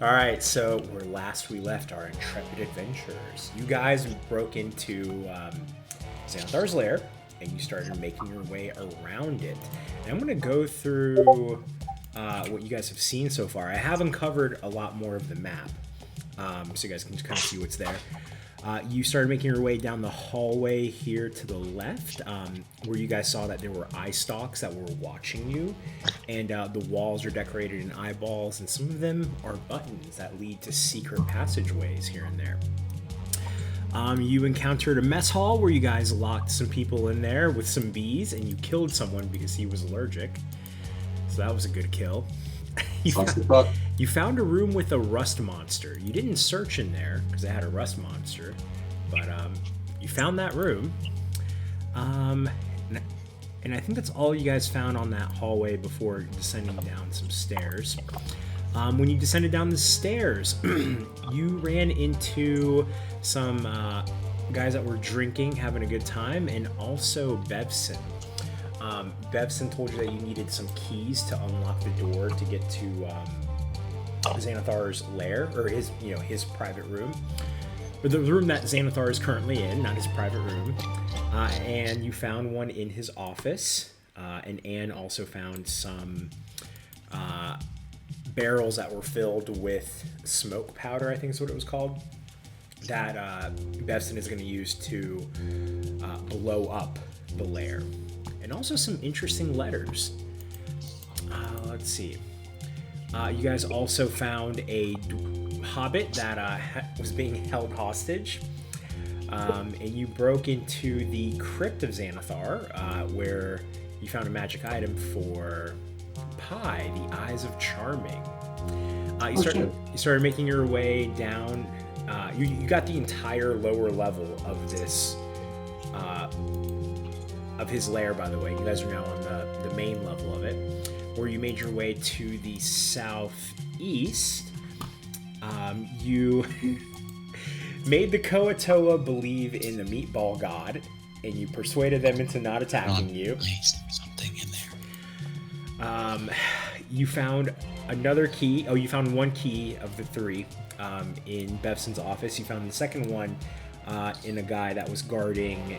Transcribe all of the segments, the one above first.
All right, so where last we left our intrepid adventurers, you guys broke into Xardaar's lair, and you started making your way around it. And I'm going to go through what you guys have seen so far. I have uncovered a lot more of the map, so you guys can just kind of see what's there. You started making your way down the hallway here to the left, where you guys saw that there were eye stalks that were watching you, and the walls are decorated in eyeballs, and some of them are buttons that lead to secret passageways here and there. You encountered a mess hall where you guys locked some people in there with some bees, and you killed someone because he was allergic. So that was a good kill. You found a room with a rust monster. You didn't search in there because it had a rust monster, but you found that room. And I think that's all you guys found on that hallway before descending down some stairs. When you descended down the stairs, you ran into some guys that were drinking, having a good time, and also Bevson. Bevson told you that you needed some keys to unlock the door to get to Xanathar's lair, or his private room, or the room that Xanathar is currently in, not his private room. And you found one in his office, and Anne also found some barrels that were filled with smoke powder, I think is what it was called, that Bevson is going to use to blow up the lair. And also some interesting letters. Let's see. You guys also found a hobbit that was being held hostage. And you broke into the crypt of Xanathar, where you found a magic item for Pi, the Eyes of Charming. You started making your way down. You got the entire lower level of this of his lair, by the way. You guys are now on the main level of it, where you made your way to the southeast. You made the Koatoa believe in the meatball god, and you persuaded them into not attacking you. Please, something in there. You found another key. Oh, you found one key of the three in Bevson's office. You found the second one in a guy that was guarding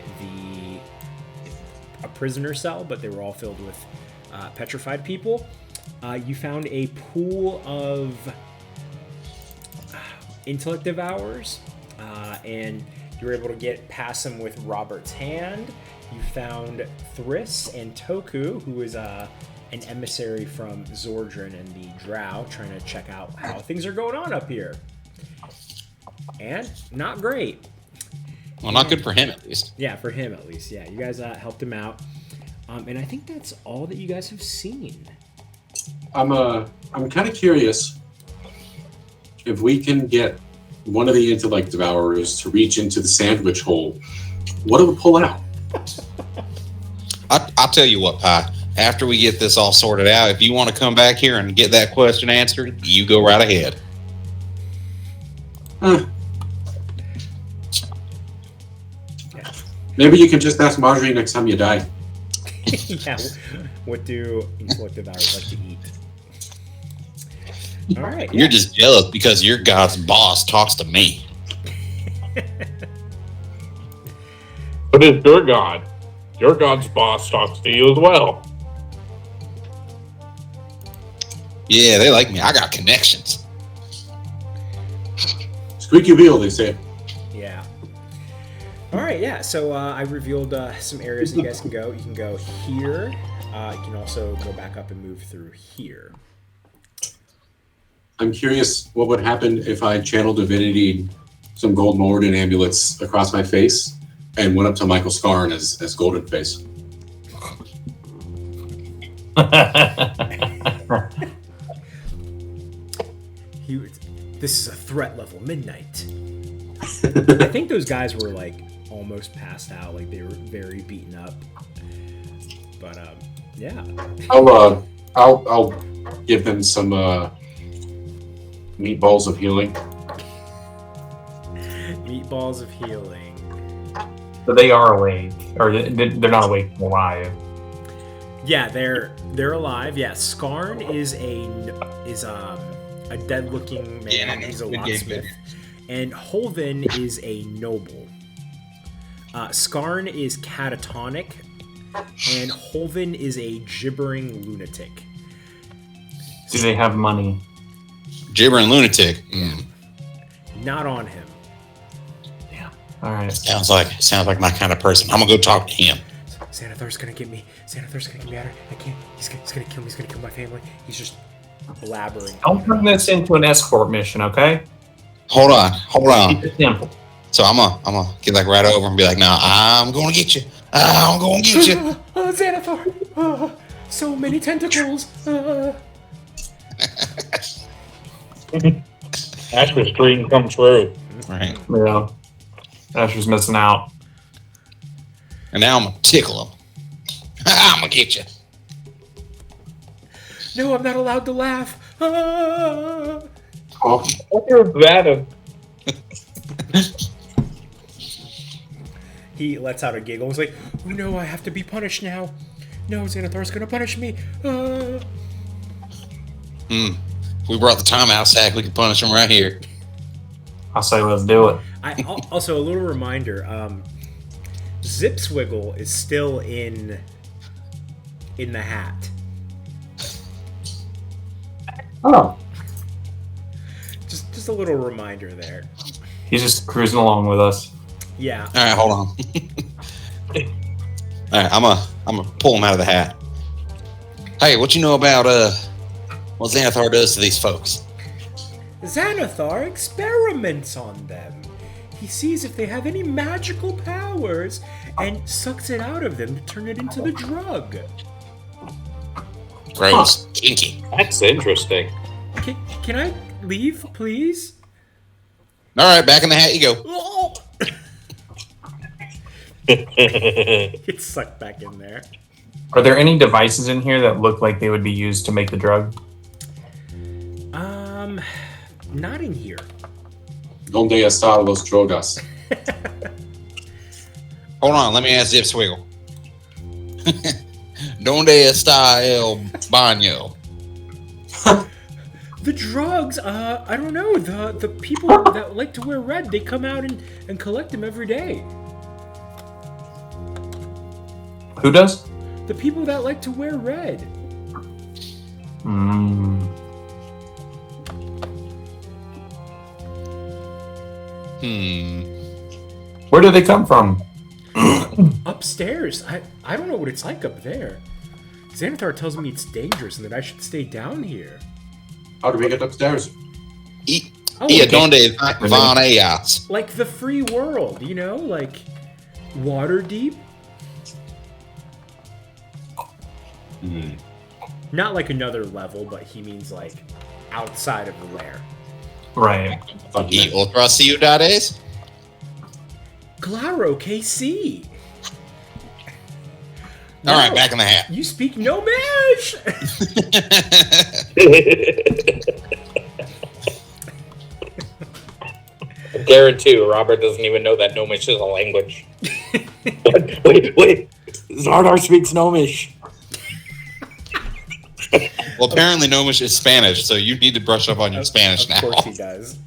a prisoner cell, but they were all filled with petrified people. You found a pool of intellect devourers, and you were able to get past them with Robert's hand. You found Thriss and Toku, who is an emissary from Zordran and the Drow, trying to check out how things are going on up here. And not great. Well, not good for him, at least. Yeah, for him at least. Yeah, you guys helped him out, and I think that's all that you guys have seen. I'm kind of curious if we can get one of the intellect devourers to reach into the sandwich hole. What do we pull out? I'll tell you what, Pi. After we get this all sorted out, if you want to come back here and get that question answered, you go right ahead. Maybe you can just ask Marjorie next time you die. Yeah. What do intellect devourers like to eat? All right. You're just jealous because your god's boss talks to me. But it's your god. Your god's boss talks to you as well. Yeah, they like me. I got connections. Squeaky wheel, they say. Yeah. All right, yeah. So I revealed some areas that you guys can go. You can go here. You can also go back up and move through here. I'm curious what would happen if I channeled divinity some gold Moradin amulets across my face and went up to Michael Scarn as Golden Face. This is a threat level midnight. I think those guys were like almost passed out, like they were very beaten up. But yeah. I'll give them some meatballs of healing. Meatballs of healing. So they are awake, or they're not awake, alive. Yeah, they're alive. Yeah, Skarn is a dead-looking man. Yeah, He's a good game, locksmith. And Holvin is a noble. Skarn is catatonic, and Holvin is a gibbering lunatic. Do they have money? Gibbering lunatic. Mm. Not on him. All right. Sounds like my kind of person. I'm gonna go talk to him. Xanathar's gonna get me. Xanathar's gonna get me out of here. I can't. He's gonna kill me. He's gonna kill my family. He's just blabbering. Don't turn this into an escort mission, okay? Hold on. Keep it simple. So I'm gonna get like right over and be like, "No, I'm gonna get you. I'm gonna get you." Xanathar! So many tentacles! Asher's dream come true. Right. Yeah. Asher's missing out. And now I'm gonna tickle him. I'm gonna get you. No, I'm not allowed to laugh. Oh, What's that? He lets out a giggle. He's like, "Oh no, I have to be punished now. No, Xanathar's gonna punish me." If we brought the timeout sack, we could punish him right here. I say let's do it. Also, a little reminder: Zipswiggle is still in the hat. Oh. Just a little reminder there. He's just cruising along with us. Yeah. All right, hold on. All right, I'm gonna pull him out of the hat. Hey, what you know about what Xanathar does to these folks? Xanathar experiments on them. He sees if they have any magical powers and sucks it out of them to turn it into the drug. Gross, kinky. That's interesting. Can I leave, please? All right, back in the hat you go. Oh! Get sucked back in there. Are there any devices in here that look like they would be used to make the drug? Not in here. donde están los drogas? Hold on, let me ask Zipswiggle. Donde está el baño? The drugs, I don't know. The people that like to wear red, they come out and collect them every day. Who does? The people that like to wear red. Where do they come from? Upstairs. I don't know what it's like up there. Xanathar tells me it's dangerous and that I should stay down here. How do we get upstairs? Donde van ellas? Like the free world, you know? Like water deep. Not like another level, but he means like outside of the lair. Right. Y otras ciudades? Claro, KC. All right, back in the hat. You speak Gnomish! I guarantee you, Robert doesn't even know that Gnomish is a language. Wait. Xardaar speaks Gnomish. Well, apparently Gnomish is Spanish, so you need to brush up on your Spanish now. Of course he does.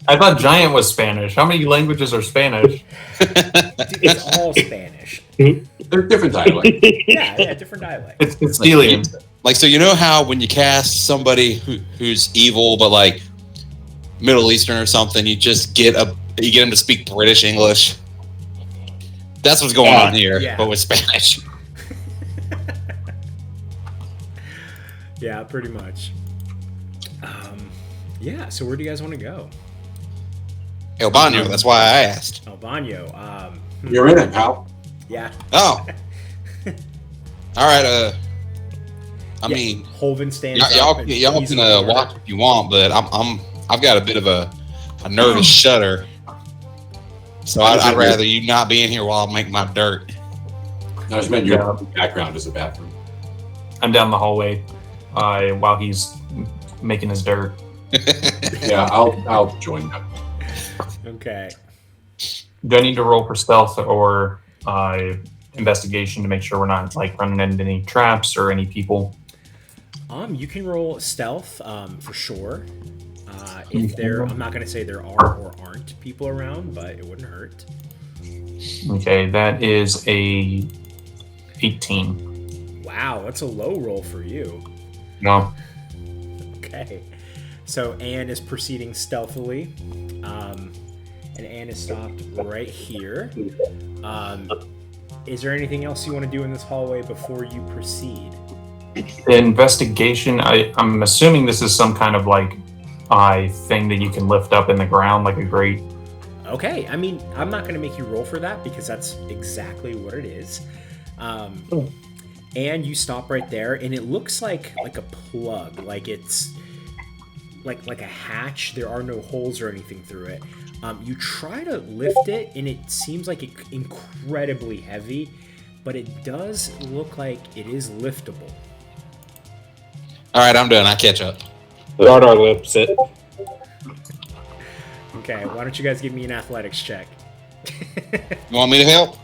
I thought Giant was Spanish. How many languages are Spanish? It's all Spanish. They're different dialects. Yeah, different dialect. It's Castilian. Like, so you know how when you cast somebody who's evil, but like Middle Eastern or something, you just get them to speak British English. That's what's going on here, but with Spanish. Yeah, pretty much. Yeah, so where do you guys want to go? El Baño, that's why I asked. El Baño. You're in it, pal. Yeah. Oh. All right. I mean, Holvin stands y'all up. can watch if you want, but I've got a bit of a nervous shudder. So I'd rather you not be in here while I make my dirt. I just meant your background is a bathroom. I'm down the hallway while he's making his dirt. Yeah, I'll join them. Okay. Do I need to roll for stealth or investigation to make sure we're not like running into any traps or any people? You can roll stealth, for sure. If there, I'm not gonna say there are or aren't people around, but it wouldn't hurt. Okay, that is a 18. Wow, that's a low roll for you. No. Okay. So Anne is proceeding stealthily. And Anne is stopped right here. Is there anything else you want to do in this hallway before you proceed? The investigation, I'm assuming this is some kind of like thing that you can lift up in the ground like a grate. Okay, I mean, I'm not going to make you roll for that because that's exactly what it is. And you stop right there, and it looks like a plug, like it's like a hatch. There are no holes or anything through it. You try to lift it, and it seems like it's incredibly heavy, but it does look like it is liftable. All right, I'm done. I catch up. Xardaar lifts it. Okay, why don't you guys give me an athletics check? You want me to help?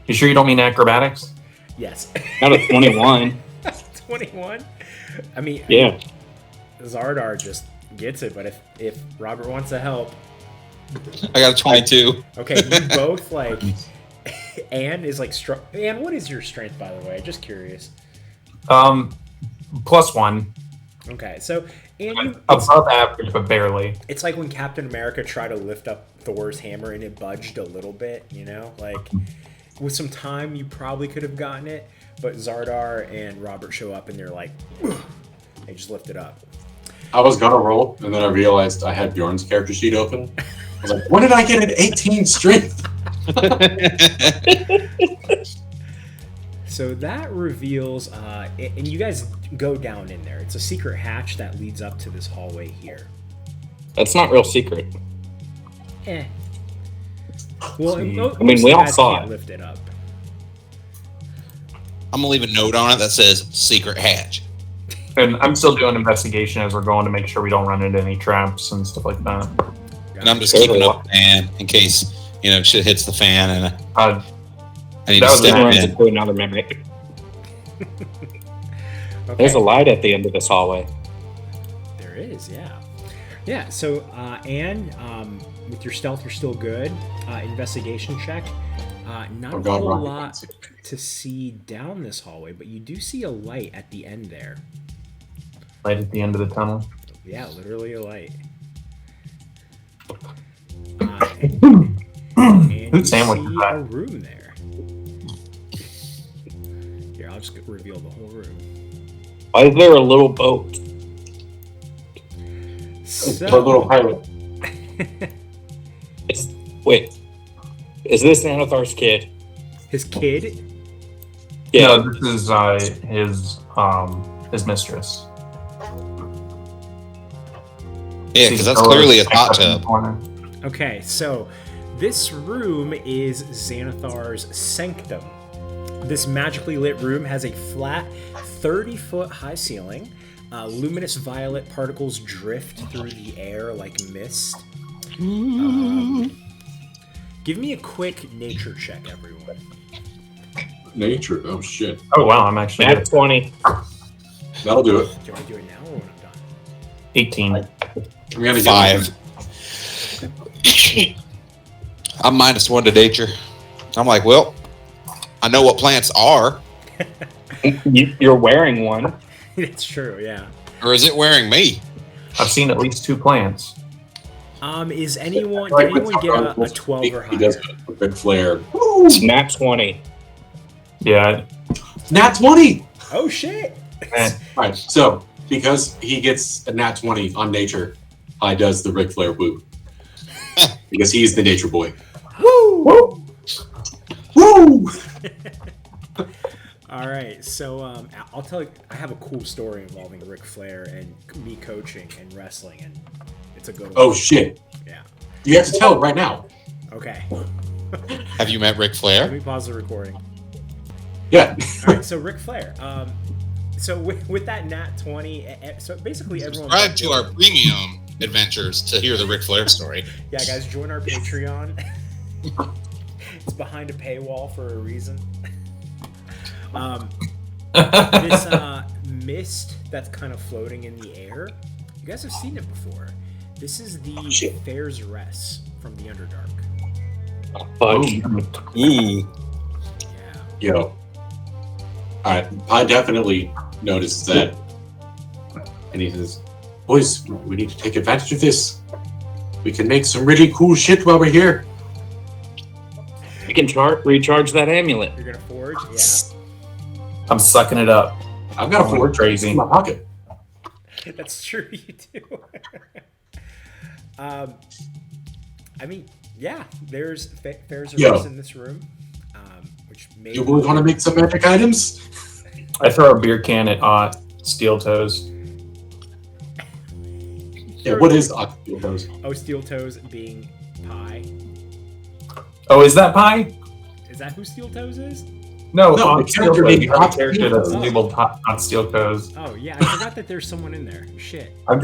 You sure you don't mean acrobatics? Yes. Not a 21. 21? I mean, Yeah. Xardaar just gets it, but if Robert wants to help... I got a 22. Okay, you both, like... Anne is, like, strong... Anne, what is your strength, by the way? Just curious. +1. Okay, so... Anne, Above average, but barely. it's like when Captain America tried to lift up Thor's hammer and it budged a little bit, you know? Like, with some time, you probably could have gotten it, but Xardaar and Robert show up and they're like... They just lift it up. I was gonna roll, and then I realized I had Bjorn's character sheet open. I was like, when did I get an 18 strength? So that reveals, and you guys go down in there. It's a secret hatch that leads up to this hallway here. That's not real secret. Eh. Well, See. most I mean, of we you all guys saw can't it. lift it up. I'm going to leave a note on it that says secret hatch. And I'm still doing investigation as we're going to make sure we don't run into any traps and stuff like that. And I'm just keeping up the fan in case, shit hits the fan and Uh, I need that to was step Runs in. into another mimic. Okay. There's a light at the end of this hallway. There is, yeah. Yeah, so Anne, with your stealth, you're still good. Investigation check. Not Oh, a God, whole Robbie lot can't see. to see down this hallway, but you do see a light at the end there. right at the end of the tunnel. Yeah, literally a light. And you Whose sandwich see is that? a room there. Here, I'll just reveal the whole room. Why is there a little boat? So, Our little pilot. Wait. Is this Xanathar's kid? his kid. Yeah. No, this is his mistress. Yeah, because that's clearly a hot tub. Okay, so this room is Xanathar's sanctum. This magically lit room has a flat 30-foot high ceiling. Luminous violet particles drift through the air like mist. Give me a quick nature check, everyone. Nature. Oh shit. Oh wow, I'm actually Nat 20. That'll do it. Do you want to do it now or when I'm done? 18. I'm gonna get 5. I'm -1 to nature. I'm like, well, I know what plants are. You're wearing one. It's true, yeah. Or is it wearing me? I've seen at least 2 plants. Is anyone? Like Did with anyone get a Falcon, 12 or He does higher? a big flare. Nat 20. Yeah. Nat 20. Oh shit! Eh. All right. So because he gets a nat 20 on nature, I does the Ric Flair woo. Because he's the nature boy. Woo! Woo! Woo! All right, so I'll tell you. I have a cool story involving Ric Flair and me coaching and wrestling, and it's a good one. Oh shit! Yeah. You have to tell it right now. Okay. Have you met Ric Let Flair? me pause the recording. Yeah. All right, so Ric Flair. So with that nat 20, so basically everyone. Subscribe to our premium adventures to hear the Ric Flair story. Yeah, guys, join our Patreon. It's behind a paywall for a reason. This mist that's kind of floating in the air. You guys have seen it before. This is the Shit. Fair's Rest from the Underdark. Fuck. Ooh. Yeah. Yo. Alright, I definitely noticed that. And he says, boys, we need to take advantage of this. We can make some really cool shit while we're here. You can recharge that amulet. You're gonna forge? Yeah. I'm sucking it up. I've got a Oh, forge crazy. in my pocket. That's true, you do. I mean, yeah, there's Fair's Yo. Rest in this room, which may You boys want to make some magic items? I throw a beer can at Steel Toes. Yeah, what is Octopus? Oh, Steel Toes being pie. Oh, is that pie? Is that who Steel Toes is? No, No, on the Steel character Toes. named You have a Hot character Steel that's Toes. labeled Hot Steel Toes. Oh yeah, I forgot that there's someone in there. Shit. I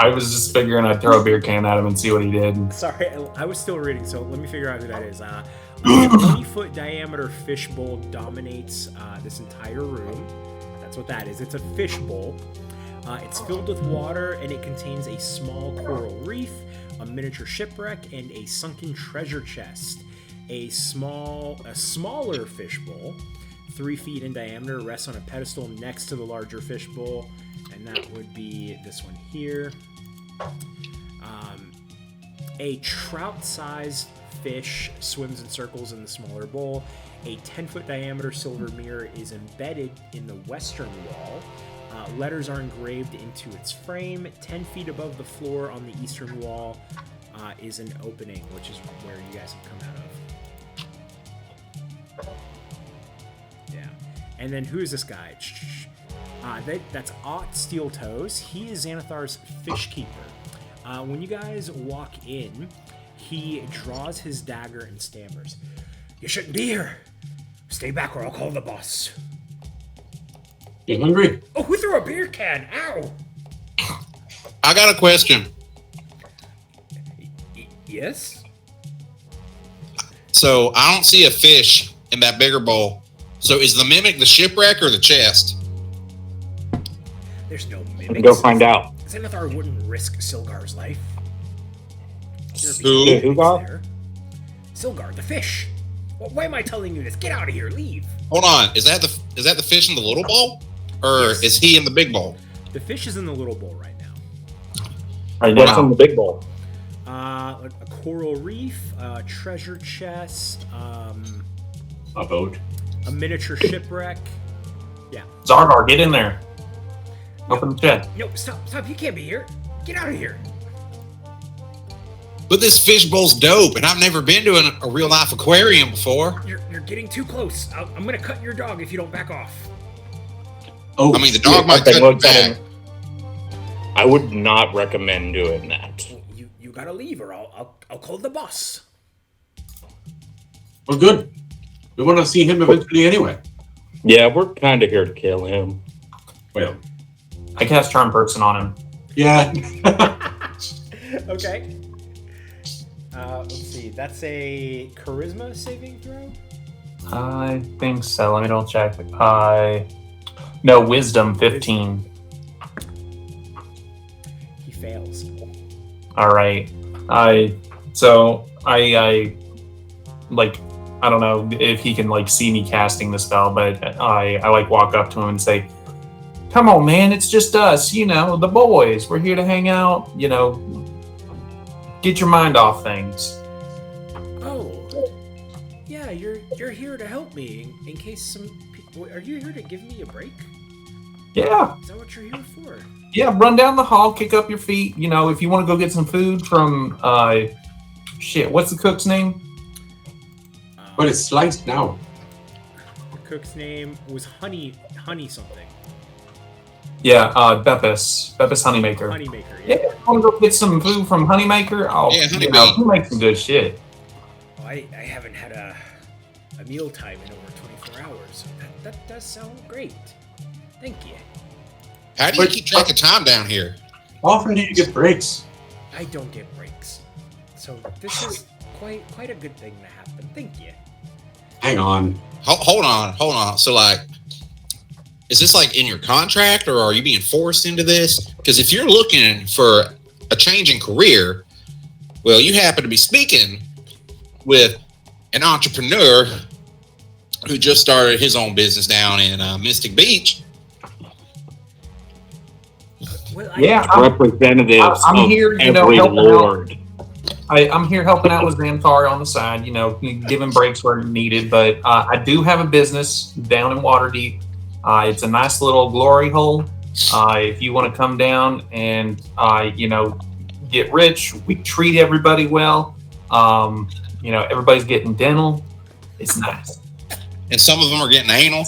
was just figuring I'd throw a beer can at him and see what he did. Sorry, I was still reading, so let me figure out who that is. A 20-foot diameter fishbowl dominates this entire room. That's what that is. It's a fishbowl. It's filled with water, and it contains a small coral reef, a miniature shipwreck, and a sunken treasure chest. A smaller fishbowl, 3 feet in diameter, rests on a pedestal next to the larger fishbowl, and that would be this one here. A trout-sized fish swims in circles in the smaller bowl. A 10-foot diameter silver mirror is embedded in the western wall. Letters are engraved into its frame. 10 feet above the floor on the eastern wall is an opening, which is where you guys have come out of. Yeah. And then who is this guy? That's Ott Steel Toes. He is Xanathar's fish keeper. When you guys walk in, he draws his dagger and stammers. You shouldn't be here. Stay back or I'll call the boss. You hungry? Oh, who threw a beer can? Ow! I got a question. Yes? So I don't see a fish in that bigger bowl. So is the mimic the shipwreck or the chest? There's no mimics. Go find out. Xanathar wouldn't risk Silgar's life. Who? Who got? There. Silgar, the fish. Why am I telling you this? Get out of here. Leave. Hold on. Is that the fish in the little bowl? Or Yes. is he in the big bowl? The fish is in the little bowl right now. What's in the big bowl? A coral reef, a treasure chest, A boat. a miniature shipwreck. Yeah. Xardaar, get in there. Open the shed. No, stop. You can't be here. Get out of here. But this fish bowl's dope, and I've never been to a real life aquarium before. You're getting too close. I'm gonna cut your dog if you don't back off. Oh, I mean, the dog might Okay, cut well, it back. I would not recommend doing that. You gotta leave or I'll call the boss. well, good. We want to see him eventually anyway. Yeah, we're kind of here to kill him. Well, I cast Charm Person on him. yeah. Okay. Let's see. That's a charisma saving throw. I think so. Let me double check. No, Wisdom 15. He fails. All right. I don't know if he can like see me casting the spell, but I like walk up to him and say, "Come on, man, it's just us, you know, the boys. We're here to hang out, you know, get your mind off things." Oh. Yeah, you're here to help me in case some people. Are you here to give me a break? Yeah. Is that what you're here for? Yeah, run down the hall, kick up your feet. You know, if you want to go get some food from, what's the cook's name? But it's sliced now. The cook's name was Honey something. Yeah, Beppis Honeymaker. Honeymaker. Yeah, I want to go get some food from Honeymaker. Oh, Yeah, you know, Honeymaker. he makes some good shit. Oh, I haven't had a meal time in over 24 hours. That does sound great. Thank you. How do you keep track of time down here? How often do you get breaks? I don't get breaks. So this is quite a good thing to happen. Thank you. Hang on. Hold on. So, like, is this like in your contract, or are you being forced into this? Because if you're looking for a change in career, well, you happen to be speaking with an entrepreneur who just started his own business down in Mystic Beach. Well, Representatives I'm here, every helping lord. I'm here helping out with Xanthar on the side, giving breaks where needed. But I do have a business down in Waterdeep. It's a nice little glory hole. If you want to come down and, get rich, we treat everybody well. Everybody's getting dental. It's nice. And some of them are getting anal.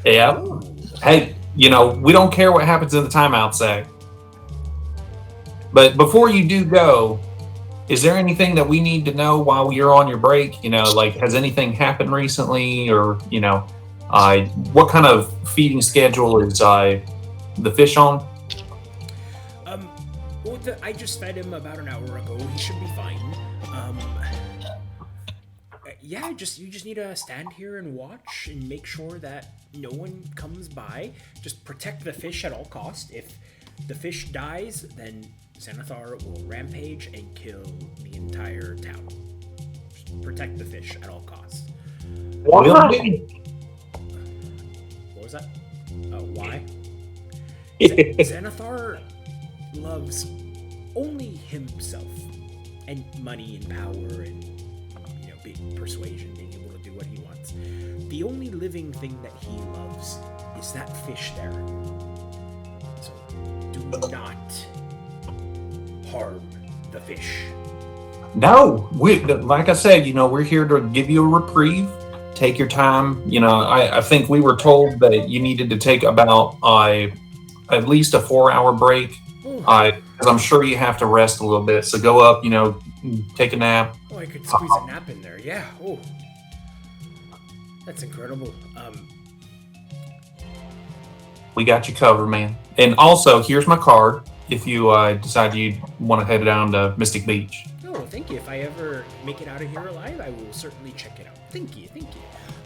Yeah. Hey, we don't care what happens in the timeout sec. But before you do go, is there anything that we need to know while you're on your break? Has anything happened recently, or what kind of feeding schedule is the fish on? I just fed him about an hour ago. He should be fine. You just need to stand here and watch and make sure that no one comes by. Just protect the fish at all costs. If the fish dies, then Xanathar will rampage and kill the entire town. Just protect the fish at all costs. What What was that? Why? Xanathar loves only himself and money and power and big persuasion, being able to do what he wants. The only living thing that he loves is that fish there. So do not harm the fish. No, like I said, we're here to give you a reprieve. Take your time. I think we were told that you needed to take about at least a 4-hour break. Because I'm sure you have to rest a little bit. So go up, take a nap. Oh, I could squeeze a nap in there. Yeah. Oh, that's incredible. We got you covered, man. And also, here's my card. If you decide you want to head down to Mystic Beach. Oh, thank you. If I ever make it out of here alive, I will certainly check it out. Thank you.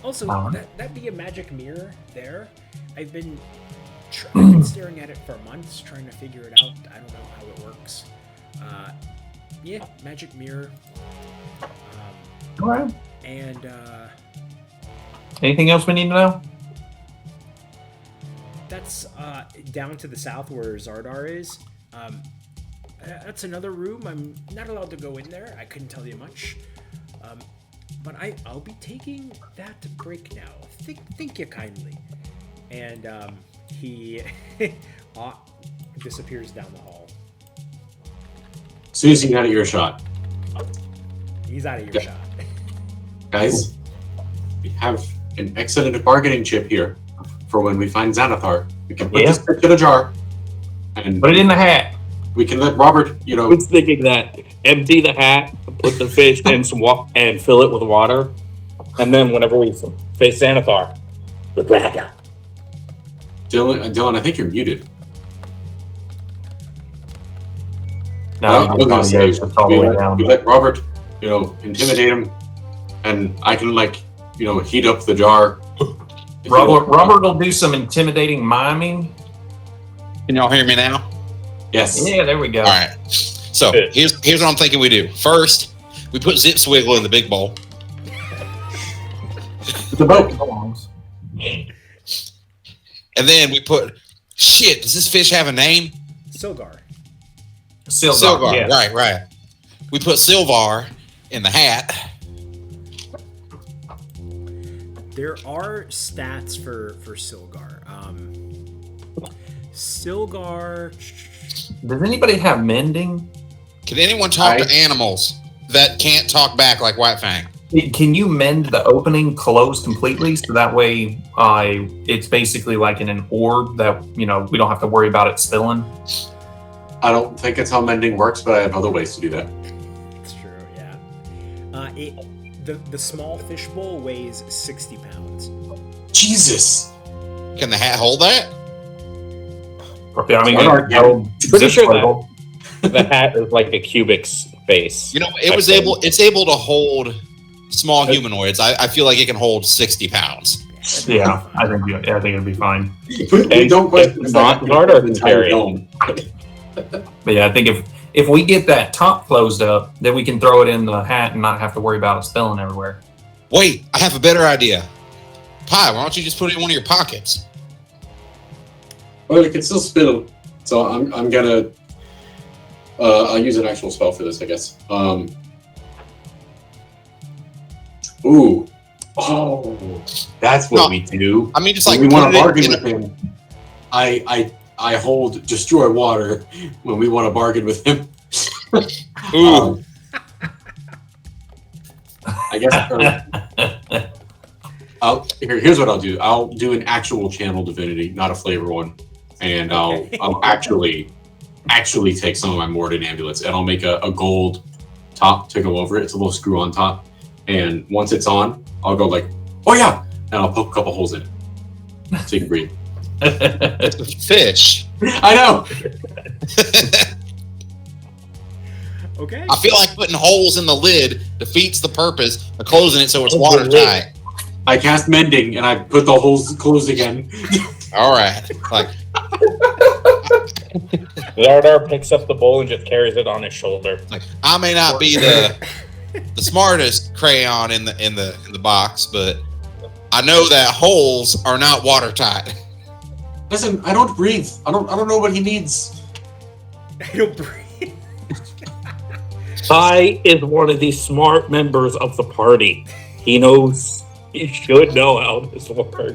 Also, that'd be a magic mirror there. I've been staring at it for months, trying to figure it out. I don't know how it works. Magic mirror. All right. And anything else we need to know? That's down to the south where Xardaar is. That's another room. I'm not allowed to go in there. I couldn't tell you much. But I'll be taking that break now. Think you kindly. And he disappears down the hall. Susie, out of earshot. He's out of earshot. Guys, we have an excellent bargaining chip here for when we find Xanathar. We can put this fish in a jar and put it in the hat. We can let Robert, I was thinking that. Empty the hat, put the fish in some water, and fill it with water. And then whenever we face Xanathar, the dragon. Dylan, I think you're muted. No, I was gonna say, we let Robert, intimidate him, and I can heat up the jar. Robert will do some intimidating miming. Can y'all hear me now? Yes. Yeah, there we go. All right. So here's what I'm thinking we do. First, we put Zip Swiggle in the big bowl. The boat. And then we put, does this fish have a name? Silgar. Silgar, yeah. Right. We put Silvar in the hat. There are stats for Silgar. Silgar. Does anybody have mending? Can anyone talk to animals that can't talk back like White Fang? Can you mend the opening closed completely so that way it's basically like in an orb that we don't have to worry about it spilling? I don't think it's how mending works, but I have other ways to do that. It's true, yeah. The small fishbowl weighs 60 pounds. Jesus! Can the hat hold that? I mean, pretty sure that the hat is like a cubic space. It's able to hold small humanoids. I feel like it can hold 60 pounds. Yeah. Yeah, I think it'd be fine. We don't question the fact that Xardaar the can carry it. dome. But yeah, I think if we get that top closed up, then we can throw it in the hat and not have to worry about it spilling everywhere. Wait, I have a better idea. Pie, why don't you just put it in one of your pockets? Well, it can still spill. So I'm gonna. I'll use an actual spell for this, I guess. Ooh. Oh, that's what we do. I mean, just When like we want put to it bargain in with him. I hold destroy water when we want to bargain with him. Ooh. I guess. Here's what I'll do. I'll do an actual channel divinity, not a flavor one, and I'll actually take some of my Morden amulets, and I'll make a gold top to go over it. It's a little screw on top, and once it's on, I'll go like, oh yeah, and I'll poke a couple holes in it so you can breathe. It's a fish. I know. Okay. I feel like putting holes in the lid defeats the purpose of closing it so it's watertight. I cast mending and I put the holes closed again. All right. Like, Xardaar picks up the bowl and just carries it on his shoulder. I may not be the smartest crayon in the box, but I know that holes are not watertight. Listen, I don't breathe. I don't know what he needs. I don't breathe. Pie is one of the smart members of the party. He should know how this works.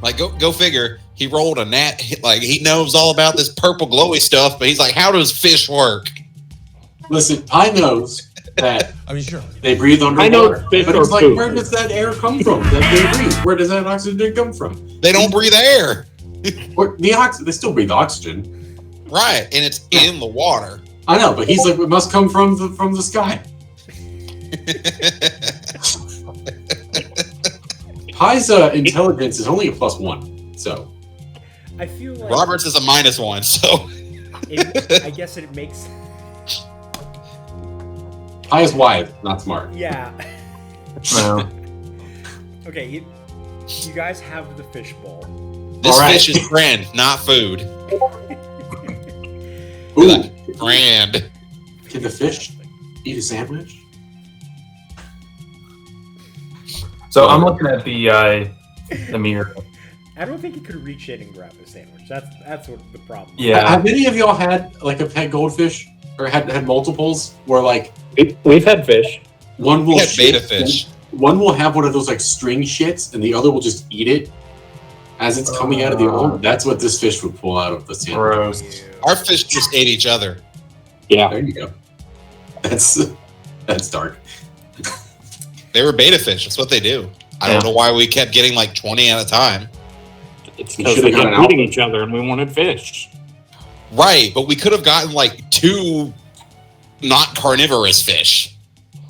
Like, go figure. He rolled a nat. Like, he knows all about this purple glowy stuff, but he's like, how does fish work? Listen, I knows that I mean, sure. they breathe underwater. I know fish but are it's like, food. where does that air come from that they breathe? Where does that oxygen come from? They don't breathe air. They still breathe oxygen. Right, and it's in the water. I know, but he's like, it must come from the sky. Pie's intelligence is only a +1, so. I feel like Roberts is a -1, so. I guess it makes. Pie is wise, not smart. Yeah. No. Okay, you guys have the fishbowl. This All right. fish is friend, not food. Ooh, Like, friend. can the fish eat a sandwich? So I'm looking at the mirror. I don't think you could reach in and grab a sandwich. That's what the problem. is. Yeah. Have any of y'all had like a pet goldfish, or had multiples where like We've had fish. one will We had shit, beta fish. one will have one of those like string shits, and the other will just eat it as it's coming out of the oven? That's what this fish would pull out of the sandwich. Gross. Our fish just ate each other. Yeah. There you go. That's dark. They were beta fish. That's what they do. I don't know why we kept getting like 20 at a time. It's You because should've they got kept an eating each other and we wanted fish. Right, but we could have gotten like 2 not carnivorous fish.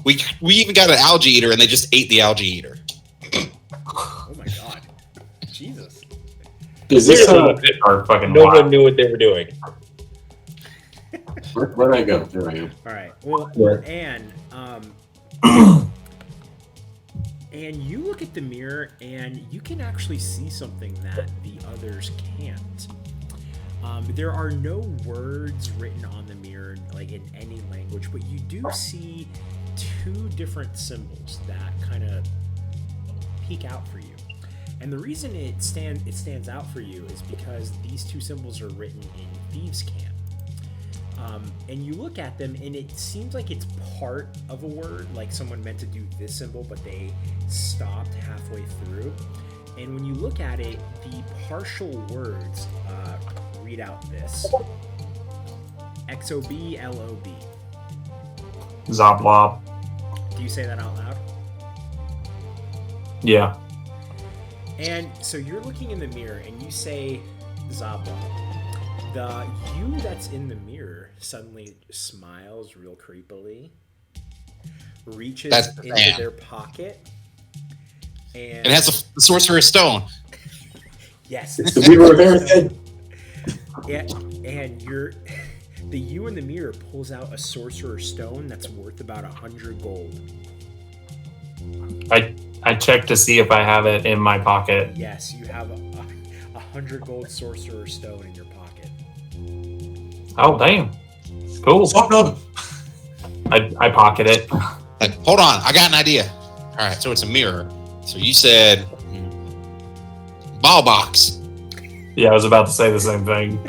We even got an algae eater and they just ate the algae eater. Oh my god. Jesus. Is this Seriously, Are fucking no wild. one knew what they were doing. where'd I go? There I am. All right. Well, Yeah. and you look at the mirror and you can actually see something that the others can't. There are no words written on the mirror, like in any language, but you do see 2 different symbols that kind of peek out for you. And the reason it stands out for you is because these 2 symbols are written in Thieves' Cant. And you look at them and it seems like it's part of a word, like someone meant to do this symbol, but they stopped halfway through. And when you look at it, the partial words read out this. XOB, LOB. Zoblob. Do you say that out loud? Yeah. And so you're looking in the mirror and you say Zabla. The you that's in the mirror suddenly smiles real creepily, reaches That's into Sam. their pocket, and It has a sorcerer's stone. yes, The Weaver of Everything. and the you in the mirror pulls out a sorcerer's stone that's worth about 100 gold. I I check to see if I have it in my pocket. Yes, you have a 100 gold sorcerer stone in your pocket. Oh, damn. Cool. I pocket it. Like, hold on, I got an idea. All right, so it's a mirror. So you said ball box. Yeah, I was about to say the same thing.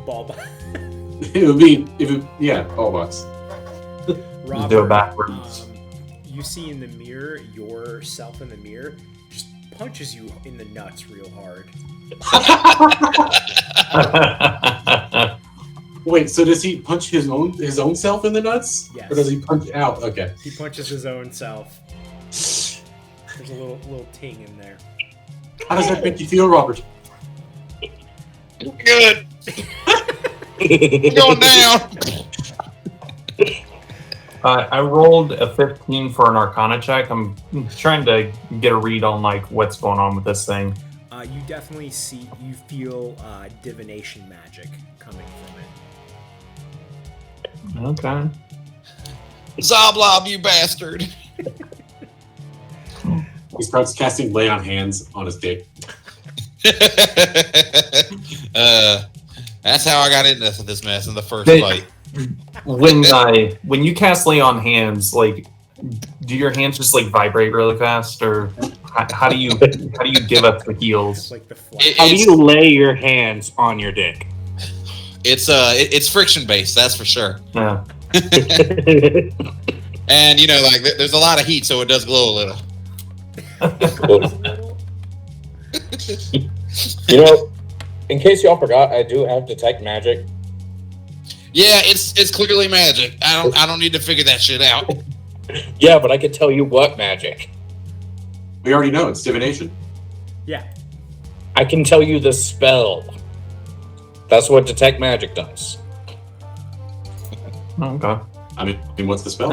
Ball box. It would be, ball box. Robert, do it backwards. You see in the mirror, yourself in the mirror, just punches you in the nuts real hard. Wait, so does he punch his own self in the nuts? Yes. Or does he punch out? Okay. He punches his own self. There's a little ting in there. How does that make you feel, Robert? Good. Going down. I rolled a 15 for an Arcana check. I'm trying to get a read on like what's going on with this thing. You definitely feel divination magic coming from it. Okay. Zoblob, you bastard. He starts casting lay on hands on his dick. That's how I got into this mess in the first They- fight. When you cast lay on hands, like, do your hands just like vibrate really fast, or how do you give up the heals? Like the flash. How do you lay your hands on your dick? It's friction based, that's for sure. Yeah. And like there's a lot of heat, so it does glow a little. In case y'all forgot, I do have detect magic. Yeah, it's clearly magic. I don't need to figure that shit out. Yeah, but I can tell you what magic. We already know it's divination. Yeah. I can tell you the spell. That's what detect magic does. Okay. I mean, what's the spell?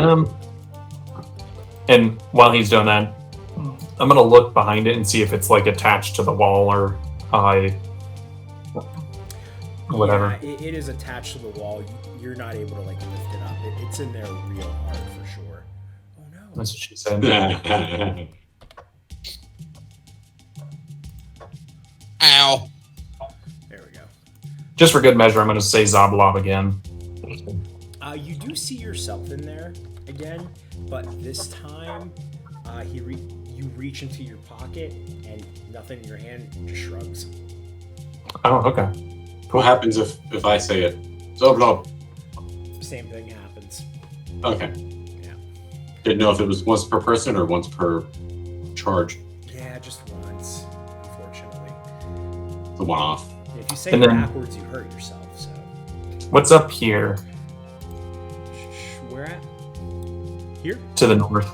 And while he's doing that, I'm gonna look behind it and see if it's like attached to the wall or whatever. Yeah, it is attached to the wall. You're not able to like lift it up. It's in there real hard for sure. Oh no. That's what she said. Ow. There we go. Just for good measure, I'm gonna say Zoblob again. You do see yourself in there again, but this time you reach into your pocket and nothing in your hand, just shrugs. Oh, okay. What happens if I say it? Zoblob. Same thing happens. Okay. Yeah. Didn't know if it was once per person or once per charge. Yeah, just once, unfortunately. The one-off. If you say And it then- backwards, you hurt yourself, so. What's up here Where at? Here? to the north?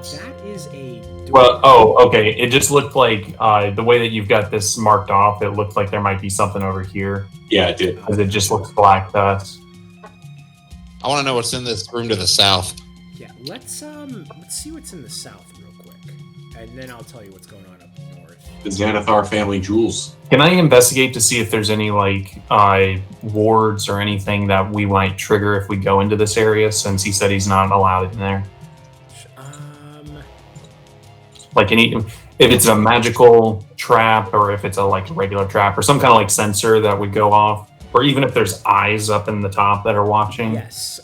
That is a door. Well, oh, okay. It just looked like the way that you've got this marked off. It looked like there might be something over here, Yeah, it did. because it just looks black to us. I want to know what's in this room to the south. Yeah, let's see what's in the south real quick, and then I'll tell you what's going on up north. The Xanathar family jewels. Can I investigate to see if there's any like wards or anything that we might trigger if we go into this area? Since he said he's not allowed in there. Like if it's a magical trap or if it's a like regular trap or some kind of like sensor that would go off, or even if there's eyes up in the top that are watching. Yes.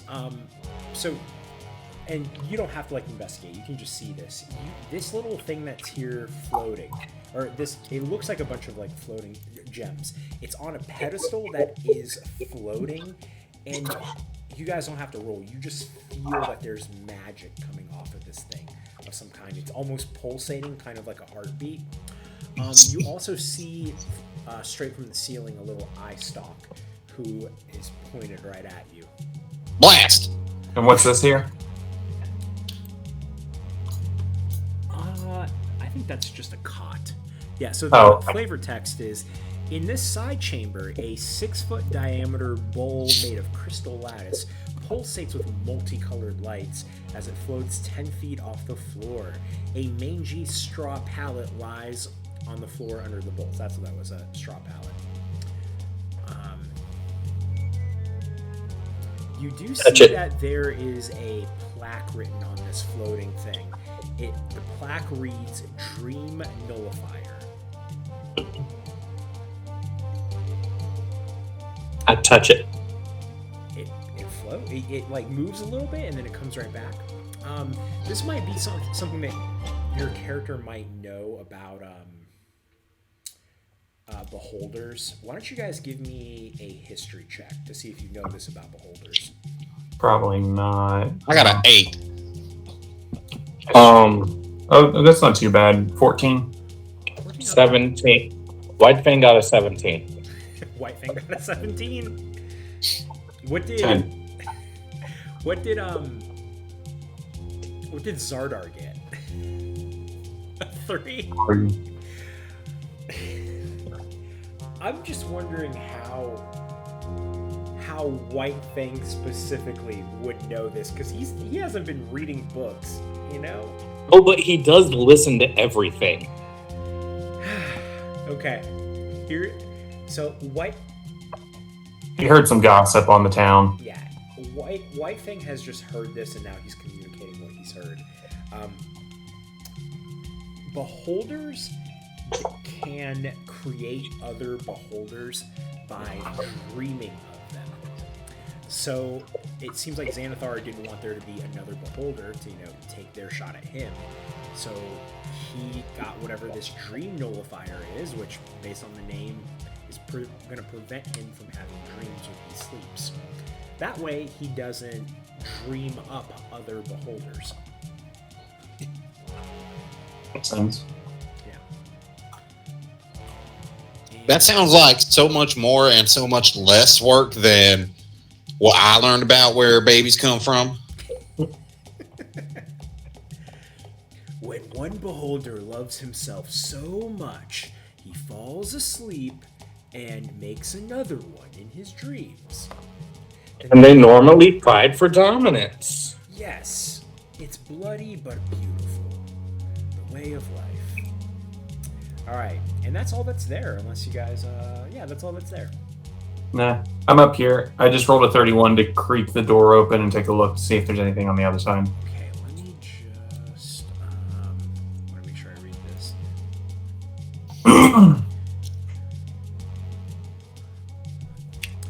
So, and you don't have to like investigate. You can just see this. This little thing that's here floating, or this, it looks like a bunch of like floating gems. It's on a pedestal that is floating, and you guys don't have to roll. You just feel that there's magic coming off of this thing of some kind. It's almost pulsating, kind of like a heartbeat. You also see straight from the ceiling a little eye stalk who is pointed right at you. Blast. And what's this here? I think that's just a cot. Yeah, so the Oh. flavor text is, in this side chamber, a 6-foot diameter bowl made of crystal lattice pulsates with multicolored lights as it floats 10 feet off the floor. A mangy straw pallet lies on the floor under the bowl. That's what that was, a straw pallet. You do see that there is a plaque written on this floating thing. The plaque reads Dream Nullifier. I touch it. It floats. It like moves a little bit and then it comes right back. This might be something that your character might know about beholders. Why don't you guys give me a history check to see if you know this about beholders? Probably not. I got an 8. Oh, that's not too bad. 14. 17. White Fang got a 17. White Fang got a 17. What did 10. What did Xardaar get? A 3. I'm just wondering how White Fang specifically would know this, because he hasn't been reading books, you know? Oh, but he does listen to everything. Okay. So He heard some gossip on the town. yeah, White Fang has just heard this and now he's communicating what he's heard. Beholders can create other beholders by dreaming of them. So it seems like Xanathar didn't want there to be another beholder to, take their shot at him. So he got whatever this dream nullifier is, which based on the name is going to prevent him from having dreams when he sleeps. That way he doesn't dream up other beholders. Makes sense. That sounds like so much more and so much less work than what I learned about where babies come from. When one beholder loves himself so much, he falls asleep and makes another one in his dreams. And they normally fight for dominance. Yes, it's bloody but beautiful. The way of life. Alright, and that's all that's there, unless you guys, that's all that's there. Nah, I'm up here. I just rolled a 31 to creak the door open and take a look to see if there's anything on the other side. Okay, let me just, I want to make sure I read this.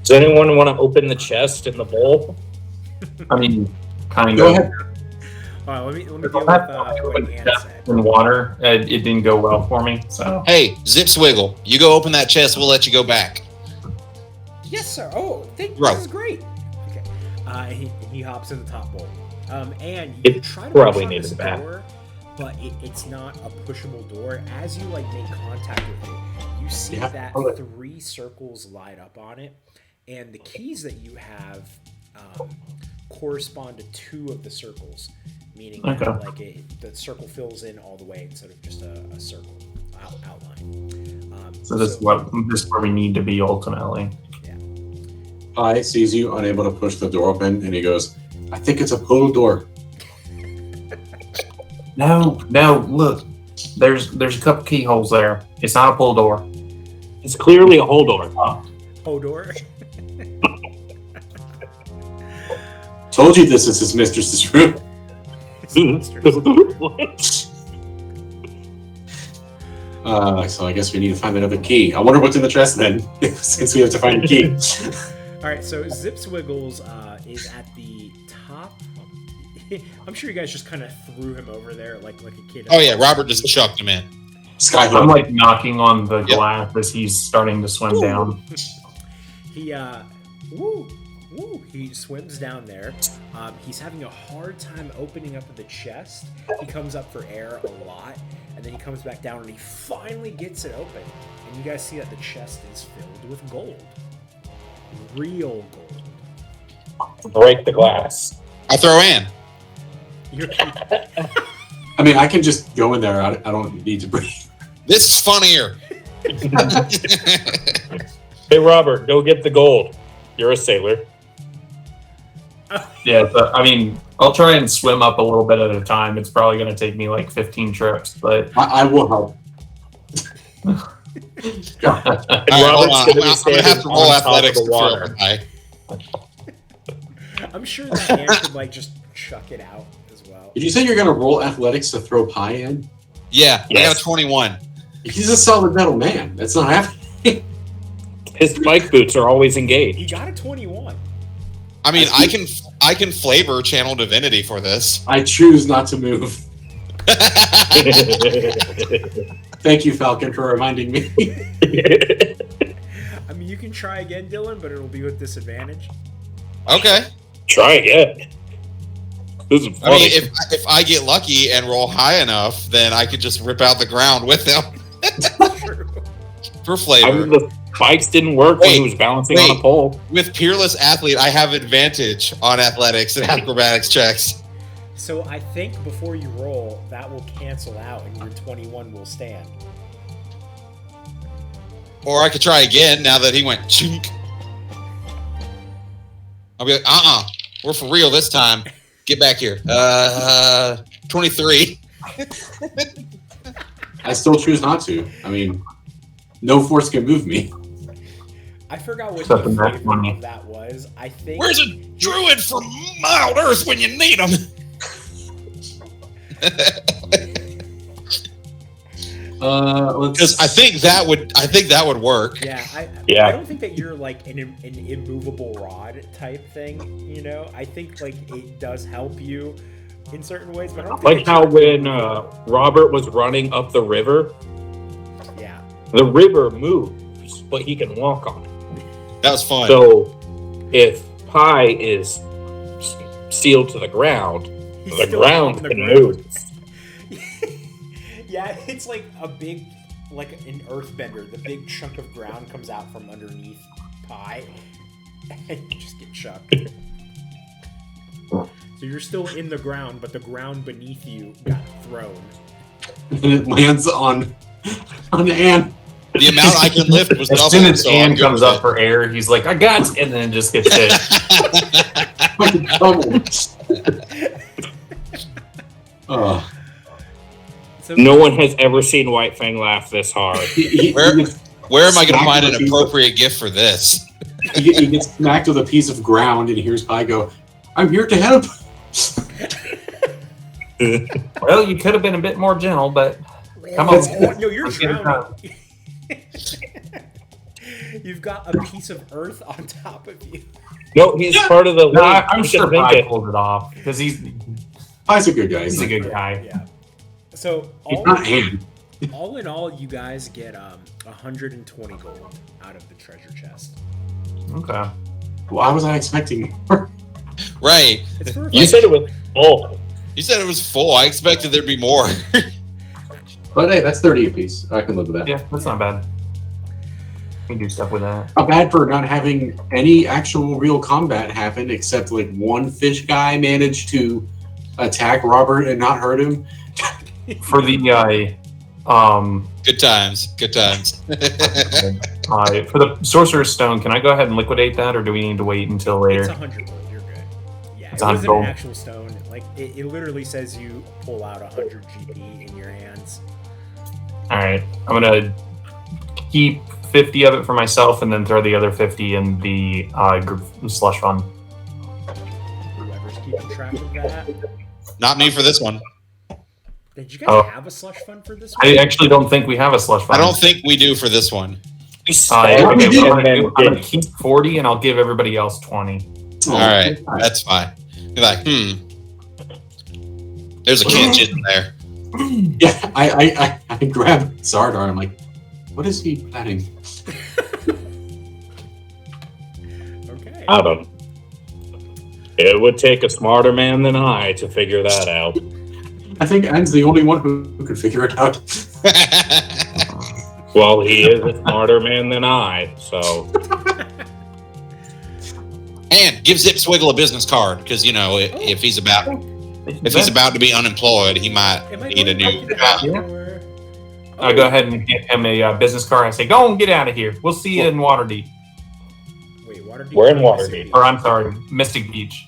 Does anyone want to open the chest in the bowl? I mean, kind Go of. ahead. Alright, let me deal with If I had what Ann said. in water, it didn't go well for me. So Hey, Zip Swiggle, you go open that chest, we'll let you go back. Yes, sir. Oh, this is great. Okay. He hops in the top bowl. And you It try to probably push on needed this a bath. door, but it's not a pushable door. As you make contact with it, you see Yeah. that 3 circles light up on it, and the keys that you have correspond to 2 of the circles, meaning that, the circle fills in all the way instead of just a circle outline. so this is where we need to be ultimately. Pi sees you unable to push the door open, and he goes, "I think it's a pull door." No, look. There's a couple keyholes there. It's not a pull door. It's clearly a hole door. Hodor. Told you this is his mistress's room. So I guess we need to find another key. I wonder what's in the chest then, since we have to find a key. All right, so Zip Swiggles is at the top. I'm sure you guys just kind of threw him over there like a kid. Oh yeah, Robert just chucked him in. I'm knocking on the glass as he's starting to swim down. He he swims down there. He's having a hard time opening up the chest. He comes up for air a lot, and then he comes back down, and he finally gets it open. And you guys see that the chest is filled with gold. Real gold. Break the glass. I throw in. I mean, I can just go in there. I don't need to breathe. This is funnier. Hey, Robert, go get the gold. You're a sailor. Yeah, I'll try and swim up a little bit at a time. It's probably going to take me like 15 trips, but I will help. And All right, hold on. Robert's I'm gonna have to roll on top of athletics the to throw water. it high. I'm sure that Ann could just chuck it out as well. Did you say you're going to roll athletics to throw Pi in? Yeah, I Yes. got a 21. He's a solid metal man. That's not happening. His spike boots are always engaged. You got a 21. I mean, I can flavor channel divinity for this. I choose not to move. Thank you, Falcon, for reminding me. I mean, you can try again, Dylan, but it'll be with disadvantage. Okay. Try again. This is I mean, funny. if I get lucky and roll high enough, then I could just rip out the ground with him True. for I flavor. mean, the spikes didn't work when he was balancing on a pole. With Peerless Athlete, I have advantage on athletics and acrobatics checks. So I think before you roll, that will cancel out and your 21 will stand. Or I could try again now that he went chunk. I'll be like, we're for real this time. Get back here. 23. I still choose not to. I mean, no force can move me. I forgot what Except the the next flavor one. of that was. I think. Where's a druid from Mild Earth when you need him? Because I think that would work. Yeah, I don't think that you're like an immovable rod type thing. You know, I think like it does help you in certain ways, but I don't think Like how when Robert was running up the river, yeah, the river moves, but he can walk on it. That was fun. So if Pi is sealed to the ground, He's the still ground on the can ground. move. Yeah, it's like a big, like an earthbender. The big chunk of ground comes out from underneath Pi, and you just get chucked. So you're still in the ground, but the ground beneath you got thrown. And it lands on Anne. The amount I can lift was As double. soon as so I'm Ann good comes with up for air, he's like, I got it, and then just gets hit. Oh. So No one has ever seen White Fang laugh this hard. Where am I going to find an appropriate gift for this? He gets smacked with a piece of ground and hears Pi go, I'm here to help. Well, you could have been a bit more gentle, but come Oh, on. no, you're Let's get it drowning. You've got a piece of earth on top of you. No, he's part of the No, lake. I'm He sure can make Pi it. pulled it off because he's Pi's a good guy. a good guy. Yeah. So He's not Anne. all in all, you guys get 120 gold out of the treasure chest. Okay. Why was I expecting more? Right. It's for You said it was full. You said it was full. I expected there'd be more. But hey, that's 30 apiece. I can live with that. Yeah, that's not bad. We can do stuff with that. Not bad for not having any actual real combat happen, except like one fish guy managed to attack Robert and not hurt him. For the Good times. Good times. for the Sorcerer's Stone, can I go ahead and liquidate that, or do we need to wait until It's later? 100 gold. You're good. Yeah, It's it 100 wasn't gold. an actual stone. Like it literally says you pull out 100 GP in your hands. All right, I'm gonna keep 50 of it for myself, and then throw the other 50 in the slush fund. Whoever's keeping track of that. Not me for this one. Did you guys Oh. have a slush fund for this one? I actually don't think we have a slush I fund. don't think we do for this one. We Okay, started I'm and gonna then didn't. keep 40, and I'll give everybody else 20. All right. That's fine. You're like, There's a Kenshin in there. Yeah, I grab Xardaar. I'm like, what is he planning? Okay. Adam. It would take a smarter man than I to figure that out. I think Anne's the only one who could figure it out. Well, he is a smarter man than I, so. And give Zip Swiggle a business card because if he's about to be unemployed, he might Am I need a going new back job. to that, or- I go ahead and get him a business card. I say, go and get out of here. We'll see you in Waterdeep. Wait, Waterdeep? We're in Waterdeep. Or I'm sorry, Mystic Beach.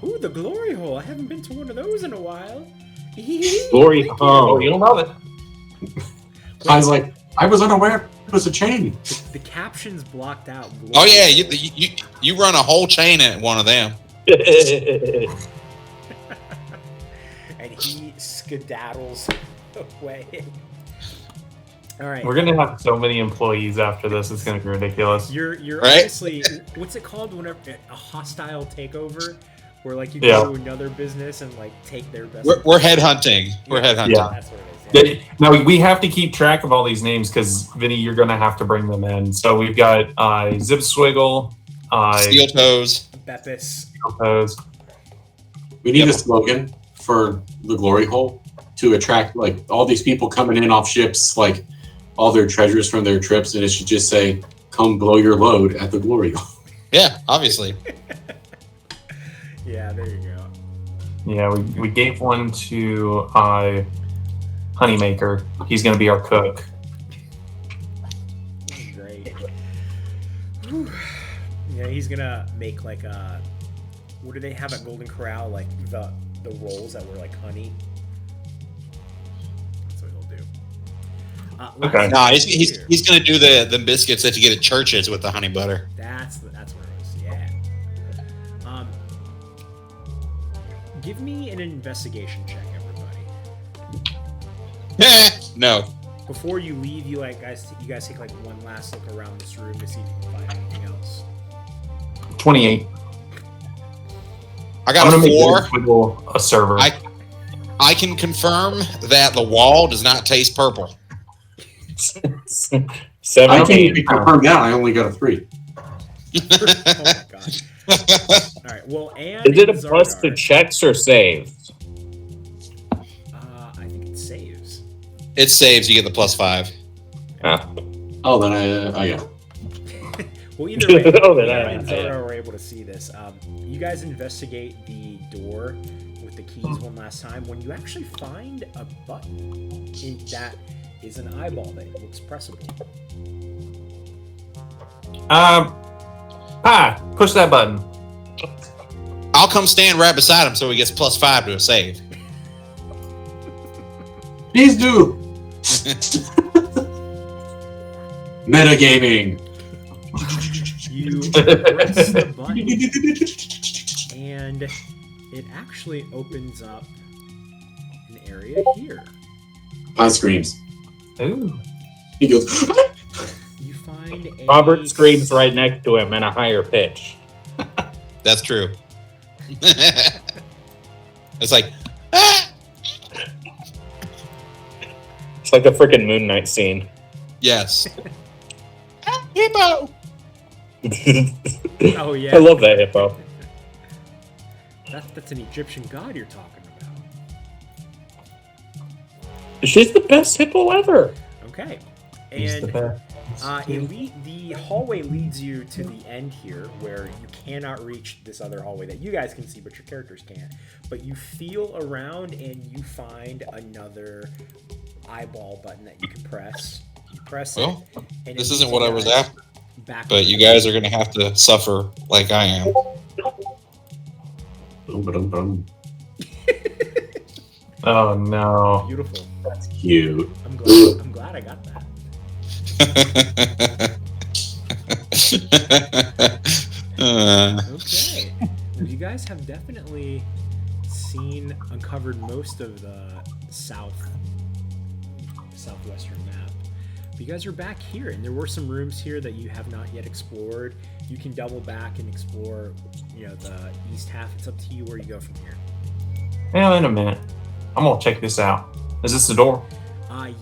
Ooh, the glory hole. I haven't been to one of those in a while. Glory Thank Oh, hole. you'll love it. I was like, I was unaware it was a chain. The captions blocked out. Glory. Oh yeah, you run a whole chain at one of them. And skedaddles away. All right. We're gonna have so many employees after this. It's gonna be ridiculous. You're Right? honestly, what's it called? Whenever a hostile takeover, where like you go to another business and like take their best. We're headhunting. We're headhunting. Yeah. That's what it is. Yeah. Now we have to keep track of all these names because Vinny, you're gonna have to bring them in. So we've got Zip Swiggle, Steel Toes. Beppis. We need a slogan for the glory hole to attract like all these people coming in off ships, like all their treasures from their trips, and it should just say, "Come blow your load at the glory hole." Yeah, obviously. Yeah, there you go. Yeah, we gave one to Honeymaker. He's gonna be our cook. Great. Whew. Yeah, he's gonna make like a. What do they have at Golden Corral? Like the rolls that were like honey. That's what he'll do. Okay. No, he's gonna do the biscuits that you get at churches with the honey butter. That's what it was. Yeah. Give me an investigation check, everybody. No. Before you leave, you guys take like one last look around this room to see if you can find anything else. 28. I got a 4. A server. I can confirm that the wall does not taste purple. 17. I can't even confirm that. I only got a 3. Oh my god. All right. Well, and Is it a plus to checks or saves? I think it saves. It saves. You get the +5. Oh, then I yeah. Well, either way, Oh, then Aaron I- and Xardaar were able to see this. You guys investigate the door with the keys one last time. When you actually find a button that is an eyeball that looks pressable. Push that button. I'll come stand right beside him so he gets +5 to a save. Please do. Metagaming. You press the button, and it actually opens up an area here. Pine screams. Ooh. He goes. You find a Robert screams right next to him in a higher pitch. That's true. It's like, ah! It's like a freaking Moon Knight scene. Yes. Hippo. Oh yeah, I love that hippo. That's an Egyptian god you're talking about. She's the best hippo ever. Okay, He's the and best. the hallway leads you to the end here, where you cannot reach this other hallway that you guys can see, but your characters can't. But you feel around and you find another eyeball button that you can press. You press Well, it. And this it isn't leads what I you was guys after. back But you guys are going to have to suffer like I am. Boom, boom, boom. Oh no. Beautiful. That's cute. I'm glad I got that. Okay. Well, you guys have definitely uncovered most of the southwestern map. But you guys are back here, and there were some rooms here that you have not yet explored. You can double back and explore, the east half. It's up to you where you go from here. Well, in a minute. I'm gonna check this out. Is this the door?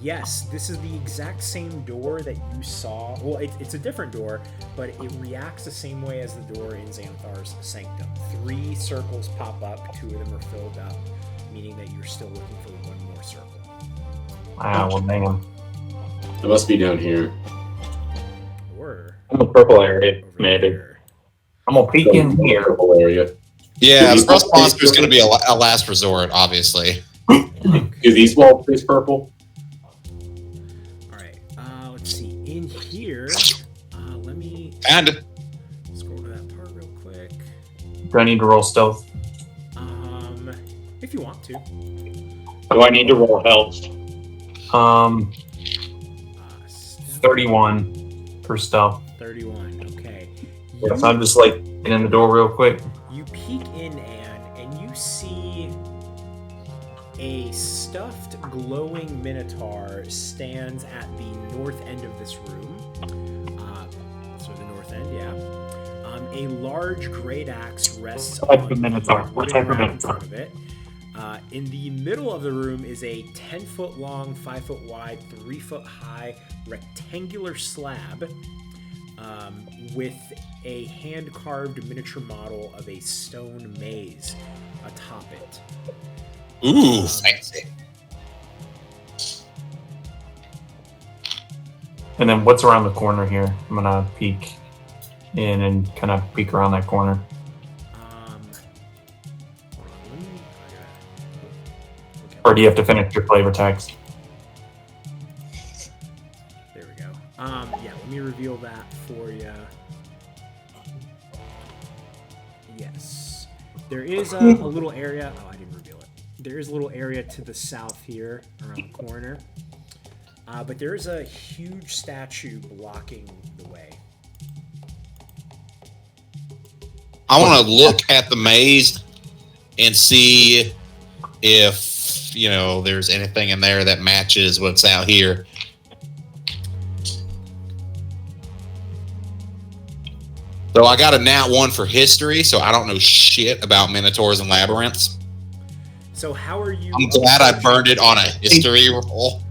Yes, this is the exact same door that you saw. Well, it's a different door, but it reacts the same way as the door in Xanthar's Sanctum. 3 circles pop up, 2 of them are filled up, meaning that you're still looking for one more circle. Wow, well, damn. It must be down here. Or In the purple area, over maybe. here. I'm gonna peek in here. Purple area. Yeah, the Frost Monster is going to be a last resort, obviously. Do these walls face purple? Alright, let's see. In here, let me And scroll to that part real quick. Do I need to roll stealth? If you want to. Do I need to roll health? Stealth 31 for stealth. 31, okay. Yes, I'm just like in the door real quick. You peek in, and you see a stone stuffed glowing minotaur stands at the north end of this room. So the north end, yeah. A large great axe rests What type on of minotaur? the What wooden type of rack in minotaur? front of it. In the middle of the room is a 10-foot long, 5-foot wide, 3-foot high rectangular slab with a hand-carved miniature model of a stone maze atop it. Ooh, fancy. And then what's around the corner here? I'm gonna peek in and kind of peek around that corner. Hold on, let me. Or do you have to finish your flavor text? There we go. Yeah, let me reveal that for you. Yes. There is a little area. Oh, I didn't reveal it. There is a little area to the south here around the corner. But there is a huge statue blocking the way. I want to look at the maze and see if, there's anything in there that matches what's out here. So I got a nat 1 for history, so I don't know shit about minotaurs and labyrinths. So how are you? I'm glad I burned it on a history roll.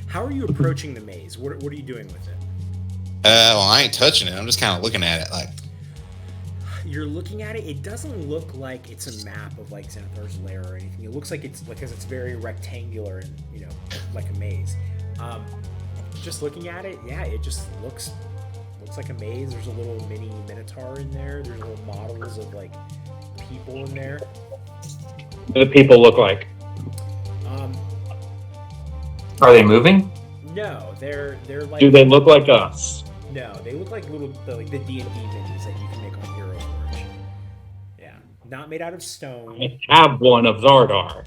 How are you approaching the maze? What are you doing with it? Well, I ain't touching it. I'm just kind of looking at it like. You're looking at it. It doesn't look like it's a map of like Xardaar's lair or anything. It looks like it's because it's very rectangular and like a maze. Just looking at it, yeah, it just looks like a maze. There's a little mini minotaur in there. There's little models of like people in there. What do the people look like? Are they moving? No, they're like. Do they look like us? No, they look like the D&D minis that you can make on Warforged. Yeah, not made out of stone. I have one of Xardaar.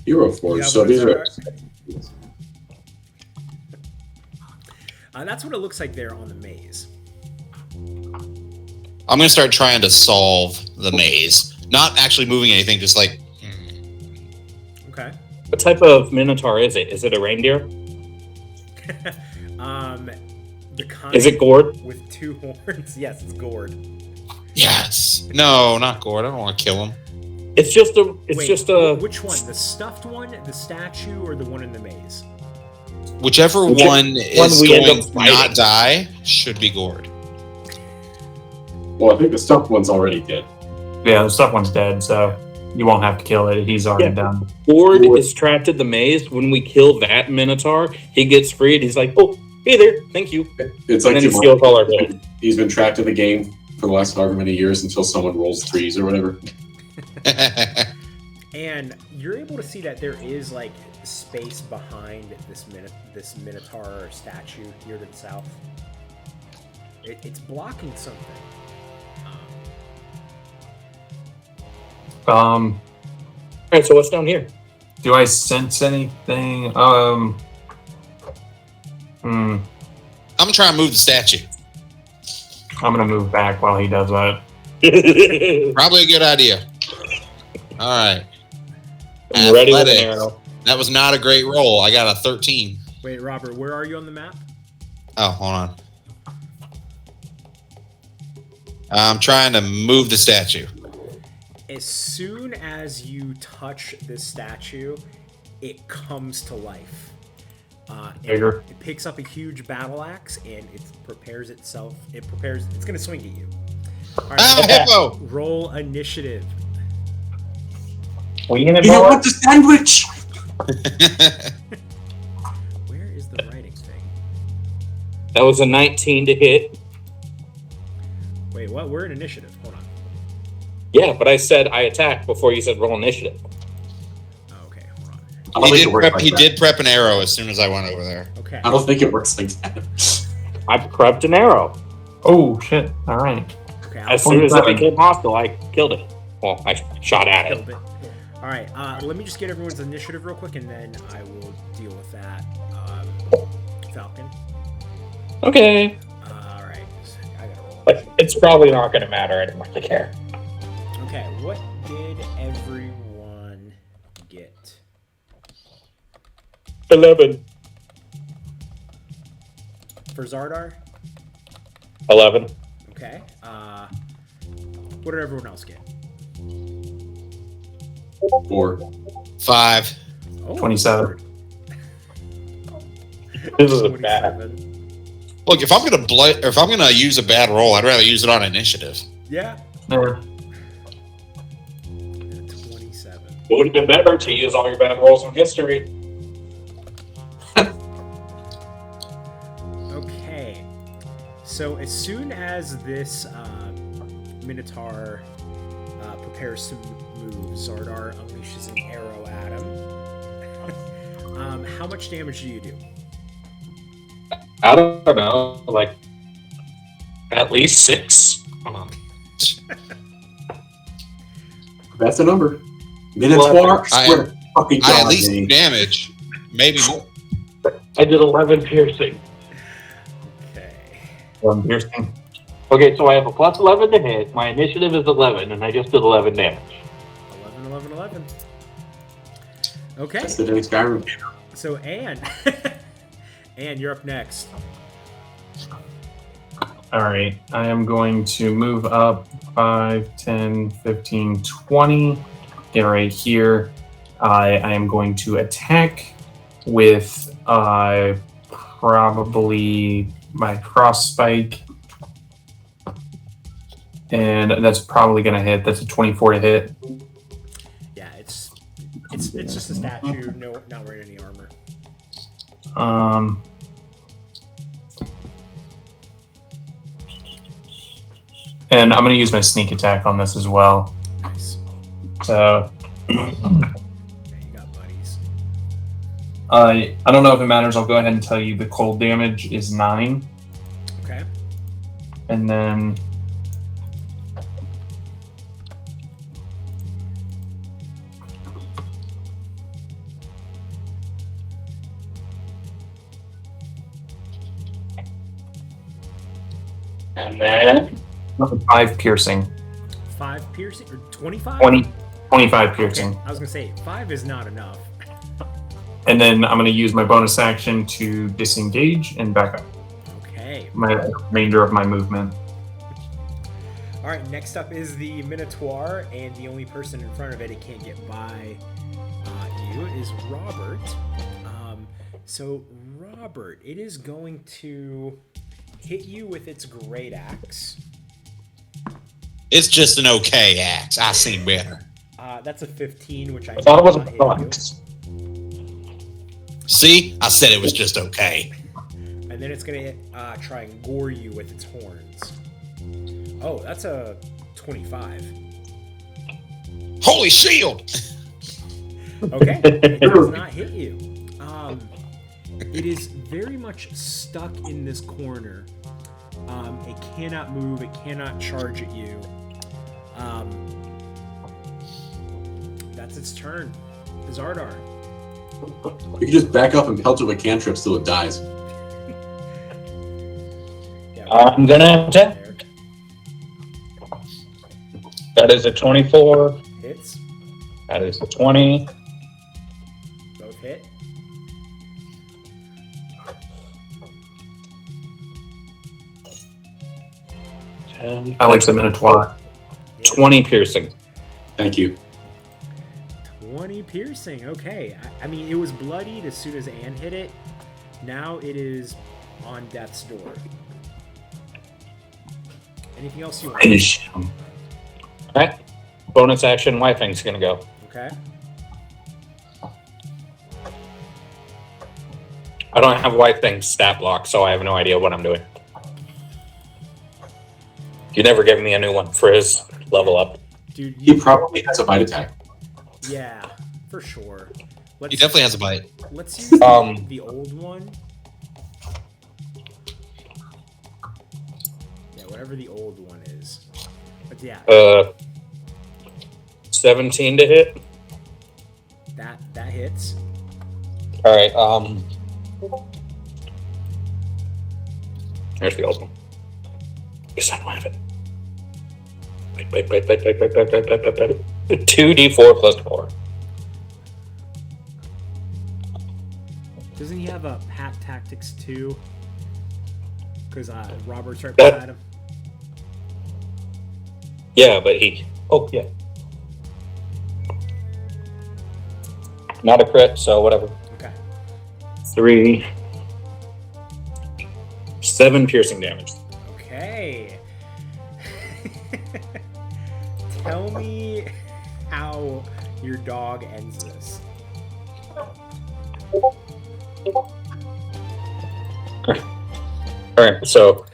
Warforged. So these are. That's what it looks like there on the maze. I'm going to start trying to solve the maze. Not actually moving anything, just like. Okay. What type of minotaur is it? Is it a reindeer? The kind Is it gourd? with 2 horns? Yes, it's gourd. Yes. No, not Gord. I don't want to kill him. It's just a. Which one? The stuffed one, the statue, or the one in the maze? Whichever Which one is we end going up to fighting. not die should be Gord. Well, I think the stuffed one's already dead. Yeah, the stuff one's dead, so you won't have to kill it. He's already done. Gourd is trapped in the maze. When we kill that minotaur, he gets freed. He's like, "Oh, hey there, thank you." It's And like then he steals all our gold. he's been trapped in the game for the last however many years until someone rolls 3s or whatever. And you're able to see that there is like space behind this minotaur statue here to the south. It's blocking something. All right, so what's down here? Do I sense anything? I'm trying to move the statue. I'm gonna move back while he does that. Probably a good idea. All right. I'm ready with an Athletics. arrow. That was not a great roll. I got a 13. Wait, Robert, where are you on the map? Oh, hold on. I'm trying to move the statue. As soon as you touch this statue, it comes to life. Bigger. It picks up a huge battle axe and it prepares itself. It's going to swing at you. All right, Ah, hippo! roll initiative. Well, you gonna You want the sandwich? Where is the writing thing? That was a 19 to hit. Wait, what? We're in initiative. Hold on. Yeah, but I said I attacked before you said roll initiative. Oh, okay, hold on. I don't think it works like He that. did prep an arrow as soon as I went over there. Okay. I don't think it works like that. I prepped an arrow. Oh shit! All right. Okay, As soon as it 27. became hostile, I killed it. Well, I shot at it. killed it. All right, let me just get everyone's initiative real quick, and then I will deal with that. Falcon. Okay. All right, I gotta roll. But it's probably not going to matter. I don't really care. Okay, what did everyone get? 11. For Xardaar? 11. Okay. What did everyone else get? 4. 5. Oh, 27. Lord. This is a bad. 27. Look, if I'm gonna use a bad roll, I'd rather use it on initiative. Yeah. Yeah. 27. It would have been better to use all your bad rolls from history. Okay. So as soon as this Minotaur prepares to move, Xardaar unleashes an arrow at him. How much damage do you do? I don't know, like at least 6. That's the number. Minotaur. I Swear, fucking I at God, least Vinny. damage, maybe more. I did 11 piercing. Okay. One piercing. Okay, so I have a plus 11 to hit. My initiative is 11, and I just did 11 damage. 11. Okay. That's the next Skyrim. So Anne. Anne, you're up next. All right. I am going to move up 5, 10, 15, 20. Get right here. I am going to attack with probably my cross spike. And that's probably going to hit. That's a 24 to hit. Yeah, it's just a statue, not wearing any armor. And I'm going to use my sneak attack on this as well. Nice. So Yeah, you got buddies. I don't know if it matters. I'll go ahead and tell you the cold damage is 9. Okay. And then And then 5 piercing. 5 piercing or 25? 25 piercing. Okay, I was gonna say 5 is not enough. And then I'm going to use my bonus action to disengage and back up. Okay. My remainder of my movement. All right. Next up is the Minotaur, and the only person in front of it can't get by you is Robert. So Robert, it is going to hit you with its great axe. It's just an okay axe. I seen better. That's a 15, which I thought it was a not hit box. See, I said it was just okay. you. And then it's gonna try and gore you with its horns. Oh, that's a 25. Holy shield! Okay, it does not hit you. It is very much stuck in this corner. It cannot move. It cannot charge at you. That's its turn. Xardaar. You can just back up and pelt it with cantrips till it dies. Yeah, I'm gonna attack. there. That is a 24. Hits. That is a 20. Both hit. I like the Minotaur. 20 piercing. Thank you. 20 piercing. Okay. I mean, it was bloodied as soon as Anne hit it. Now it is on death's door. Anything else you want? Finish him. Alright. Bonus action, my thing's gonna go. Okay. I don't have white thing stat block, so I have no idea what I'm doing. You never gave me a new one for his level up. Dude, He probably has a bite attack. yeah, for sure. He definitely has a bite. Let's use the old one. Yeah, whatever the old one is. But yeah, 17 to hit. that hits. Alright, here's the old one. Guess I don't have it. Wait. 2d4 plus 4. Doesn't he have a Pack Tactics 2? Because Robert's right beside him. Yeah, but he. Oh, yeah. Not a crit, so whatever. Okay. 3. 7 piercing damage. Okay. Tell me how your dog ends this. Alright, so.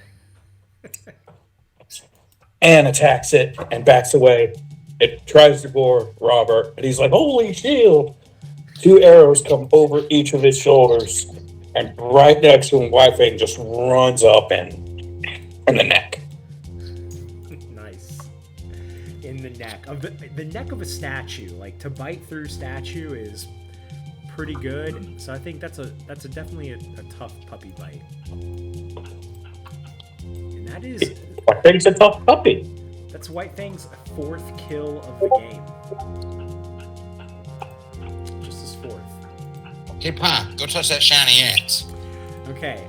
Anne attacks it and backs away. It tries to gore Robert, and he's like, holy shield! 2 arrows come over each of his shoulders, and right next to him, Wyfang just runs up and in the neck. Nice. In the neck of the neck of a statue. Like, to bite through statue is pretty good. So I think that's definitely a tough puppy bite. And that is Wyfang's a tough puppy. That's White Fang's 4th kill of the game. Just his 4th. Hey, Pa, go touch that shiny ass. Okay,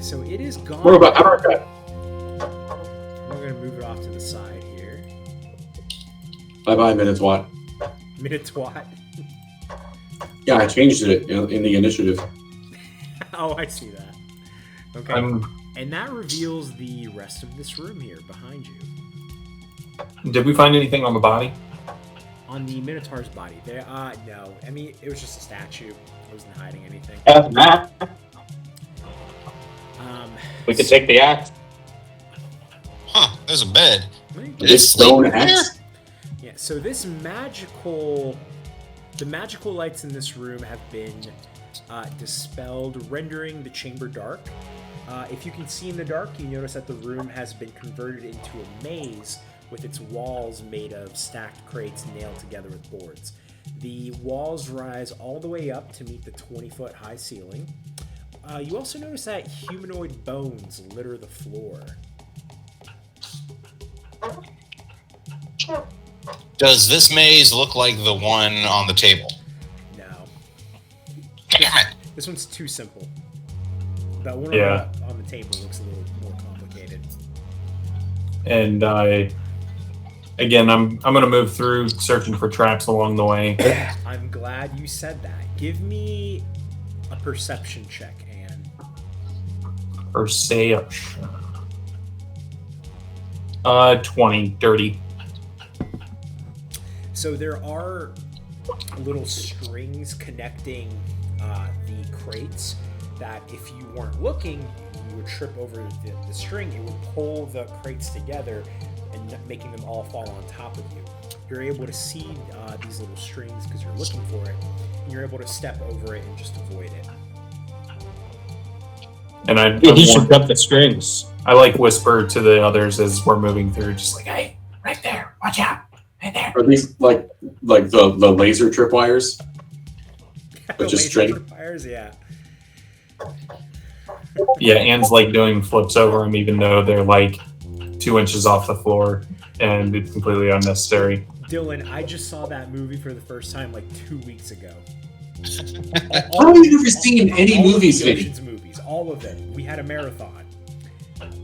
so it is gone. What about America? I'm going to move it off to the side here. Bye-bye, Minutewat. Minutewat. Yeah, I changed it in the initiative. Oh, I see that. Okay. And that reveals the rest of this room here behind you. Did we find anything on the body? On the Minotaur's body. There, no. I mean, it was just a statue. It wasn't hiding anything. We could take the axe. Huh, there's a bed. Did This stone axe? Yeah, so the magical lights in this room have been dispelled, rendering the chamber dark. If you can see in the dark, you notice that the room has been converted into a maze with its walls made of stacked crates nailed together with boards. The walls rise all the way up to meet the 20-foot high ceiling. You also notice that humanoid bones litter the floor. Does this maze look like the one on the table? No. Damn it. This one's too simple. That one on the table looks a little more complicated. And again, I'm going to move through, searching for traps along the way. I'm glad you said that. Give me a perception check, Anne. Perception. 20, dirty. So there are little strings connecting the crates that if you weren't looking, you would trip over the string. It would pull the crates together and making them all fall on top of you. You're able to see these little strings because you're looking for it, and you're able to step over it and just avoid it. And He should cut the strings. I whisper to the others as we're moving through, just like, hey, right there, watch out, right there. Are these like the laser tripwires? The just laser straight? Fires, yeah. Yeah, Anne's doing flips over them, even though they're 2 inches off the floor, and it's completely unnecessary. Dylan, I just saw that movie for the first time 2 weeks ago. How have you never seen any movies, Vinny? Ocean's movies, all of them. We had a marathon.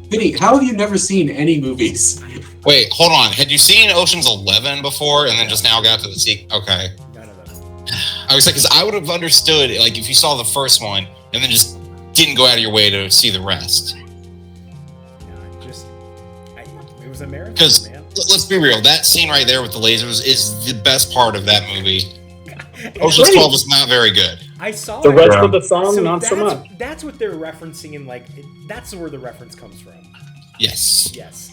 Vinny, how have you never seen any movies? Wait, hold on. Had you seen Ocean's 11 before and then just now got to the sequel? Okay. None of them. I was like, because I would have understood, if you saw the first one and then just didn't go out of your way to see the rest. No, it was a marathon, Because, man. let's be real, that scene right there with the lasers is the best part of that movie. Ocean's 12 was not very good. I saw The it. rest of the song, not so that's, much. That's what they're referencing in that's where the reference comes from. Yes. Yes.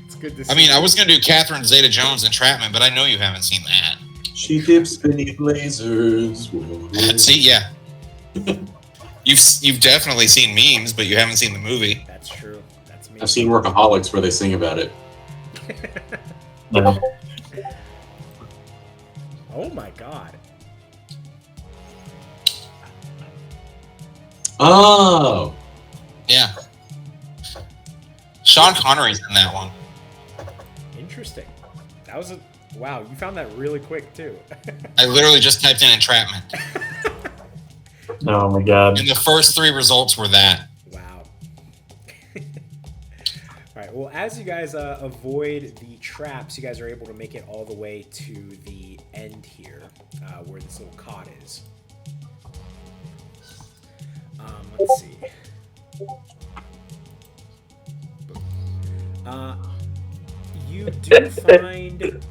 It's good to see. I mean, I was going to do Catherine Zeta-Jones Entrapment, but I know you haven't seen that. She dips beneath lasers. See, yeah. You've definitely seen memes, but you haven't seen the movie. That's true. That's me. I've seen Workaholics where they sing about it. No. Oh my god. Oh! Yeah. Sean Connery's in that one. Interesting. That was wow, you found that really quick too. I literally just typed in entrapment. Oh my god. And the first 3 results were that. Wow. All right. Well, as you guys avoid the traps, you guys are able to make it all the way to the end here, where this little cot is. Let's see. You do find.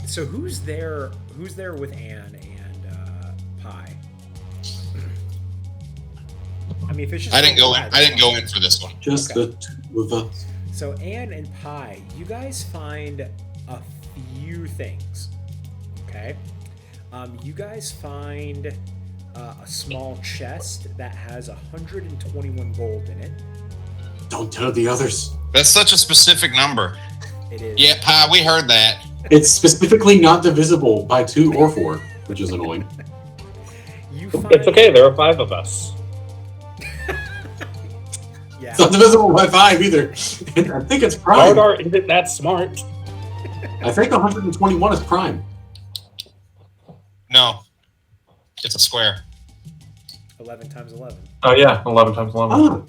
So who's there? Who's there with Anne and Pi? I mean, if it's just I didn't go in. Pi, I didn't go in for this one. Just Okay. the two of us. So Anne and Pi, you guys find a few things. Okay. You guys find a small chest that has 121 gold in it. Don't tell the others. That's such a specific number. It is. Yeah, Pi, we heard that. It's specifically not divisible by 2 or 4, which is annoying. You find, It's okay. There are 5 of us. Yeah. It's not divisible by 5 either. I think it's prime. Xardaar isn't that smart. I think 121 is prime. No, it's a square. 11 times 11. Oh yeah, 11 times 11.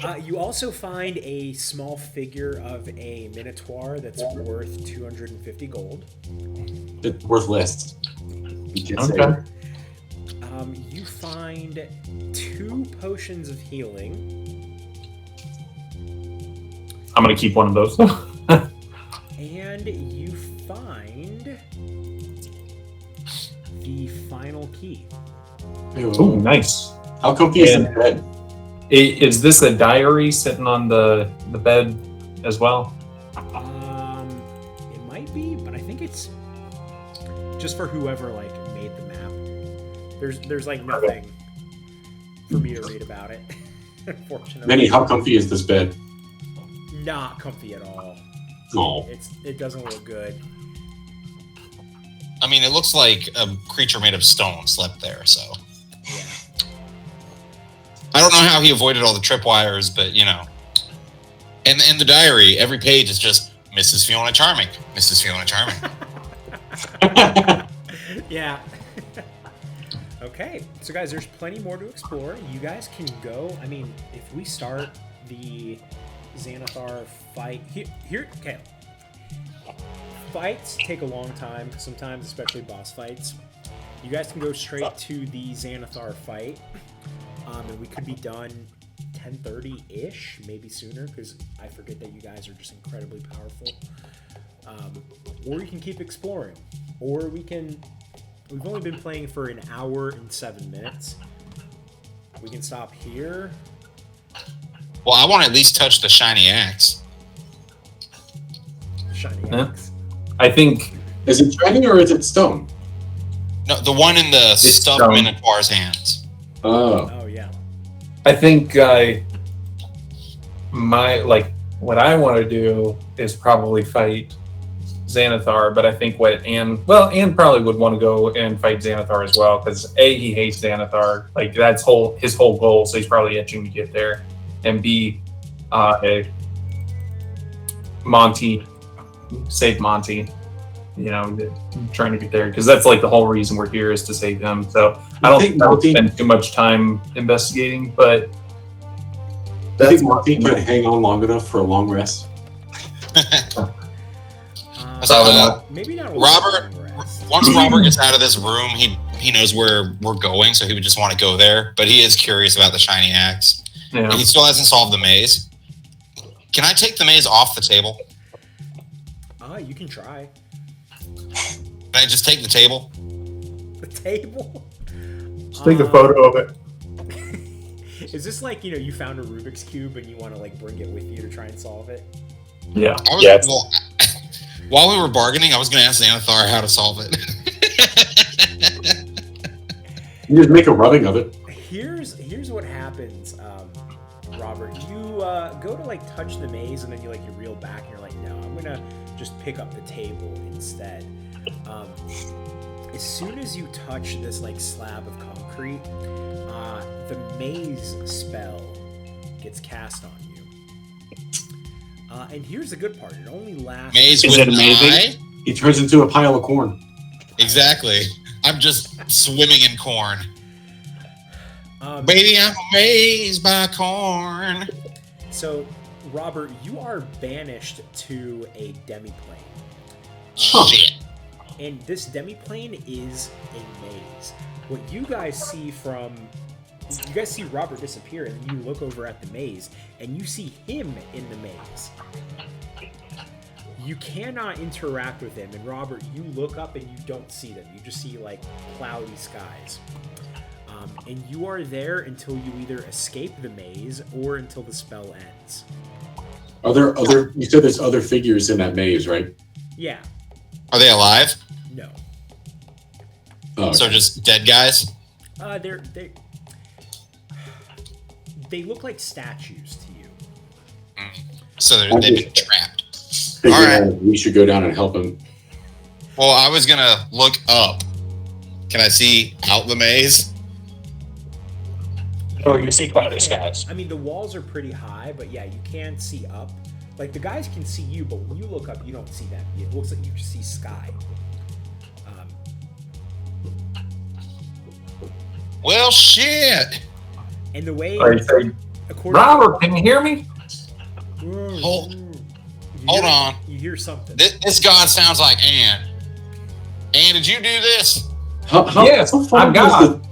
Ah, You also find a small figure of a minotaur that's worth 250 gold. it's worth less. You can't say Okay. it. You find 2 potions of healing. I'm gonna keep one of those. And you find the final key. Ooh, nice. How comfy is And- the bed? Is this a diary sitting on the bed as well? It might be, but I think it's just for whoever like made the map. There's like nothing for me to read about it. Unfortunately, Vinny, how comfy is this bed? not comfy at all. Oh, It doesn't look good. I mean, it looks like a creature made of stone slept there, so. Yeah. I don't know how he avoided all the tripwires, but, you know. And in the diary, every page is just Mrs. Fiona Charming. Mrs. Fiona Charming. Yeah. Okay, so guys, there's plenty more to explore. You guys can go. I mean, if we start the Xanathar fight here, okay. Fights take a long time sometimes, especially boss fights. You guys can go straight to the Xanathar fight, and we could be done 10:30-ish, maybe sooner, because I forget that you guys are just incredibly powerful. Or you can keep exploring, or we can. We've only been playing for an hour and 7 minutes. We can stop here. Well, I want to at least touch the shiny axe. Shiny Yeah. axe. I think is it shiny or is it stone? No, the one in the It's stuffed stone. Minotaur's hands. Oh, Oh yeah. what I want to do is probably fight Xanathar, but I think Anne probably would want to go and fight Xanathar as well, because A, he hates Xanathar, like that's his whole goal, so he's probably itching to get there, and B, Monty, save Monty, you know, trying to get there, because that's like the whole reason we're here is to save him. So I don't think I would Monty- spend too much time investigating, but I think Monty could hang on long enough for a long rest. Maybe not. a Robert, long rest. once Robert gets out of this room, he knows where we're going, so he would just want to go there. But he is curious about the shiny axe. yeah. He still hasn't solved the maze. Can I take the maze off the table? You can try. Can I just take the table? The table. Just take a photo of it. Is this like, you found a Rubik's Cube and you want to like bring it with you to try and solve it? Yeah. Well, while we were bargaining, I was going to ask Xanathar how to solve it. You just make a rubbing of it. Here's what happens, Robert. You go to like touch the maze and then you reel back and you're like, no, I'm gonna just pick up the table instead. As soon as you touch this like slab of concrete, the maze spell gets cast on you. And here's the good part: it only lasts. Maze Is with it an amazing? eye? He turns into a pile of corn. Exactly. I'm just swimming in corn. Baby, I'm amazed by corn. So, Robert, you are banished to a demiplane. Shit. And this demiplane is a maze. What you guys see Robert disappear, and then you look over at the maze, and you see him in the maze. You cannot interact with him, and Robert, you look up and you don't see them. You just see, like, cloudy skies. And you are there until you either escape the maze or until the spell ends. Are there other? You said there's other figures in that maze, right? Yeah. Are they alive? No. Oh, So just dead guys? They look like statues to you. So they've been trapped. figure All right. out we should go down and help him. Well, I was gonna look up. Can I see out the maze? Oh, you see cloudy skies. I mean, the walls are pretty high, but yeah, you can see up. Like, the guys can see you, but when you look up, you don't see them. It looks like you just see sky. Well, shit. And the way... Robert, can you hear me? Hold on. You hear something. This god sounds like Anne. Anne, did you do this? Yes, how far I'm does God.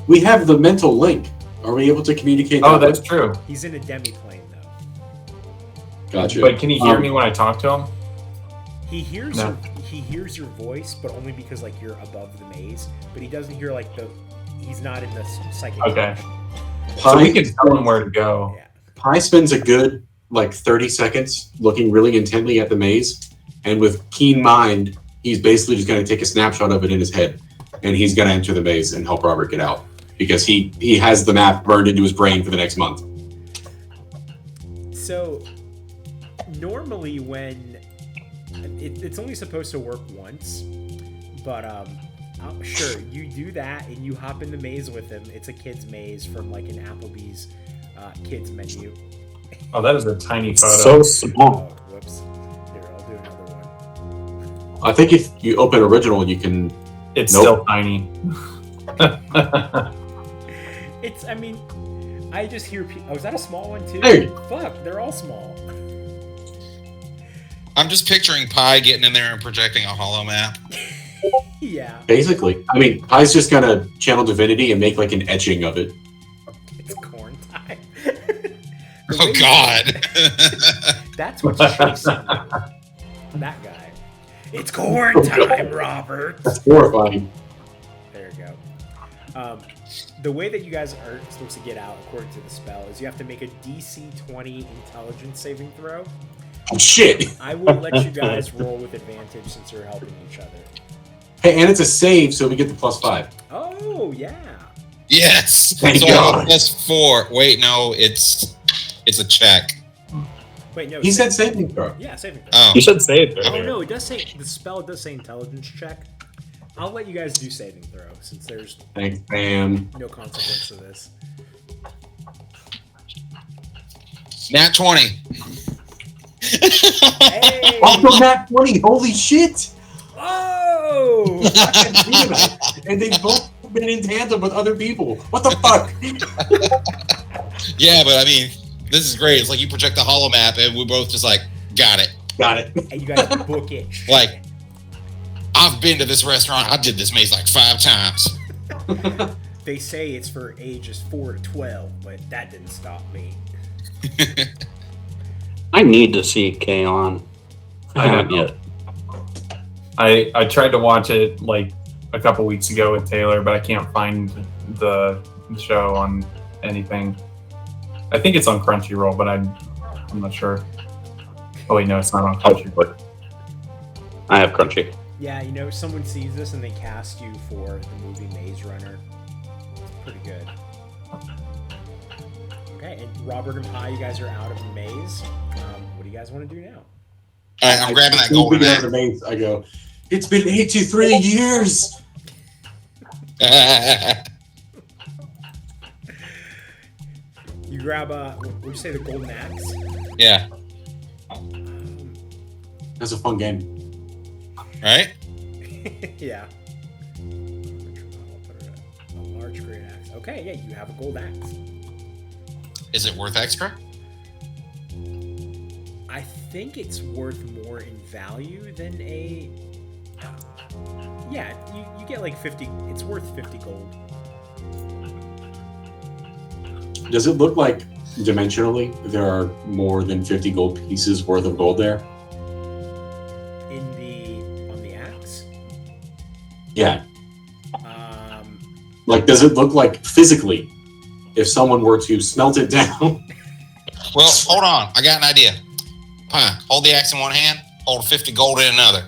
We have the mental link. Are we able to communicate? Oh, that that's way? true. He's in a demiplane, though. Gotcha. But can you hear me when I talk to him? He hears No. he hears your voice, but only because, like, you're above the maze. But he doesn't hear, like, he's not in the psychic. Okay. Pi, So we can tell him where to go. Yeah. Pi spends a good 30 seconds looking really intently at the maze, and with keen mind, he's basically just going to take a snapshot of it in his head, and he's going to enter the maze and help Robert get out because he has the map burned into his brain for the next month. So, normally when... It's only supposed to work once, but sure, you do that and you hop in the maze with him. It's a kid's maze from, like, an Applebee's kids menu. Oh, that is a tiny photo. So small. Oh, whoops. Here, I'll do another one. I think if you open original, you can. It's Nope. still tiny. I mean, I just hear people... Oh, is that a small one, too? Hey. Fuck, they're all small. I'm just picturing Pi getting in there and projecting a hollow map. Yeah. Basically, I mean, Pi's just going to channel divinity and make like an etching of it. It's corn time. Oh, God. That's what's chasing you. That guy. It's corn time, Robert. That's horrifying. There you go. The way that you guys are supposed to get out, according to the spell, is you have to make a DC 20 intelligence saving throw. Oh, shit. I will let you guys roll with advantage since you're helping each other. Hey, and it's a save, so we get the +5. Oh, yeah. Yes. Thank So God. +4. Wait, no, it's a check. Wait, no. He said saving throw. Yeah, saving throw. Oh. You should say it. Oh, no, it does say... The spell does say intelligence check. I'll let you guys do saving throw since there's Thanks, Bam. no consequence to this. Nat 20. Hey! Also, Nat 20. Holy shit. Oh! And they've both been in tandem with other people. What the fuck? Yeah, but I mean, this is great. It's like you project the hollow map and we both just like, got it. Got it. And you guys book it. Like, I've been to this restaurant. I did this maze like 5 times. They say it's for ages 4 to 12, but that didn't stop me. I need to see K-On! I haven't know. yet. I tried to watch it like a couple weeks ago with Taylor, but I can't find the show on anything. I think it's on Crunchyroll, but I'm not sure. Oh wait, no, it's not on Crunchyroll. I have Crunchy. Yeah, you know, someone sees this and they cast you for the movie Maze Runner. It's pretty good. Okay, and Robert and Pi, you guys are out of the maze. What do you guys want to do now? All right, I'm grabbing that As soon as we golden get out of the maze, I go, it's been 83 years. egg. You grab what would you say, the golden axe? Yeah, That's a fun game. right? Yeah. Okay, yeah, you have a gold axe. Is it worth extra? I think it's worth more in value than a. Yeah, you get like 50. It's worth 50 gold. Does it look like dimensionally there are more than 50 gold pieces worth of gold there? On the axe? Yeah. Like, does it look like physically, if someone were to smelt it down? Well, hold on. I got an idea. Pine, hold the axe in one hand, hold 50 gold in another.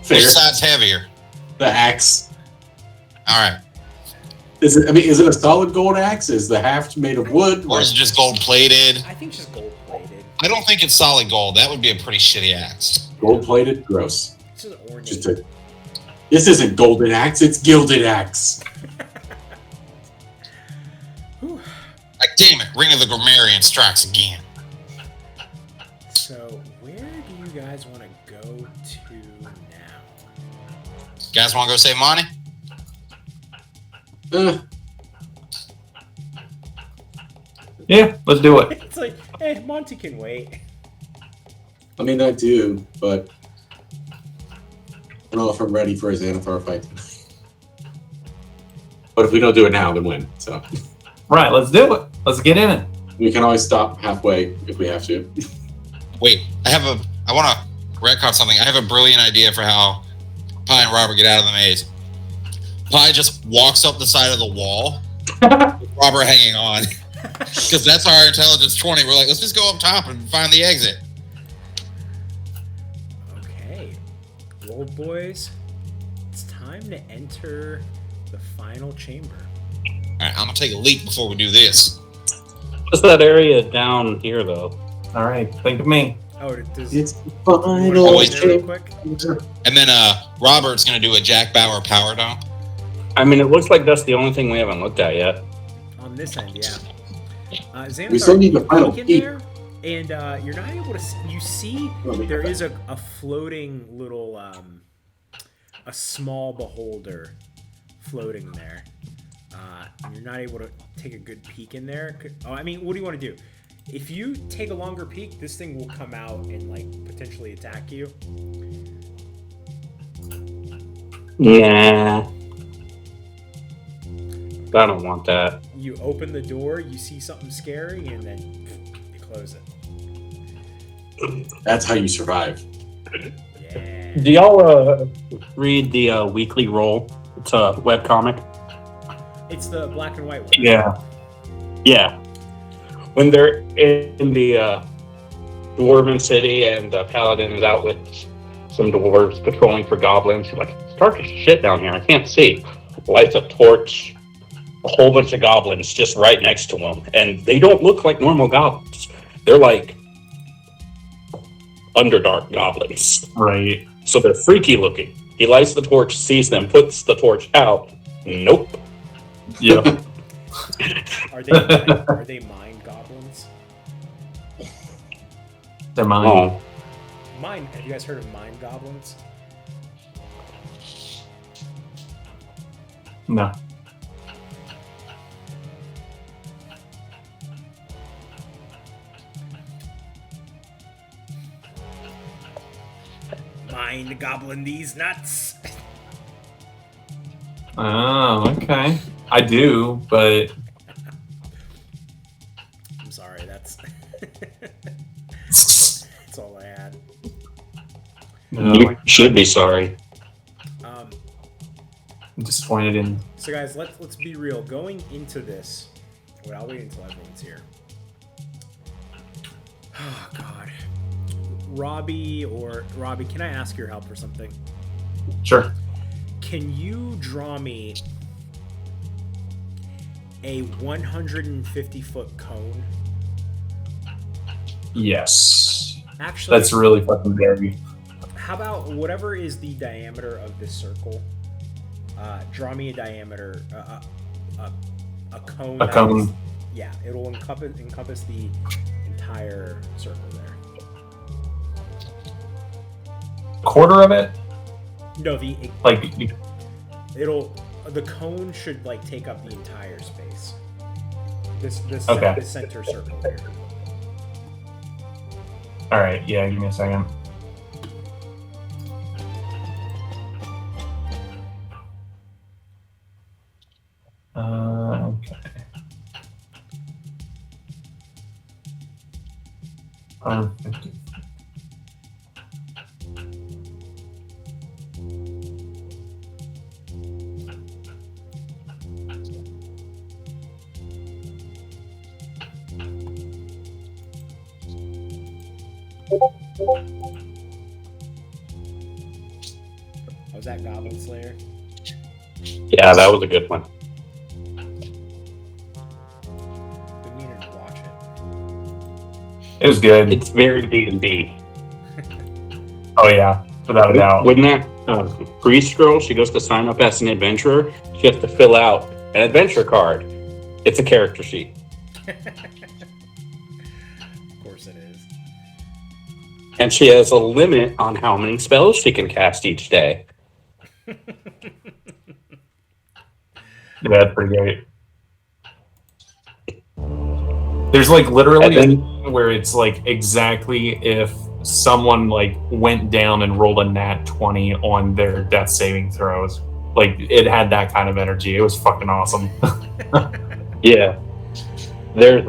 Fair. Which side's heavier? The axe. All right. Is it a solid gold axe? Is the haft made of wood? Or is it just gold plated? I think it's just gold plated. I don't think it's solid gold. That would be a pretty shitty axe. Gold plated? Gross. It's just ornate. This isn't golden axe, it's gilded axe. Like, damn it, Ring of the Grammarian strikes again. So, where do you guys want to go to now? Guys want to go save money? Yeah, let's do it. It's like, hey, Monty can wait. I mean, I do, but I don't know if I'm ready for a Xanathar fight tonight. But if we don't do it now, then when? So Right, let's do it. Let's get in it. we can always stop halfway if we have to. Wait, I want to retcon something. I have a brilliant idea for how Pie and Robert get out of the maze. Pie just walks up the side of the wall with Robert hanging on. Because that's our intelligence 20. We're like, let's just go up top and find the exit. Okay. Well, boys, it's time to enter the final chamber. All right, I'm going to take a leak before we do this. What's that area down here, though? All right, think of me. Oh, does It's the wanna final go Always in there real chamber. quick? And then Robert's going to do a Jack Bauer power dump. I mean, it looks like that's the only thing we haven't looked at yet. On this end, yeah. Xanathar, We still need the final peek in peak. there, and you're not able to see. You see there is a floating little, a small beholder floating there. And you're not able to take a good peek in there. Oh, I mean, what do you want to do? If you take a longer peek, this thing will come out and like potentially attack you. Yeah. I don't want that. You open the door, you see something scary, and then you close it. That's how you survive. Yeah. Do y'all read the weekly roll? It's a webcomic. It's the black and white one. Yeah. Yeah. When they're in the Dwarven city and Paladin is out with some dwarves patrolling for goblins, he's like, it's dark as shit down here. I can't see. Lights a torch. A whole bunch of goblins just right next to him. And they don't look like normal goblins. They're like Underdark goblins. Right. So they're freaky looking. He lights the torch, sees them, puts the torch out. Nope. Yep. Are they mind goblins? They're mine. Oh. Mind? Have you guys heard of mind goblins? No. Mind goblin these nuts. Oh, okay. I do, but I'm sorry. That's that's all I had. You should be sorry. Um, I'm disappointed in. so guys, let's be real. Going into this, wait, I'll wait until everyone's here. Oh God, Robbie, can I ask your help for something? Sure. Can you draw me a 150-foot cone? Yes. Actually, That's really fucking big. how about whatever is the diameter of this circle? Draw me a diameter, a cone. A that cone. is- yeah, it'll encompass the entire circle there. Quarter of it? No, Like, it'll the cone should like take up the entire space. This Okay. this center circle here. All right, yeah, give me a second. Okay. 550. Was that Goblin Slayer? Yeah, that was a good one. Been meaning to watch it. It was good. It's very D&D. Oh yeah, without a doubt. When that priest girl, she goes to sign up as an adventurer, she has to fill out an adventure card. It's a character sheet. Of course it is. And she has a limit on how many spells she can cast each day. Yeah, that's pretty great. There's like literally where it's like exactly if someone like went down and rolled a nat 20 on their death saving throws. Like it had that kind of energy. It was fucking awesome. Yeah. There's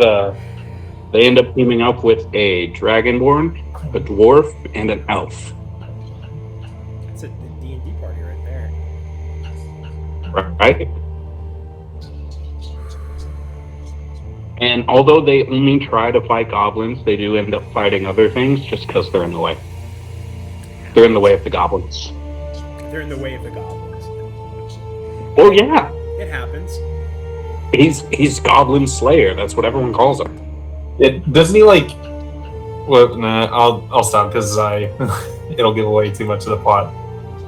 they end up teaming up with a dragonborn, a dwarf, and an elf. That's a D&D party right there. Right? And although they only try to fight goblins, they do end up fighting other things just because they're in the way. They're in the way of the goblins. They're in the way of the goblins. Oh yeah, It happens. he's Goblin Slayer. That's what everyone calls him. Doesn't he like? Well, nah, I'll stop because it'll give away too much of the plot.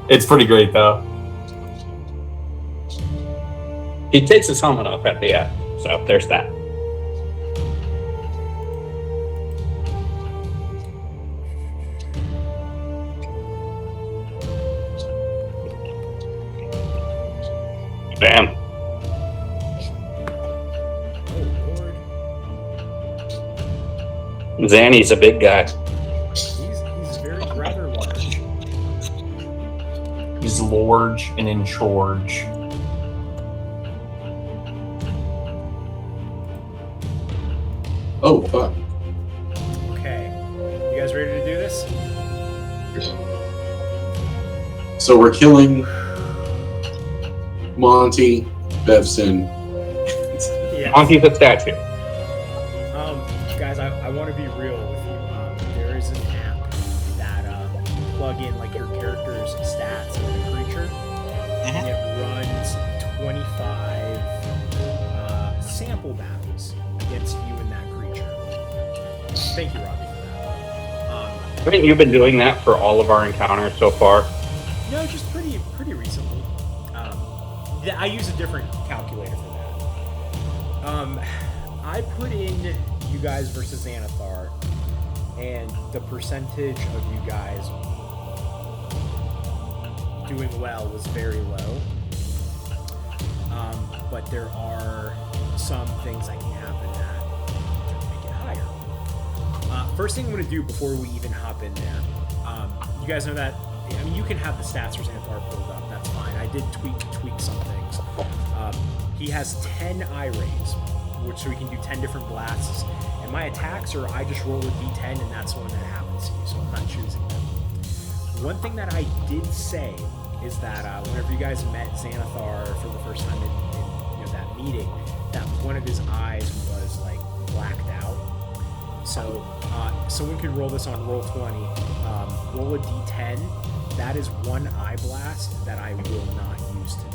It's pretty great though. He takes his helmet off at the end, so there's that. Damn. Oh lord. Zanny's a big guy. He's very rather large. He's large and in charge. Oh, fuck. Okay. You guys ready to do this? So we're killing Monty, Bevson. Yeah. Monty's a statue. Guys, I want to be real with you. There is an app that plug in like your character's stats of the creature, and it runs 25 sample battles against you and that creature. Thank you, Robbie, for that. Haven't you been doing that for all of our encounters so far? No, just pretty recently. Yeah, I use a different calculator for that. I put in you guys versus Xardaar, and the percentage of you guys doing well was very low. But there are some things that can happen that make it higher. First thing I'm going to do before we even hop in there, you guys know that, I mean, you can have the stats for Xardaar pulled up, that's fine. I did tweak some things. He has 10 eye rays, which so we can do 10 different blasts. And my attacks are I just roll a d10 and that's the one that happens to you, so I'm not choosing them. One thing that I did say is that whenever you guys met Xardaar for the first time in that meeting, that one of his eyes was like blacked out. So someone can roll this on roll 20, roll a d10. That is one eye blast that I will not use tonight.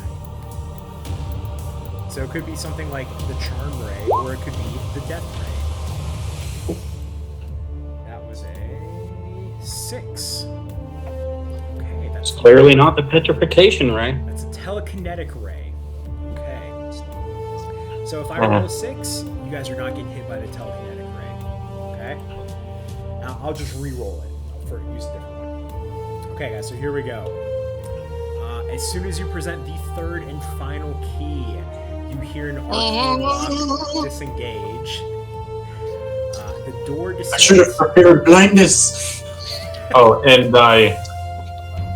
So it could be something like the Charm Ray, or it could be the Death Ray. That was a 6. Okay, that's Clearly not the petrification ray. That's a telekinetic ray. Okay. So if I roll a 6, you guys are not getting hit by the telekinetic ray. Okay? Now I'll just re-roll it for use a different one. Okay, guys, so here we go. As soon as you present the third and final key, you hear an arcane lock disengage. The door descends. I should have prepared blindness. Oh, and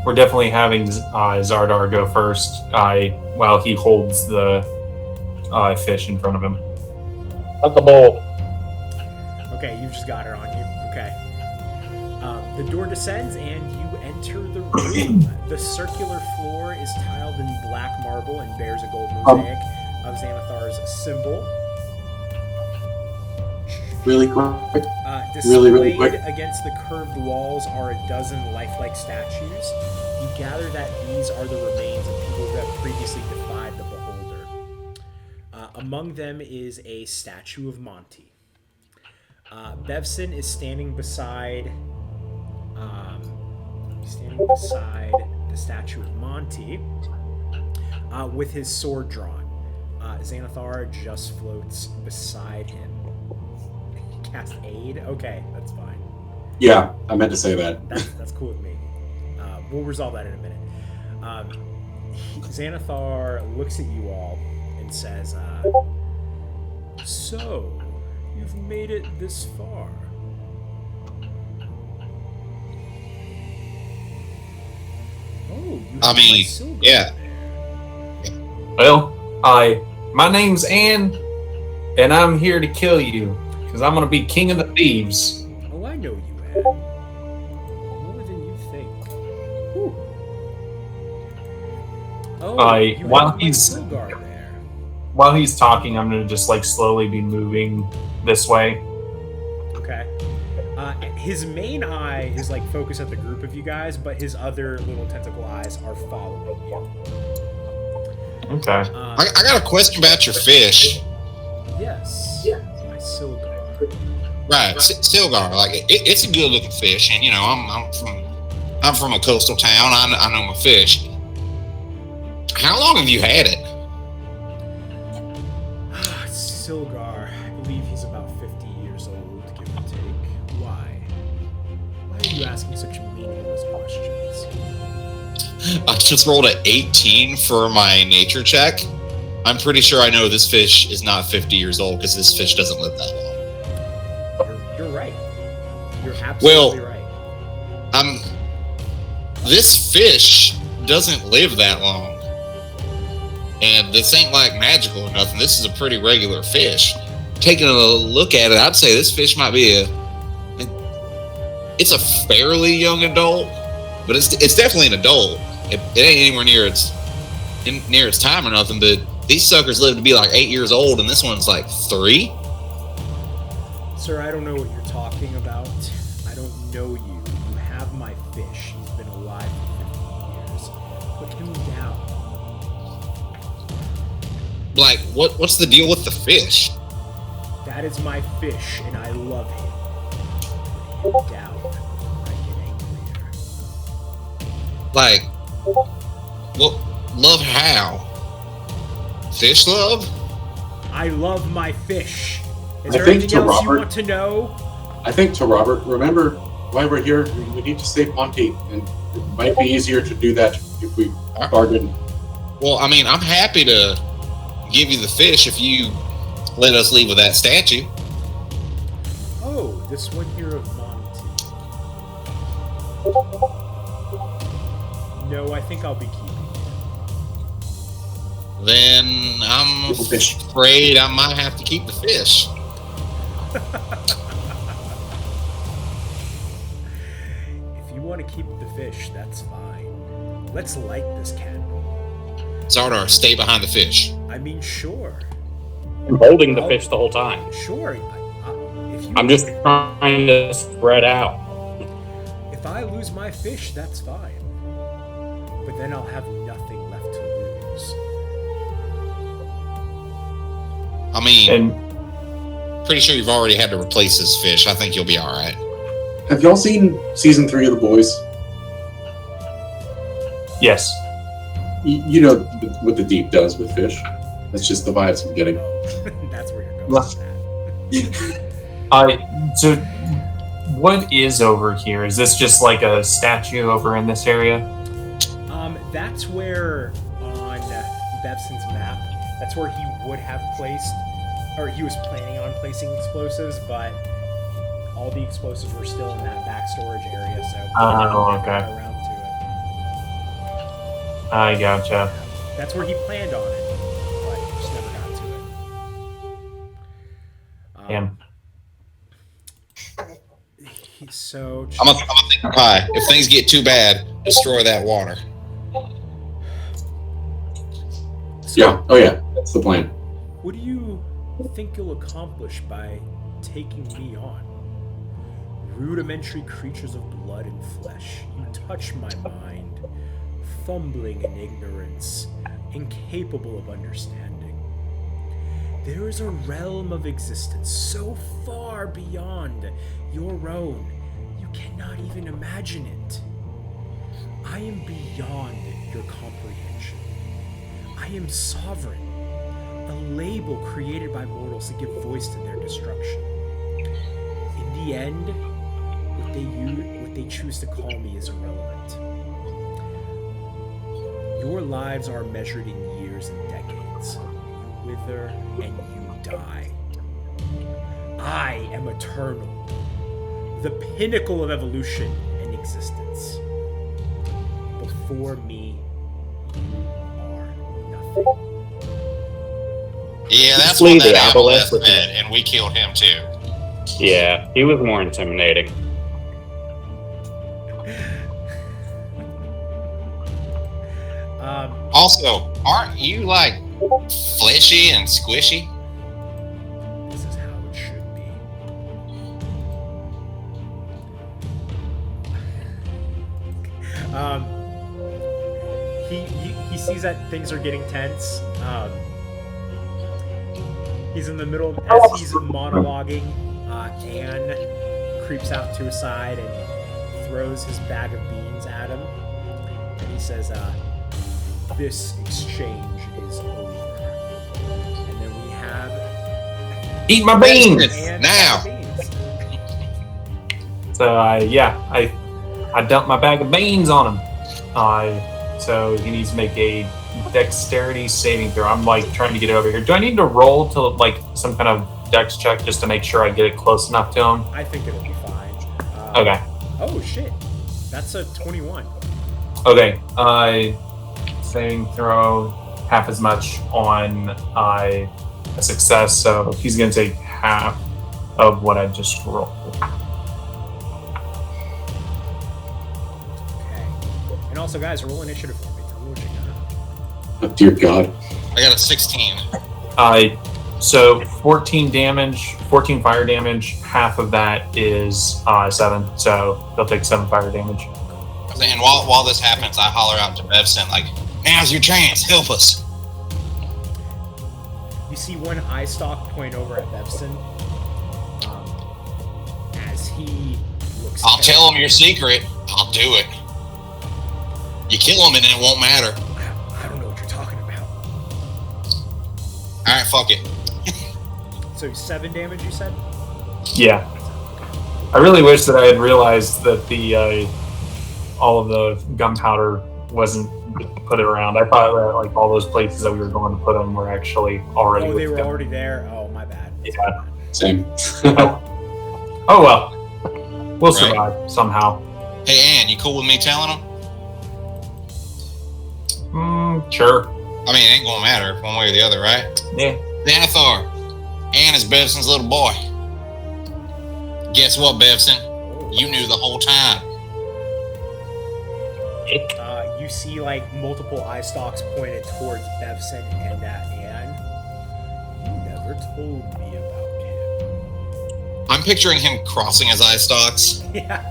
we're definitely having Xardaar go first while he holds the fish in front of him. At the bowl. Okay, you just got it on you. Okay. The door descends and you enter the room. The circular floor is tiled in black marble and bears a gold mosaic of Xanathar's symbol. Really quick. Displayed really quick. against the curved walls are a dozen lifelike statues. You gather that these are the remains of people who have previously defied the Beholder. Among them is a statue of Monty. Bevson is standing beside the statue of Monty with his sword drawn. Xanathar just floats beside him. Cast aid? Okay, that's fine. Yeah, I meant to say that. That's cool with me. We'll resolve that in a minute. Xanathar looks at you all and says, so, you've made it this far. Oh, you have my Silgar yeah. there. Well, my name's Anne, and I'm here to kill you, because I'm going to be king of the thieves. Oh, I know you, Anne. More than you think. Whew. Oh, you while have my he's- Silgar there. While he's talking, I'm going to just slowly be moving this way. Okay. His main eye is focused at the group of you guys, but his other little tentacle eyes are following you. Okay. I got a question about your fish. Yes. My Silgar. Right, Silgar. It's a good looking fish, and I'm from a coastal town. I know my fish. How long have you had it? Silgar, I believe he's about 50 years old, give or take. Why? Why are you asking such meaningless questions? I just rolled an 18 for my nature check. I'm pretty sure I know this fish is not 50 years old because this fish doesn't live that long. You're right. You're absolutely right. This fish doesn't live that long. And this ain't magical or nothing. This is a pretty regular fish. Taking a look at it, I'd say this fish might be it's a fairly young adult, but it's definitely an adult. It ain't anywhere near its time or nothing, but these suckers live to be 8 years old, and this one's 3. Sir, I don't know what you're talking about. I don't know you. You have my fish. He's been alive for 50 years. Put him down. What's the deal with the fish? That is my fish, and I love him. Put him down before I get angrier. Love how? Fish love? I love my fish. Is I there think anything to else you Robert- want to know? I think to Robert, remember why we're here. We need to save Monty, and it might be easier to do that if we bargain. Well, I'm happy to give you the fish if you let us leave with that statue. Oh, this one here of Monty. No, I think I'll be keeping it. Then I'm afraid I might have to keep the fish. If you want to keep the fish, that's fine. Let's light this candle. Xardaar, stay behind the fish. I mean, sure. I'm holding the fish the whole time. Sure. If you, I'm just trying to spread out. If I lose my fish, that's fine. But then I'll have nothing left to lose. Pretty sure you've already had to replace this fish. I think you'll be all right. Have y'all seen season 3 of The Boys? Yes. You know what the deep does with fish. That's just the vibes I'm getting. That's where you're going with that. So, what is over here? Is this just a statue over in this area? That's where on Bevson's map, that's where he would have placed, or he was planning on placing explosives, but all the explosives were still in that back storage area, so he Oh, never got okay. around to I gotcha. it. That's where he planned on it, but just never got to it. Damn. So I'm a thinking pie. If things get too bad, destroy that water. Yeah. Oh yeah. That's the plan. what do you think you'll accomplish by taking me on? Rudimentary creatures of blood and flesh, you touch my mind, fumbling in ignorance, incapable of understanding. There is a realm of existence so far beyond your own, you cannot even imagine it. I am beyond your comprehension. I am sovereign, a label created by mortals to give voice to their destruction. In the end, what they choose to call me is irrelevant. Your lives are measured in years and decades. You wither and you die. I am eternal, the pinnacle of evolution and existence. Before me, you are nothing. Yeah, that's Flee what that the aboleth aboleth said, and we killed him too. Yeah, he was more intimidating. Also, aren't you like fleshy and squishy? This is how it should be. He sees that things are getting tense. He's in the middle of, as he's monologuing, Anne creeps out to his side and throws his bag of beans at him. And he says, this exchange is over. And then we have Eat my beans! Anne Now. beans. So I dumped my bag of beans on him. So he needs to make a dexterity saving throw. I'm like trying to get it over here. Do I need to roll to like some kind of dex check just to make sure I get it close enough to him? I think it'll be fine. Okay. Oh shit, that's a 21. Okay. Saving throw half as much on a success, so he's going to take half of what I just rolled. Okay. And also, guys, roll initiative for me. Tell me what you got. Oh, dear God. I got a 16. So 14 damage, 14 fire damage. Half of that is 7, so they'll take 7 fire damage. And while this happens, I holler out to Bevson, like, now's your chance, help us. You see one eye stalk point over at Bevson as he looks. I'll tell him your secret. I'll do it. You kill him and it won't matter. I don't know what you're talking about. Alright, fuck it. So 7 damage, you said? Yeah. I really wish that I had realized that the all of the gunpowder wasn't put around. I thought that like all those places that we were going to put them were actually already. Oh, they were gun- already there. Oh, my bad. Yeah. Same. Oh well. We'll Right. survive somehow. Hey, Ann, you cool with me telling him? Sure. I mean, it ain't gonna matter one way or the other, right? Yeah. Xanathar, Ann is Bevson's little boy. Guess what, Bevson? You knew the whole time. You see like multiple eye stalks pointed towards Bevson and Anne. You never told me about him. I'm picturing him crossing his eye stalks. Yeah.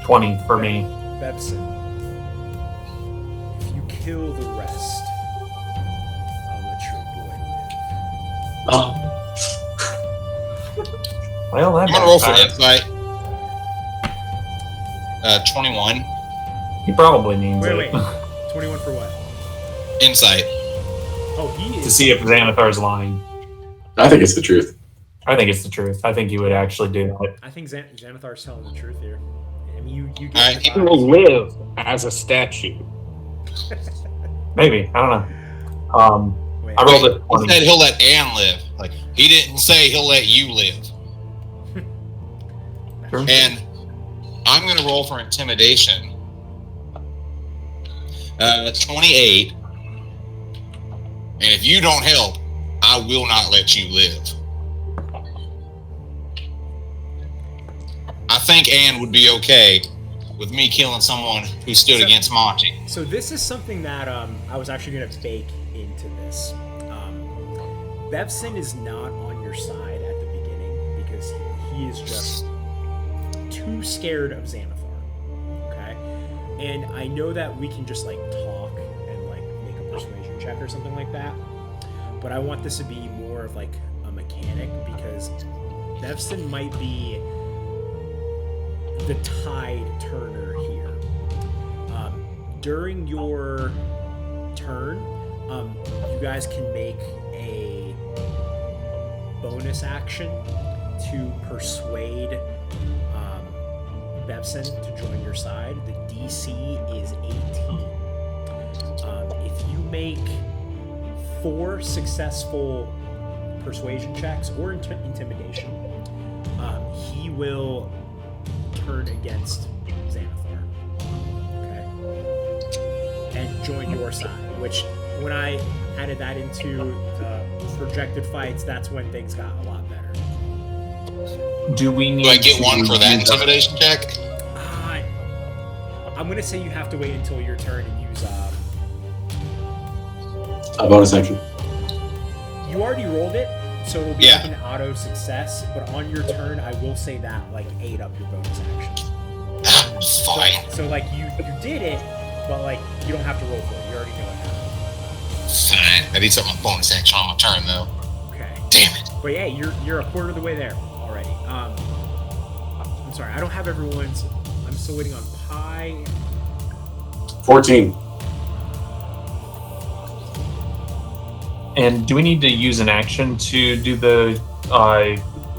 20 for me. Bevson, if you kill the rest, I'll let your boy live. Well, that I'm gonna roll for backfired. insight. 21. He probably means Wait. it. 21 for what? Insight. Oh, he To is. see if Xanathar's lying. I think it's the truth. I think it's the truth. I think he would actually do that. I think Xanathar's telling the truth here. I fine. You get Alright, He your will live as a statue. Maybe. I don't know. Wait, I rolled a He 20. said he'll let Anne live. Like, he didn't say he'll let you live. Sure. And I'm going to roll for intimidation. 28. And if you don't help, I will not let you live. I think Anne would be okay with me killing someone who stood against Monty. So this is something that I was actually going to bake into this. Bevson is not on your side at the beginning because he is just too scared of Xanathar. Okay? And I know that we can just like talk and like make a persuasion check or something like that. But I want this to be more of like a mechanic because Bevson might be the tide turner here. During your turn, you guys can make a bonus action to persuade Bevson to join your side. The DC is 18. If you make 4 successful persuasion checks or intimidation, he will turn against Xanathar. Okay? And join your side, which when I added that into the projected fights, that's when things got a lot better. Do we need Do I get to one for that use intimidation check? I'm going to say you have to wait until your turn and use... A bonus action. You already rolled it, so it'll be Yeah. like an auto success, but on your turn, I will say that, like, ate up your bonus action. Fine. So like, you did it, but, like, you don't have to roll for it. You already know it happened. Fine. I need something bonus action on my turn, though. Okay. Damn it. But yeah, you're a quarter of the way there already. I'm sorry, I don't have everyone's... I'm still waiting on Pi. 14. And do we need to use an action to do the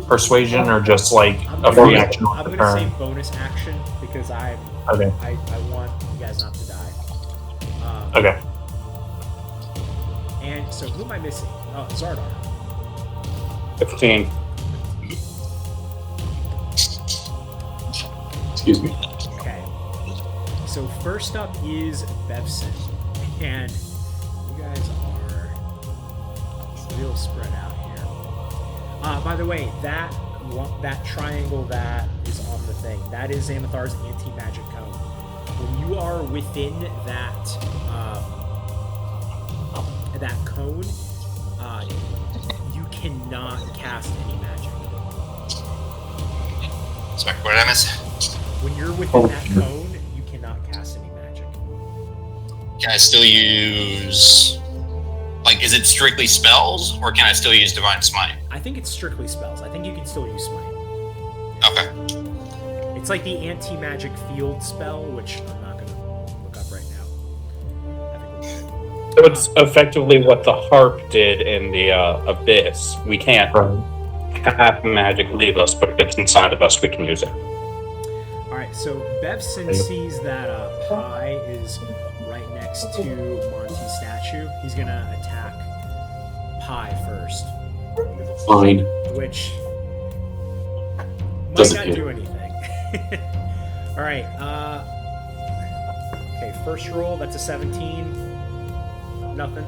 persuasion, or just like a free action on I'm the gonna say turn? bonus action because I Okay. want you guys not to die. Okay. And so who am I missing? Oh, Xardaar. 15. Excuse me. Okay. So first up is Bevson, and you guys are real spread out here. By the way, that triangle that is on the thing, that is Xanathar's anti-magic cone. When you are within that cone, you cannot cast any magic. Sorry, what did I miss? When you're within that cone, you cannot cast any magic. Can I still use... Like, is it strictly spells, or can I still use Divine Smite? I think it's strictly spells. I think you can still use Smite. Okay. It's like the anti-magic field spell, which I'm not going to look up right now. I think we're good. So it's effectively what the harp did in the abyss. We can't have magic leave us, but if it's inside of us, we can use it. Alright, so Bevson sees that Pi is right next to Monty's statue. He's going to attack Pi first, Fine. which might Doesn't not hit. do anything. Alright, okay, first roll, that's a 17. Nothing.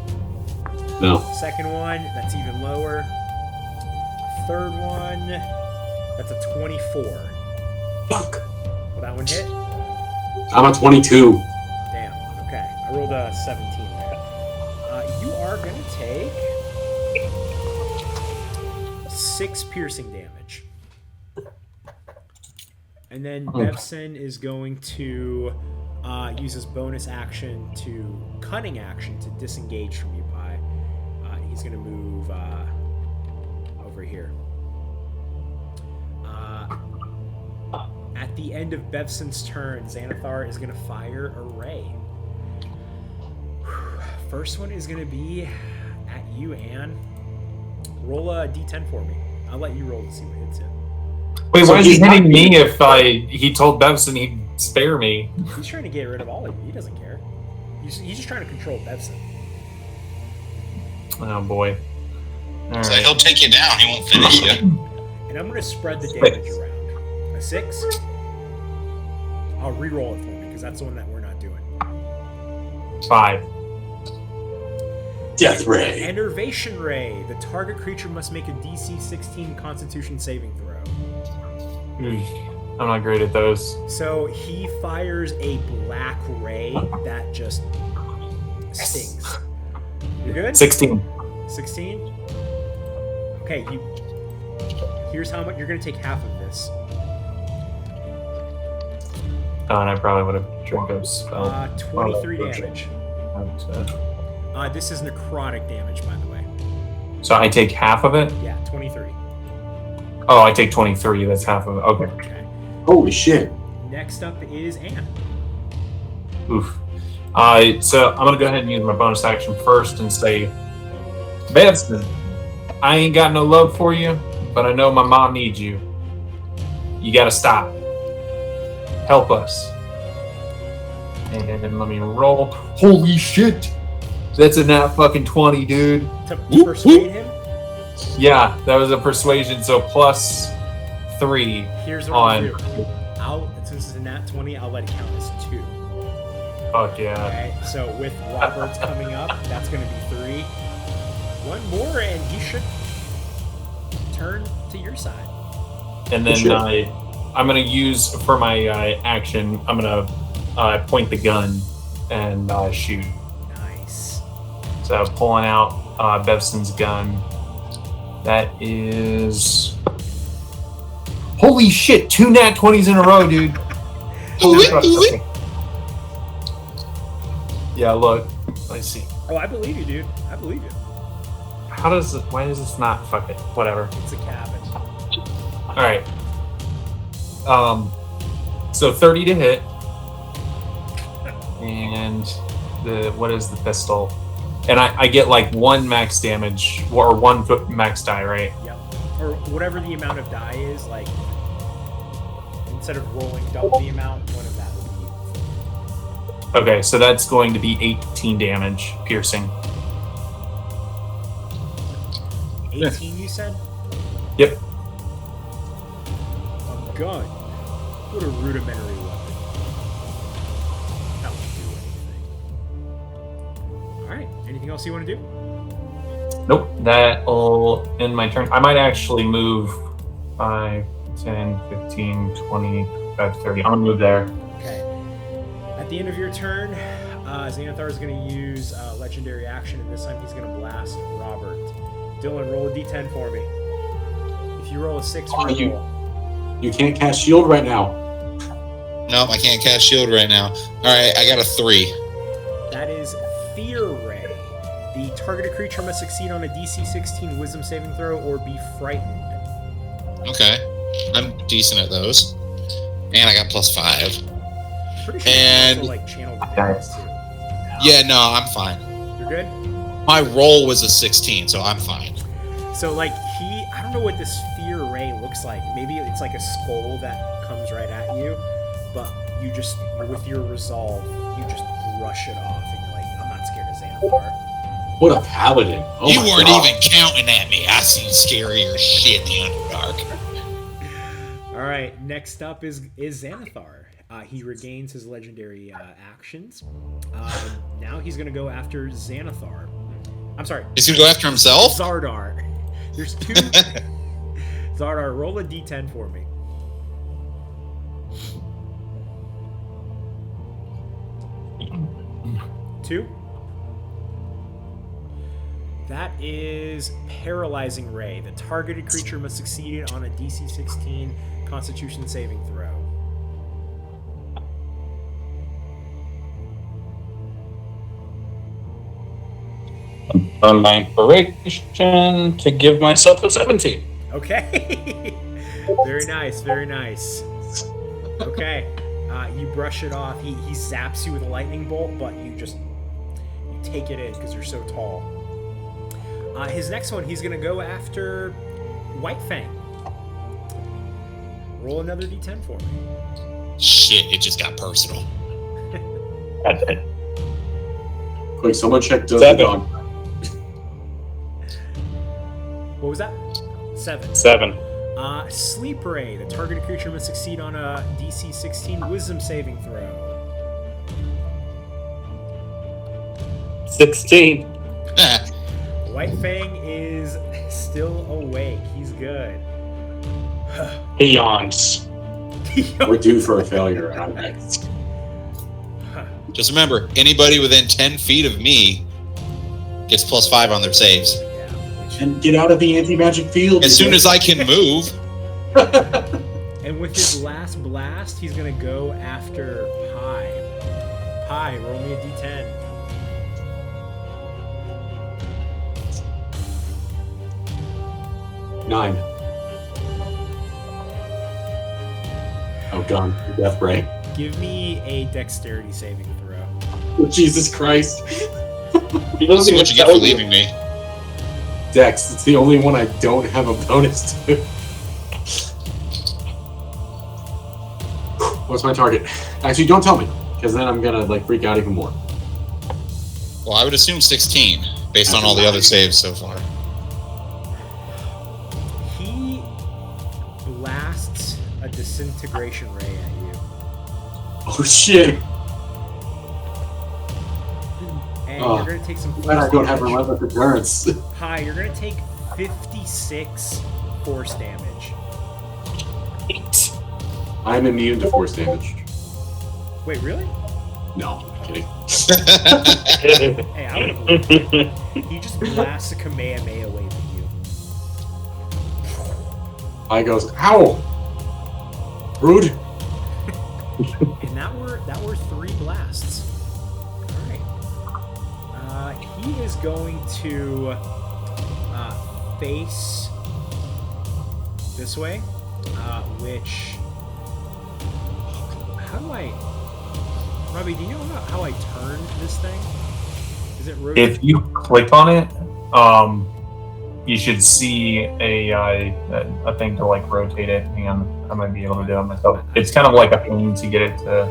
No. Second one, that's even lower. Third one, that's a 24. Fuck. Will that one hit? I'm at 22. Damn. Okay. I rolled a 17 there. You are going to take 6 piercing damage. And then Bevson is going to use his bonus action to cunning action to disengage from you, Pi. He's going to move over here. At the end of Bevson's turn, Xanathar is going to fire a ray. First one is going to be at you, Anne. Roll a d10 for me. I'll let you roll to see what hits it. Wait, So why is he he's not- hitting me if he told Bevson he'd Spare me. He's trying to get rid of all of you. He doesn't care. He's just trying to control Bevson. Oh boy. All So right. he'll take you down. He won't finish you. And I'm going to spread the damage around. A 6. I'll re-roll it for me because that's the one that we're not doing. 5. Death Ray. Enervation Ray. The target creature must make a DC 16 Constitution saving throw. I'm not great at those. So he fires a black ray that just stings. You good? 16. 16? Okay, here's how much you're gonna take half of this. Oh, and I probably would have drank a spell. 23 damage. This is necrotic damage, by the way. So I take half of it? Yeah, 23. Oh, I take 23. That's half of it. Okay. Okay. Holy shit. Next up is Anne. Oof. So I'm gonna go ahead and use my bonus action first and say, Bevson, I ain't got no love for you, but I know my mom needs you. You gotta stop. Help us. And let me roll. Holy shit! That's a nat fucking 20, dude. To persuade him, Yeah, that was a persuasion, so plus 3 here's what I'll on. do. Since it's a nat 20, I'll let it count as 2. Fuck yeah. Okay, so with Robert's coming up, that's going to be 3. One more, and he should turn to your side. And then Sure. I'm gonna use for my action. I'm gonna point the gun and shoot. Nice. So pulling out Bevson's gun. That is holy shit! 2 nat 20s in a row, dude. Okay. Yeah, look. Let's see. Oh, I believe you, dude. I believe you. How does it? Why does this not? Fuck it. Whatever. It's a cabin. All right. So 30 to hit, and what is the pistol? And I get like 1 max damage or 1 max die, right? Yep. Or whatever the amount of die is, like instead of rolling double the amount, one of that would be. Okay, so that's going to be 18 damage, piercing. 18, you said? Yep. A gun. What a rudimentary weapon. That won't do anything. Alright, anything else you want to do? Nope, that'll end my turn. I might actually move 5, 10, 15, 20, 25, 30. I'm gonna move there. Okay. At the end of your turn, Xanathar is going to use legendary action, and this time he's going to blast Robert. Dylan, roll a d10 for me. If you roll a 6, roll. You can't cast shield right now. Nope, I can't cast shield right now. All right, I got a 3. That is Fear Ray. The targeted creature must succeed on a DC 16 Wisdom saving throw or be frightened. Okay, I'm decent at those, and I got +5. Pretty sure And- you also, like, channel defense too. Yeah, no, I'm fine. You're good? My roll was a 16, so I'm fine. So, like, I don't know what this Fear Ray looks like. Maybe it's like a skull that comes right at you, but with your resolve, you just brush it off, and you're like, I'm not scared of Xanathar. What a paladin. Oh You my weren't God. even counting at me. I seen scarier shit in the Underdark. Alright, next up is Xanathar. He regains his legendary actions. Now he's going to go after Xanathar. I'm sorry, Is he gonna go after himself? Xardaar. There's 2. Xardaar, roll a d10 for me. Two. That is Paralyzing Ray. The targeted creature must succeed on a DC 16 Constitution saving throw. On my inspiration to give myself a 17. Okay. Very nice, very nice. Okay. You brush it off. He zaps you with a lightning bolt, but you take it in because you're so tall. His next one, he's going to go after White Fang. Roll another d10 for me. Shit, it just got personal. Quick, someone check does the 7. dog. What was that? 7. 7. Sleep Ray. The targeted creature must succeed on a DC 16 Wisdom saving throw. 16. White Fang is still awake. He's good. He yawns. We're due for a failure. I'm next. Just remember, anybody within 10 feet of me gets +5 on their saves. Yeah, which- And get out of the anti-magic field. As soon as I can move, and with his last blast, he's gonna go after Pi. Pi, roll me a d10. Nine. Oh god, death ray. Give me a dexterity saving throw. Oh, Jesus Christ. He let's doesn't see even what you get tell for leaving me. Dex, it's the only one I don't have a bonus to. What's my target? Actually, don't tell me, because then I'm gonna like freak out even more. Well, I would assume 16, based on all the other saves so far. He blasts a disintegration ray at you. Oh shit! And Oh, you're going to take some Glad I force don't have damage. relentless endurance. Hi, you're going to take 56 force damage. I'm immune to force damage. Wait, really? No, I'm kidding. Hey, I would believe it. He just blasts a Kamehameha wave at you. I goes, ow! Rude. And that were 3 blasts. Alright. He is going to face this way, which... How do I... Robbie, do you know how I turn this thing? Is it rotate? If you click on it, you should see a thing to like rotate it. Hang on, I might be able to do it myself. It's kind of like a pain to get it to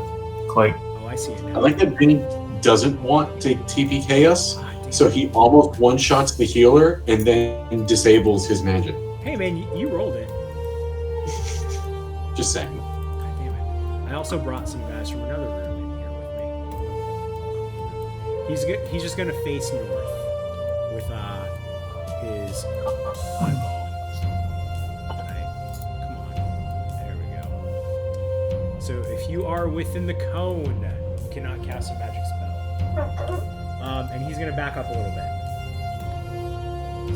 click. Oh, I see it now. I like that Vinny doesn't want to TPK us, Ah, damn. so he almost one-shots the healer and then disables his magic. Hey, man, you rolled it. Just saying. God damn it. I also brought some guys from another room in here with me. He's just gonna face north with his eyeball. Right. Come on. There we go. So if you are within the cone, you cannot cast a magic spell. And he's gonna back up a little bit.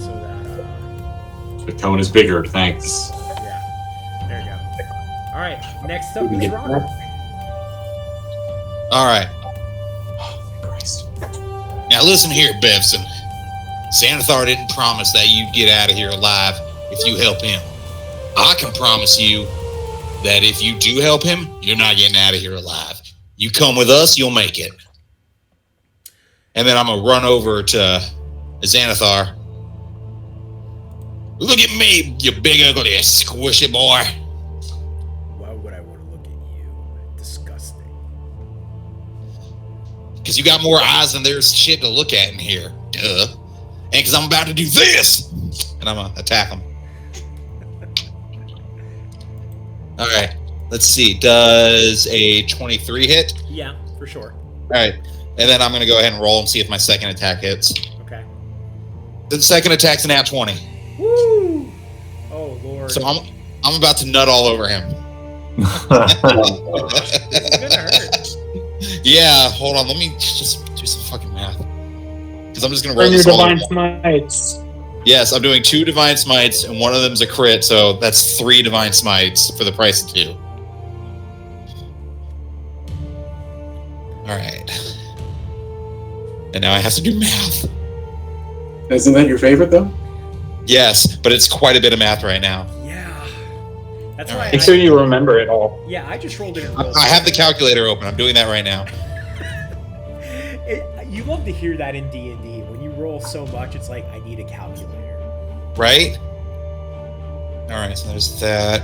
So that The cone is bigger, thanks. yeah. There you go. Alright, next up We can is get Robert. All right. Oh, thank Christ. Now listen here, Bevson. Xanathar didn't promise that you'd get out of here alive if you help him. I can promise you that if you do help him, you're not getting out of here alive. You come with us, you'll make it. And then I'm going to run over to Xanathar. Look at me, you big, ugly, squishy boy. Why would I want to look at you? Disgusting. Because you got more eyes than there's shit to look at in here. Duh. And because I'm about to do this. And I'm going to attack him. All right. Let's see. Does a 23 hit? Yeah, for sure. All right. And then I'm going to go ahead and roll and see if my second attack hits. Okay. The second attack's a nat 20. Woo! Oh, Lord. So I'm about to nut all over him. This is gonna hurt. Yeah, hold on. Let me just do some fucking math. Because I'm just going to roll Bring your this all divine over. smites. Yes, I'm doing 2 divine smites, and one of them's a crit, so that's 3 divine smites for the price of 2. All right. And now I have to do math. Isn't that your favorite, though? Yes, but it's quite a bit of math right now. Yeah. That's All why right. Make sure you remember it all. Yeah, I just rolled it in I have the calculator open. I'm doing that right now. You love to hear that in D&D. When you roll so much, it's like, I need a calculator. Right? All right, so there's that.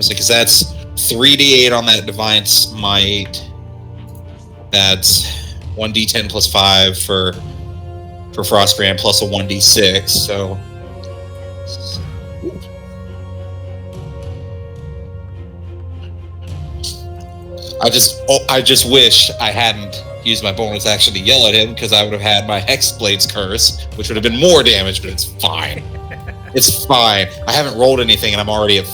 Because that's 3d8 on that Divine Smite. That's 1d10 plus 5 for Frostbrand plus a 1d6. So I just wish I hadn't used my bonus action to yell at him, because I would have had my Hexblade's Curse, which would have been more damage, but it's fine. It's fine. I haven't rolled anything, and I'm already at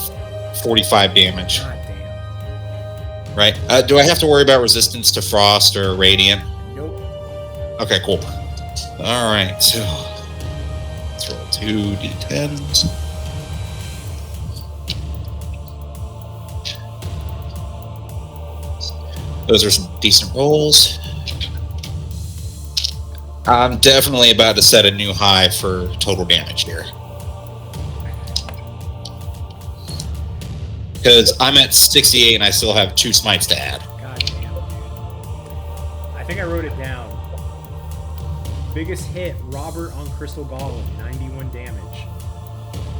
45 damage. God damn. Right? Do I have to worry about resistance to frost or radiant? Nope. Okay, cool. All right, so let's roll 2d10s. Those are some decent rolls. I'm definitely about to set a new high for total damage here. Because I'm at 68 and I still have 2 smites to add. God damn, dude. I think I wrote it down. Biggest hit, Robert on Crystal Golem, 91 damage.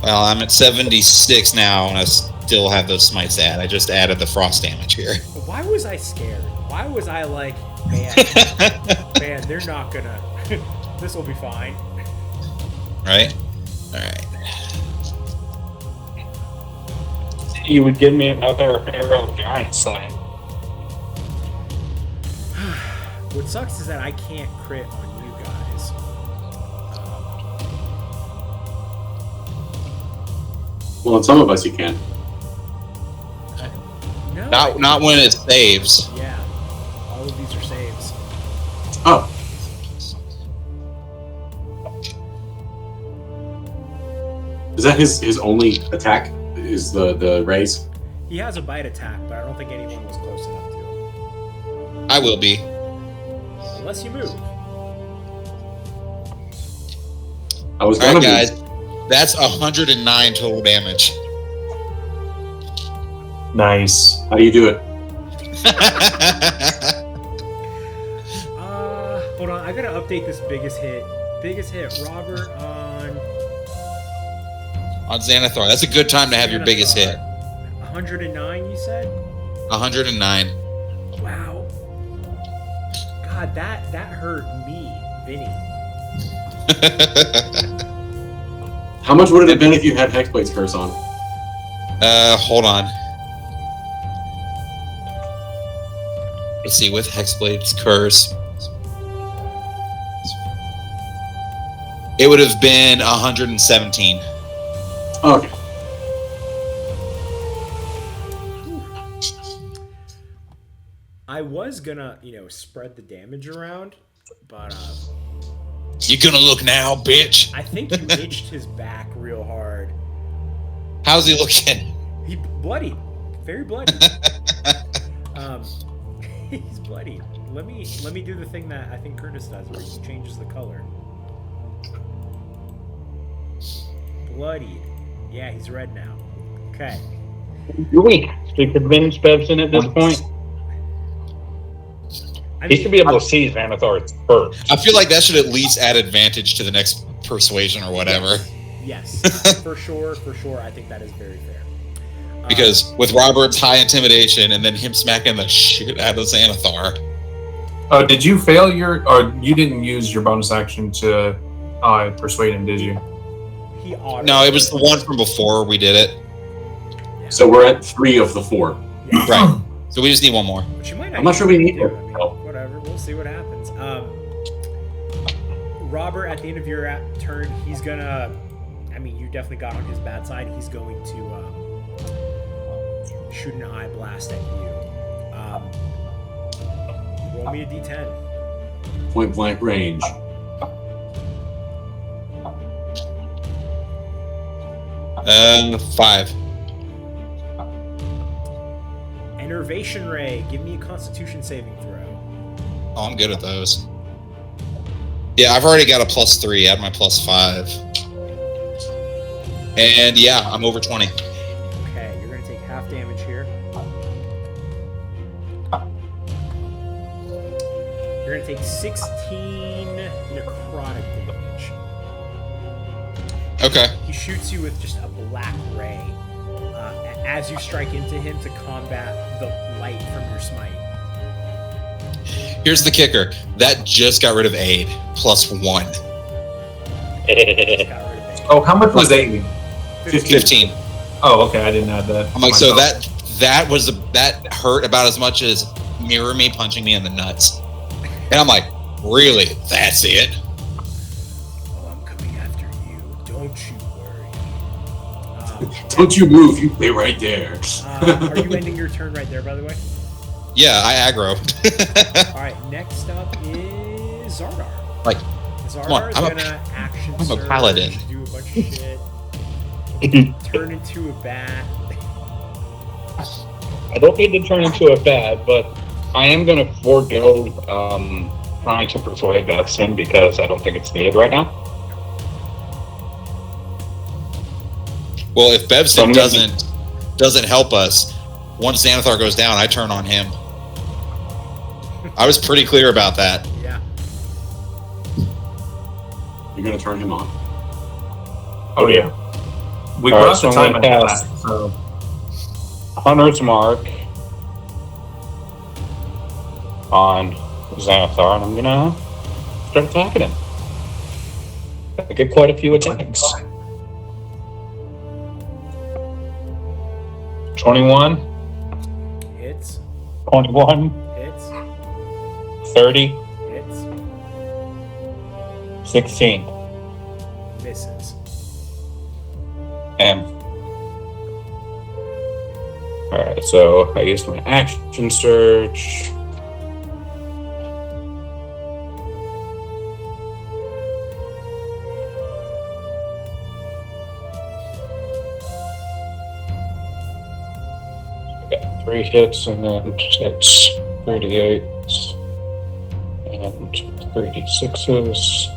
Well, I'm at 76 now and I still have those smites to add. I just added the frost damage here. Why was I scared? Why was I like, man, they're not gonna, this will be fine. Right? Alright. You would give me another arrow giant slam. What sucks is that I can't crit on you guys. Well, on some of us you can. No. Not when it saves. Yeah. All of these are saves. Oh. Is that his only attack? Is the raise? He has a bite attack, but I don't think anyone was close enough to him. I will be. Unless you move. I was Alright, gonna guys. That's 109 total damage. Nice. How do you do it? Hold on. I gotta update this biggest hit. Biggest hit, Robert On Xanathar. That's a good time to have your biggest hit. 109, you said? 109. Wow. God, that hurt me, Vinny. How much would it have been if you had Hexblade's Curse on? Hold on. Let's see, with Hexblade's Curse, it would have been 117. Okay. I was gonna, spread the damage around, but You gonna look now, bitch? I think you itched his back real hard. How's he looking? He bloodied, very bloody. He's bloody. Let me do the thing that I think Curtis does, where he changes the color. Bloodied. Yeah, he's red now. Okay. You're weak. Speak advantage Bev's in at this point. He should be able to see Xanathar first. I feel like that should at least add advantage to the next persuasion or whatever. Yes, for sure. I think that is very fair. Because with Robert's high intimidation and then him smacking the shit out of Xanathar. Oh, did you fail or you didn't use your bonus action to persuade him, did you? No, it was the one from before we did it. Yeah. So we're at 3 of the 4. Yeah. Right. So we just need one more. Which you might I'm not sure we need to. to. Whatever, we'll see what happens. Robert, at the end of your turn, he's gonna. You definitely got on his bad side. He's going to shoot an eye blast at you. Roll me a d10. Point blank range. Five. Enervation Ray. Give me a Constitution saving throw. Oh, I'm good at those. Yeah, I've already got a +3. Add my +5. And yeah, I'm over 20. Okay, you're gonna take half damage here. You're gonna take 16 necrotic damage. Okay. He shoots you with just a black ray as you strike into him to combat the light from your smite. Here's the kicker. That just got rid of aid. +1. Just got rid of it. Oh, how much was aid? 15. Oh, okay. I didn't add that. I'm like, so that hurt about as much as Mirror Me punching me in the nuts. And I'm like, really? That's it? Oh, I'm coming after you. Don't you worry. Don't you move, you stay right there. Are you ending your turn right there, by the way? Yeah, I aggro. Alright, next up is Xardaar. Like, Xardaar's I'm gonna action I'm a surge, paladin. do a bunch of shit, turn into a bat. I don't need to turn into a bat, but I am going to forego trying to persuade Dustin because I don't think it's needed right now. Well, if Bebson So doesn't help us, once Xanathar goes down, I turn on him. I was pretty clear about that. Yeah. You're gonna turn him on. Oh, yeah. We All right, crossed the so I'm time gonna at cast- last, so Hunter's Mark on Xanathar, and I'm gonna start attacking him. I get quite a few attacks. 21, Hits. 21, Hits. 30, Hits. 16. Misses. Alright, so I used my action surge. I got 3 hits and then it's 38 and 36s.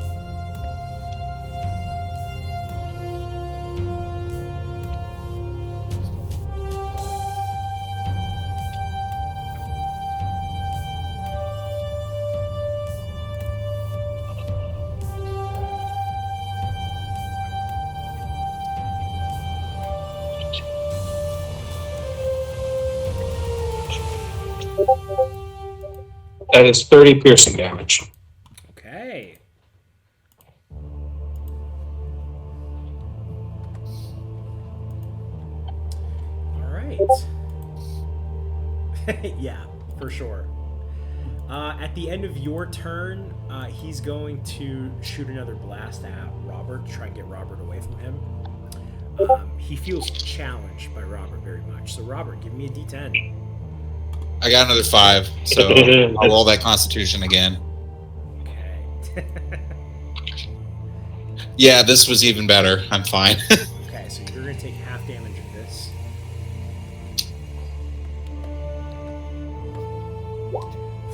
That is 30 piercing damage. Okay. Alright. Yeah, for sure. At the end of your turn, he's going to shoot another blast at Robert to try and get Robert away from him. He feels challenged by Robert very much. So, Robert, give me a d10. I got another 5, so I'll roll that Constitution again. Okay. Yeah, this was even better. I'm fine. Okay, so you're going to take half damage of this.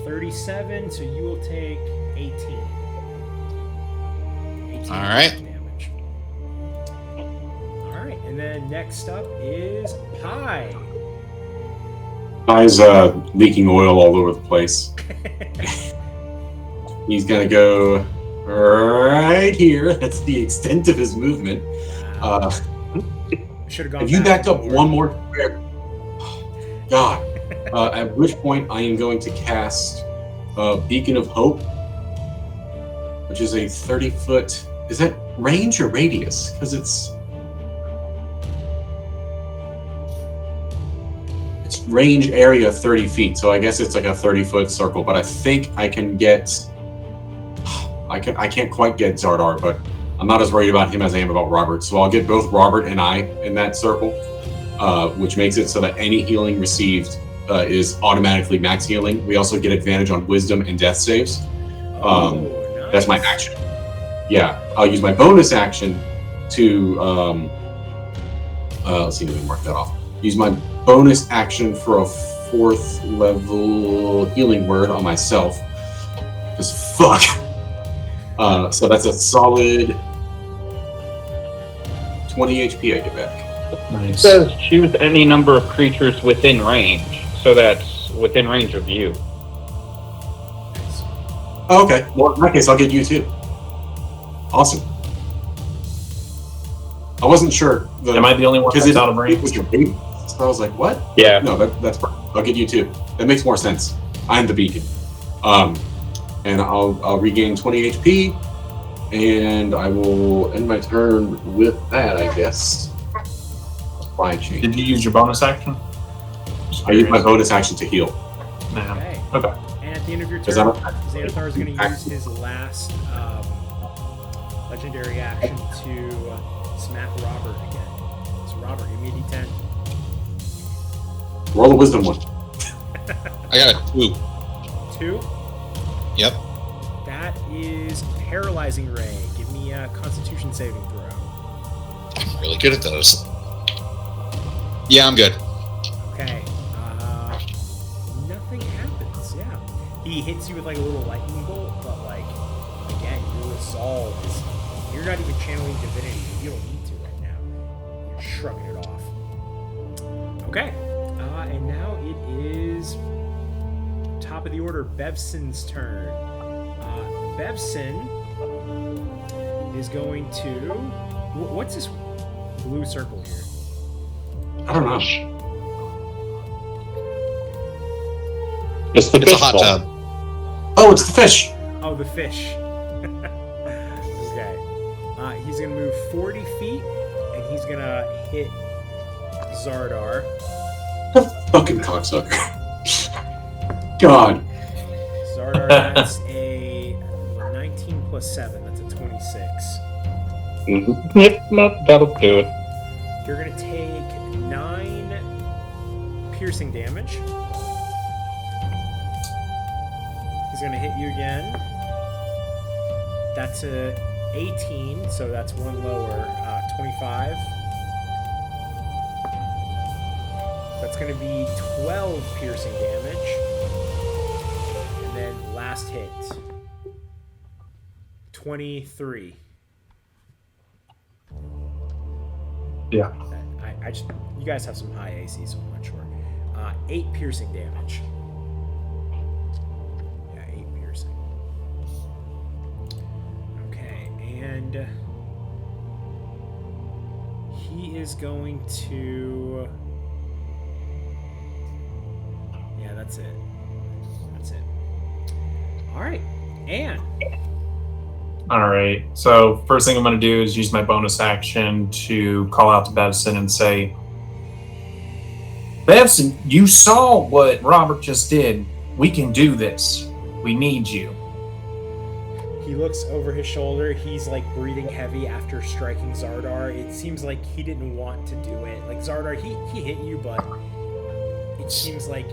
$37, so you will take 18. 18 All right. damage. All right, and then next up is Pie. Guy's leaking oil all over the place. He's gonna go right here. That's the extent of his movement. Should have gone. If you backed up more. one more square, God. At which point I am going to cast Beacon of Hope, which is a 30-foot. Is that range or radius? Because it's range area 30 feet, so I guess it's like a 30-foot circle. But I think I can get. I can't quite get Xardaar, but I'm not as worried about him as I am about Robert. So I'll get both Robert and I in that circle, which makes it so that any healing received is automatically max healing. We also get advantage on Wisdom and Death saves. Nice. That's my action. Yeah, I'll use my bonus action to. Let's see, let me mark that off. Use my bonus action for a 4th level healing word on myself. Because fuck. So that's a solid 20 HP I get back. It nice. says choose any number of creatures within range, so that's within range of you. Oh, okay. Well, in that case, I'll get you too. Awesome. I wasn't sure. Am I the only one Because that's out of range? So I was like, what? Yeah. No, that's perfect. I'll get you too. That makes more sense. I'm the beacon. And I'll regain 20 HP, and I will end my turn with that, I guess. Fine change. Did you use your bonus action? I use my bonus action to heal. No. Okay. Okay. And at the end of your Is turn, that Xardaar is going to use his last legendary action to smack Robert again. So Robert, give me a d10. Roll a wisdom one. I got a 2. 2. Yep. That is paralyzing ray. Give me a Constitution saving throw. I'm really good at those. Yeah, I'm good. Okay. Nothing happens. Yeah. He hits you with like a little lightning bolt, but like again, your resolve is. You're not even channeling divinity. You don't need to right now. You're shrugging it off. Okay. And now it is top of the order, Bevson's turn. Bevson is going to. What's this blue circle here? I don't know. It's the It's a fish hot bowl. tub. Oh, it's the fish. Oh, the fish. Okay. He's going to move 40 feet, and he's going to hit Xardaar. The fucking cocksucker. God. Xardaar, that's a 19 plus 7. That's a 26. Yep, that'll do it. You're going to take 9 piercing damage. He's going to hit you again. That's a 18, so that's one lower. 25. That's going to be 12 piercing damage. And then last hit. 23. Yeah. I just, you guys have some high AC, so I'm not sure. 8 piercing damage. Yeah, 8 piercing. Okay, and he is going to. Yeah, that's it. That's it. All right, and All right. So first thing I'm going to do is use my bonus action to call out to Bevson and say, Bevson, you saw what Robert just did. We can do this. We need you. he looks over his shoulder. He's like breathing heavy after striking Xardaar. It seems like he didn't want to do it. Like Xardaar, he hit you, but it seems like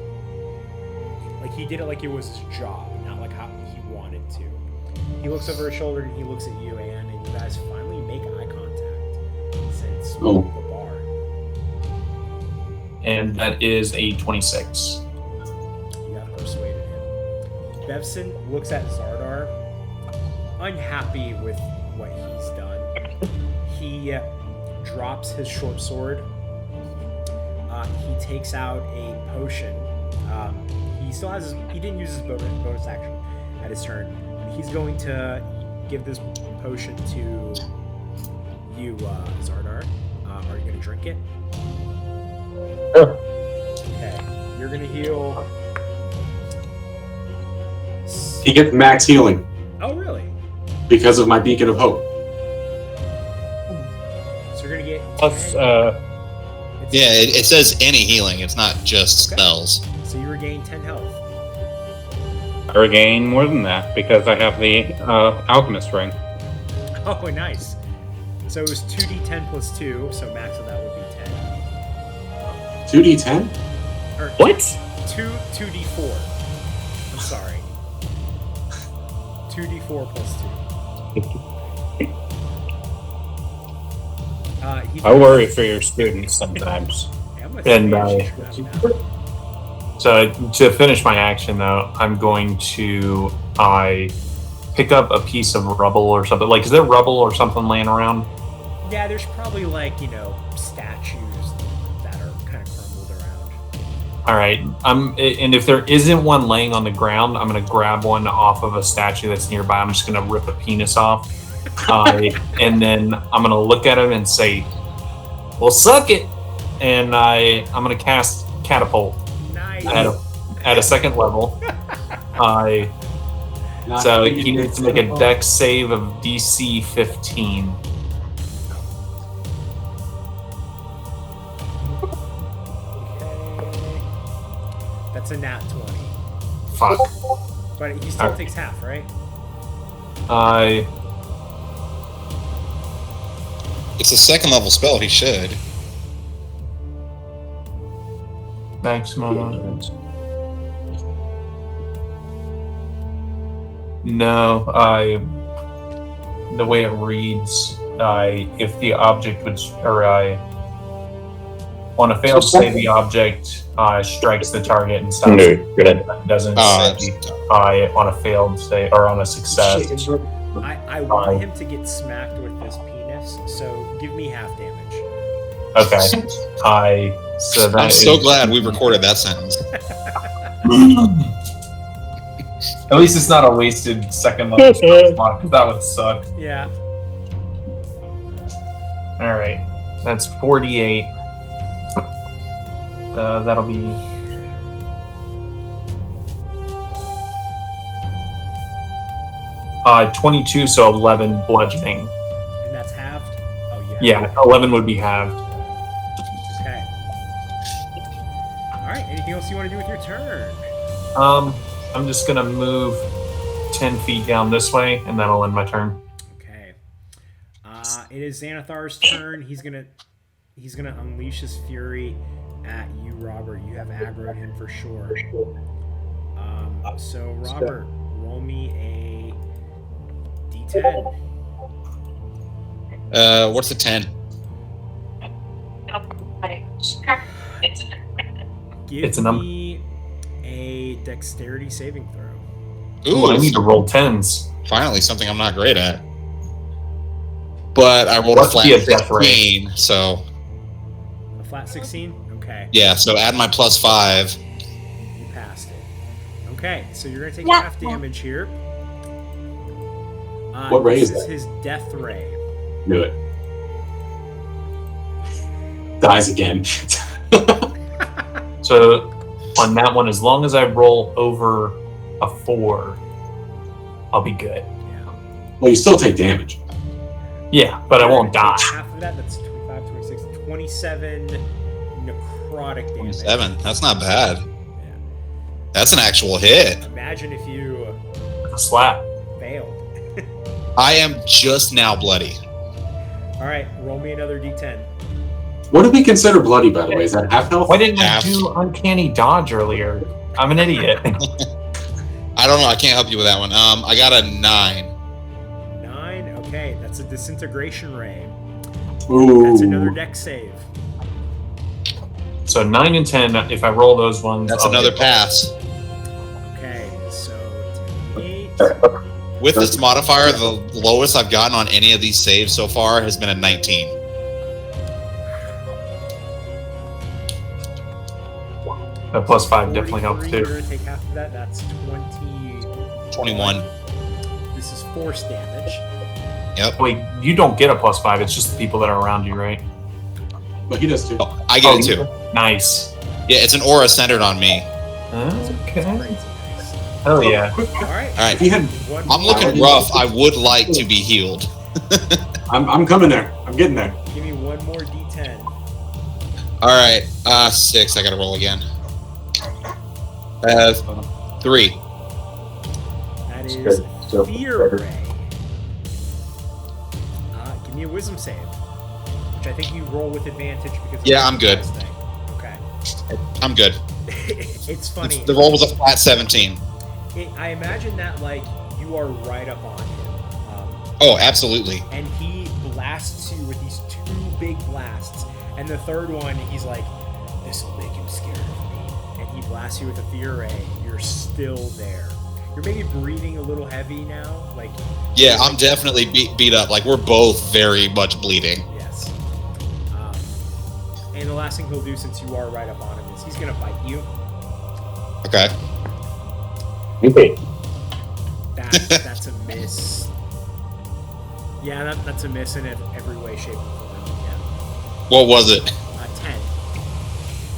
he did it like it was his job, not like how he wanted to. He looks over his shoulder and he looks at you, Anne, and you guys finally make eye contact since the bar. And that is a 26. You have persuaded him. Bevson looks at Xardaar, unhappy with what he's done. He drops his short sword. He takes out a potion. He still has he didn't use his bonus action at his turn. He's going to give this potion to you, Xardaar. Are you going to drink it? Sure. Okay. You're going to heal. He gets max healing Oh, really? because of my beacon of hope. So you're going to get. Plus, 10. Yeah, it says any healing. It's not just Okay. spells. So you regain 10 health. I regain more than that because I have the alchemist ring. Oh, nice. So it was 2d10 plus 2, so max of that would be 10. 2d10? Or What? 2d4. I'm sorry. 2d4 plus 2. I worry for your students sometimes. Yeah, I'm gonna And, finish that. So to finish my action, though, I'm going to pick up a piece of rubble or something. Like, is there rubble or something laying around? Yeah, there's probably like, statues that are kind of crumbled around. All right. And if there isn't one laying on the ground, I'm going to grab one off of a statue that's nearby. I'm just going to rip a penis off. And then I'm going to look at him and say, well, suck it. and I'm gonna cast Catapult Nice. at a second level. So he needs to make a Dex save of DC 15. Okay. That's a nat 20. Fuck. But he still takes half, right? It's a second level spell. He should. Maximum. No, the way it reads, if the object would, on a failed save, the object strikes the target and stops. No, good. It doesn't say on a failed save or on a success. I want him to get smacked with this penis, so give me half damage. Okay. So that I'm so glad we recorded that sentence. At least it's not a wasted second level spot, because that would suck. Yeah. Alright. That's 48. That'll be... Uh, 22, so 11 bludgeoning. And that's halved? Oh, Yeah, 11 would be halved. Okay. Alright, anything else you want to do with your turn? I'm just gonna move 10 feet down this way, and that'll end my turn. Okay. It is Xanathar's turn. He's gonna unleash his fury at you, Robert. You have aggroed him for sure. So Robert, roll me a D10. What's the 10? Give a number. me a dexterity saving throw. Ooh, I need to roll 10s. Finally, something I'm not great at. But I rolled a Must flat be a death 16, so A flat 16? Okay. yeah. So add my +5. You passed it. Okay, so you're going to take half damage here. What ray is This is that? his death ray. Knew it. Dies again. So on that one, as long as I roll over a 4, I'll be good. Yeah. Well, you still take damage. Yeah, but I won't die. Half of that, that's 25, 26, 27 necrotic damage. 7. That's not bad. Yeah. That's an actual hit. Imagine if you A slap. failed. I am just now bloody. Alright, roll me another d10. What do we consider bloody, by the way? Is that half health? Why didn't I Half. do uncanny dodge earlier? I'm an idiot. I don't know. I can't help you with that one. I got a 9. 9? Okay, that's a disintegration ray. Ooh. That's another dex save. So 9 and 10, if I roll those ones, That's I'll another get- pass. Okay, so 8. With this modifier, the lowest I've gotten on any of these saves so far has been a 19. That +5 definitely helps 43, too. You're gonna take half of that, that's 20. 21. This is force damage. Yep. Wait, you don't get a +5, it's just the people that are around you, right? But he does too. Oh, I get it too. Nice. Yeah, it's an aura centered on me. That's Okay. crazy nice. Hell yeah. Alright. All right. He had. One I'm more. looking rough. I would like to be healed. I'm coming there. I'm getting there. Give me one more d10. All right. 6. I got to roll again. 3. That is good. So- Fear Ray. Give me a wisdom save. Which I think you roll with advantage because Yeah, of I'm good. this thing. Okay. I'm good. It's funny. The roll was a flat 17. I imagine that like you are right up on him. Oh, absolutely. And he blasts you with these 2 big blasts. And the third one, he's like, this will make him scared of me. And he blasts you with a fear ray. You're still there. You're maybe breathing a little heavy now. Like, Yeah, I'm definitely beat up. Like, we're both very much bleeding. yes. And the last thing he'll do, since you are right up on him, is he's going to bite you. Okay. Okay. That's a miss. Yeah, that's a miss in every way, shape, or form. Yeah. What was it? 10.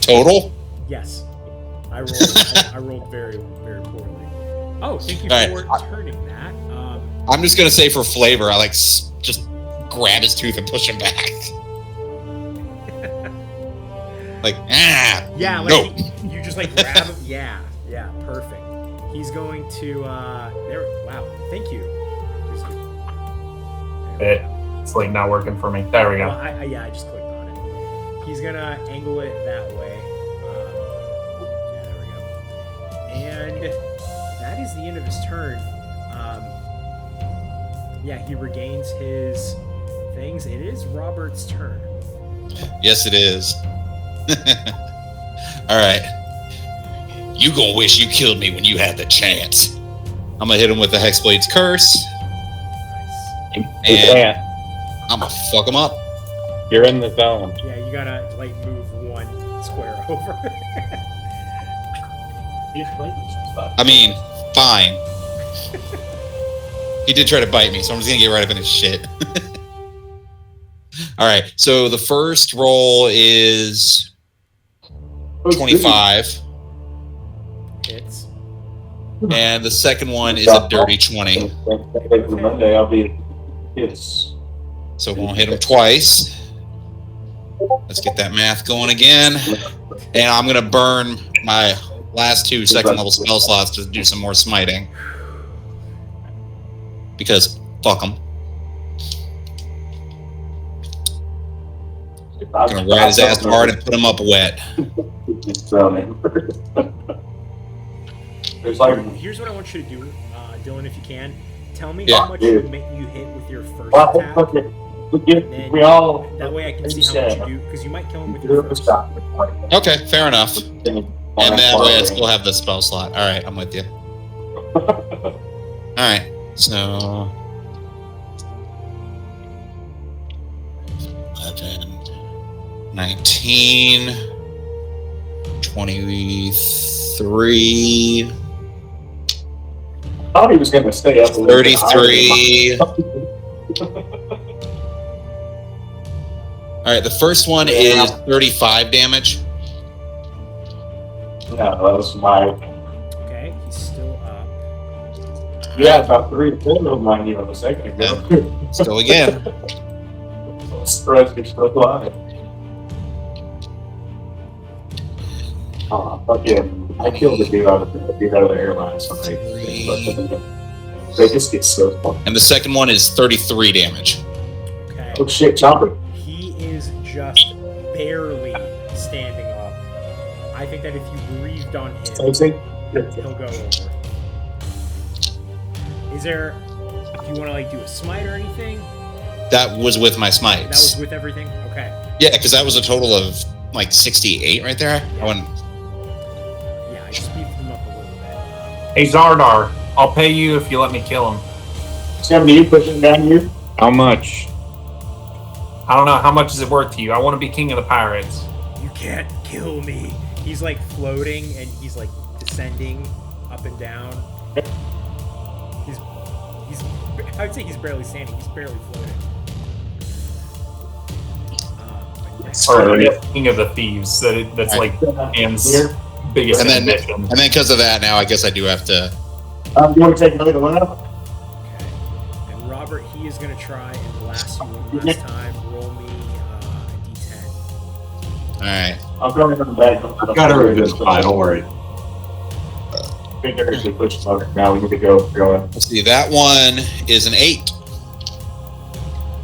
Total? Yes. I rolled very, very poorly. Oh, thank you All for turning that. I'm just gonna say for flavor, I like just grab his tooth and push him back. Like, yeah, like no. you just like grab him. Yeah, perfect. He's going to there. Wow, thank you. It's like not working for me. There we go. Well, I just clicked on it. He's gonna angle it that way. Yeah, there we go. And that is the end of his turn. Yeah, he regains his things. It is Robert's turn. Yes, it is. All right. You gonna wish you killed me when you had the chance. I'm gonna hit him with the Hexblade's Curse. Nice. And I'm gonna fuck him up. You're in the zone. Yeah, you gotta like move one square over. I mean, fine. He did try to bite me, so I'm just gonna get right up in his shit. All right, so the first roll is 25. Hits. And the second one is a dirty 20. Monday, I'll be. Yes. So we'll hit him twice. Let's get that math going again. And I'm going to burn my last 2 second level spell slots to do some more smiting. Because fuck them. I'm going to ride his ass hard and put him up wet. There's like, Here's what I want you to do, Dylan, if you can. Tell me Yeah. how much you hit with your first attack. Then we all. that way I can see how much you do, because you might kill him with your first. Okay, fair enough. And that way I still have the spell slot. All right, I'm with you. All right, so 11, 19, 23, I thought he was going to stay up. 33. All right, the first one is 35 damage. Yeah, that was my. Okay, he's still up. Yeah, about 3 or 4 of mine, a second ago. Still again. Surprised you're still alive. Oh, fuck yeah. I killed the dude out of the airline. So they just get so fun. And the second one is 33 damage. Okay. Oh shit, Chopper. He is just barely standing up. I think that if you breathed on him, he'll go over. Is there? Do you want to like do a smite or anything? That was with my smites. That was with everything. Okay. Yeah, because that was a total of like 68 right there. I went, Yeah, I just beefed him up a little bit. Hey Xardaar, I'll pay you if you let me kill him. Sam, do you pushing down you? How much? I don't know, how much is it worth to you? I want to be king of the pirates. You can't kill me. He's like floating and he's like descending up and down. He's I would say he's barely standing. He's barely floating. Or king of the thieves. That's like Anne's biggest and then ambition. because of that, now I guess I do have to. You want to take another one up? Okay. And Robert, he is going to try and blast you one last time. Roll me a d10. All right. I'll go in the back. I've got her in this spot, don't worry. Push now we need to go. Let's see. That one is an 8.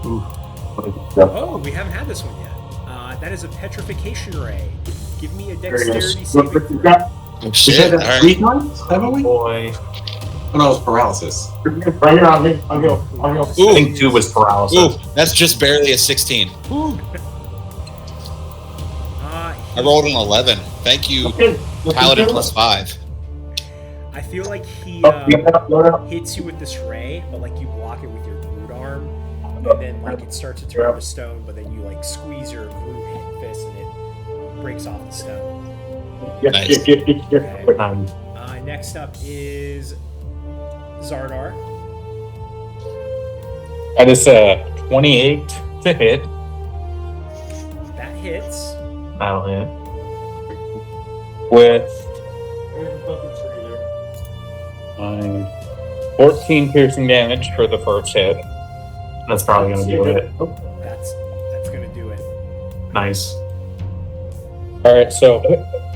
Oh, we haven't had this one yet. That is a petrification ray. Give me a dexterity saving throw. Oh shit! All right. 3 times, haven't we? Boy. Oh no, it's paralysis. Right here on me. I'll go. I think 2 was paralysis. Ooh, that's just barely a 16. I rolled an 11. Thank you, Paladin +5. I feel like he hits you with this ray, but like you block it with your glute arm, and then like it starts to turn to stone, but then you like squeeze your glute fist and it breaks off the stone. Nice. Okay. Next up is Xardaar. That is a 28 to hit. That hits. That'll hit. with 14 piercing damage for the first hit. That's probably going to do it. That's gonna do it. Nice. Alright, so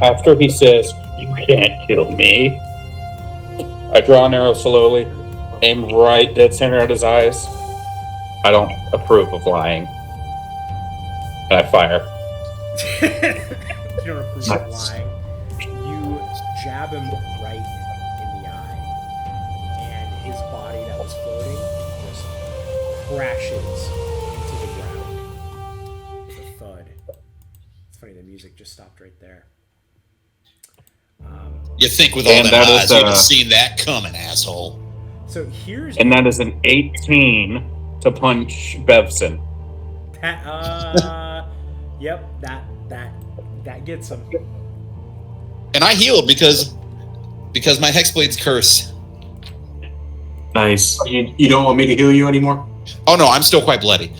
after he says, "You can't kill me," I draw an arrow slowly, aim right dead center at his eyes. I don't approve of lying. And I fire. You don't approve of lying. You jab him right in the eye, and his body that was floating just crashes into the ground with a thud. It's funny, the music just stopped right there. You think with all And them that eyes, is, you'd have seen that coming, asshole. So here's And that is an 18 to punch Bevson. that. Yep, that gets him. And I healed because my Hexblade's cursed. Nice. You don't want me to heal you anymore? Oh no, I'm still quite bloody.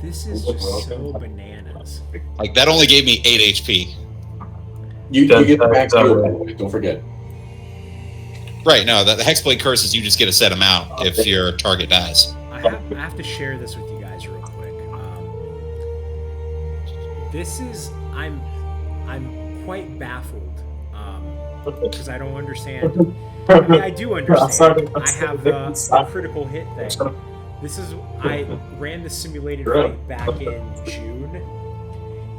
This is just so bananas. Like that only gave me 8 HP. You get the max heal, don't forget. Right, no, the Hexblade curses, you just get a set amount if your target dies. I have to share this with you guys real quick. This is I'm quite baffled because I don't understand. I mean, I do understand. I have the critical hit thing. I ran the simulated fight back in June,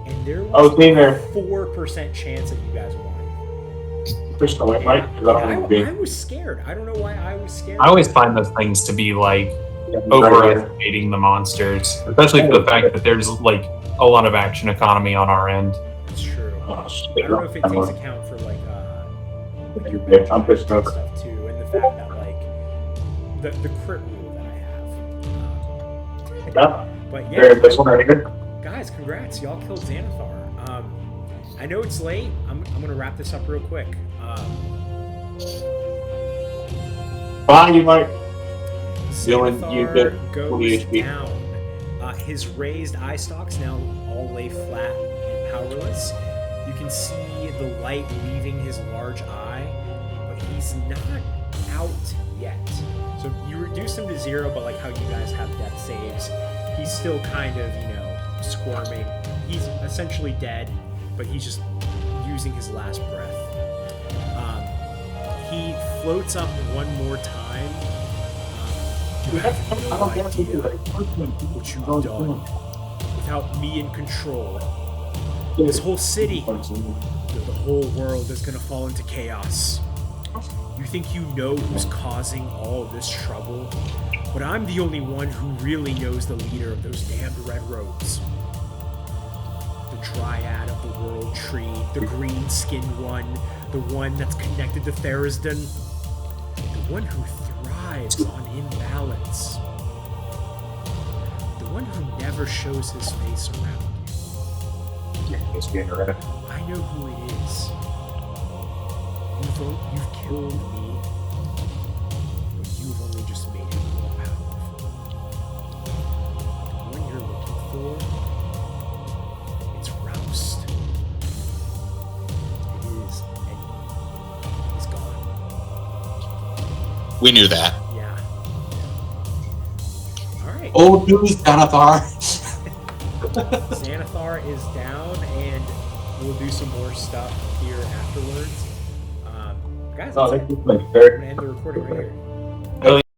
and there was a 4% chance that you guys won. I was scared. I don't know why I was scared. I always find those things to be like overestimating the monsters, especially for the fact that there's like a lot of action economy on our end. It's true. I don't know if it takes account for like stuff too, and the fact that like the crit rule that I have. But yeah, guys, congrats! Y'all killed Xanathar. I know it's late. I'm gonna wrap this up real quick. Fine, you might. Xanathar you get goes 20 HP. down. His raised eye stalks now all lay flat and powerless. You can see the light leaving his large eye, but he's not out yet. So you reduce him to 0, but like how you guys have death saves, he's still kind of, squirming. He's essentially dead, but he's just using his last breath. He floats up one more time. You have no idea what you've done without me in control. This whole city, the whole world is gonna fall into chaos. You think you know who's causing all this trouble, but I'm the only one who really knows the leader of those damned red roads. The Dryad of the World Tree, the green-skinned one, the one that's connected to Therisden, the one who thrives on imbalance, the one who never shows his face around. I know who it is. You've killed me, but you've only just made him more powerful. The one you're looking for, it's Roust. It is, and he's gone. We knew that. Yeah. Alright. Old news, Xanathar. Xanathar is down, and we'll do some more stuff here afterwards. Guys, that's it. I'm going to end the recording right here.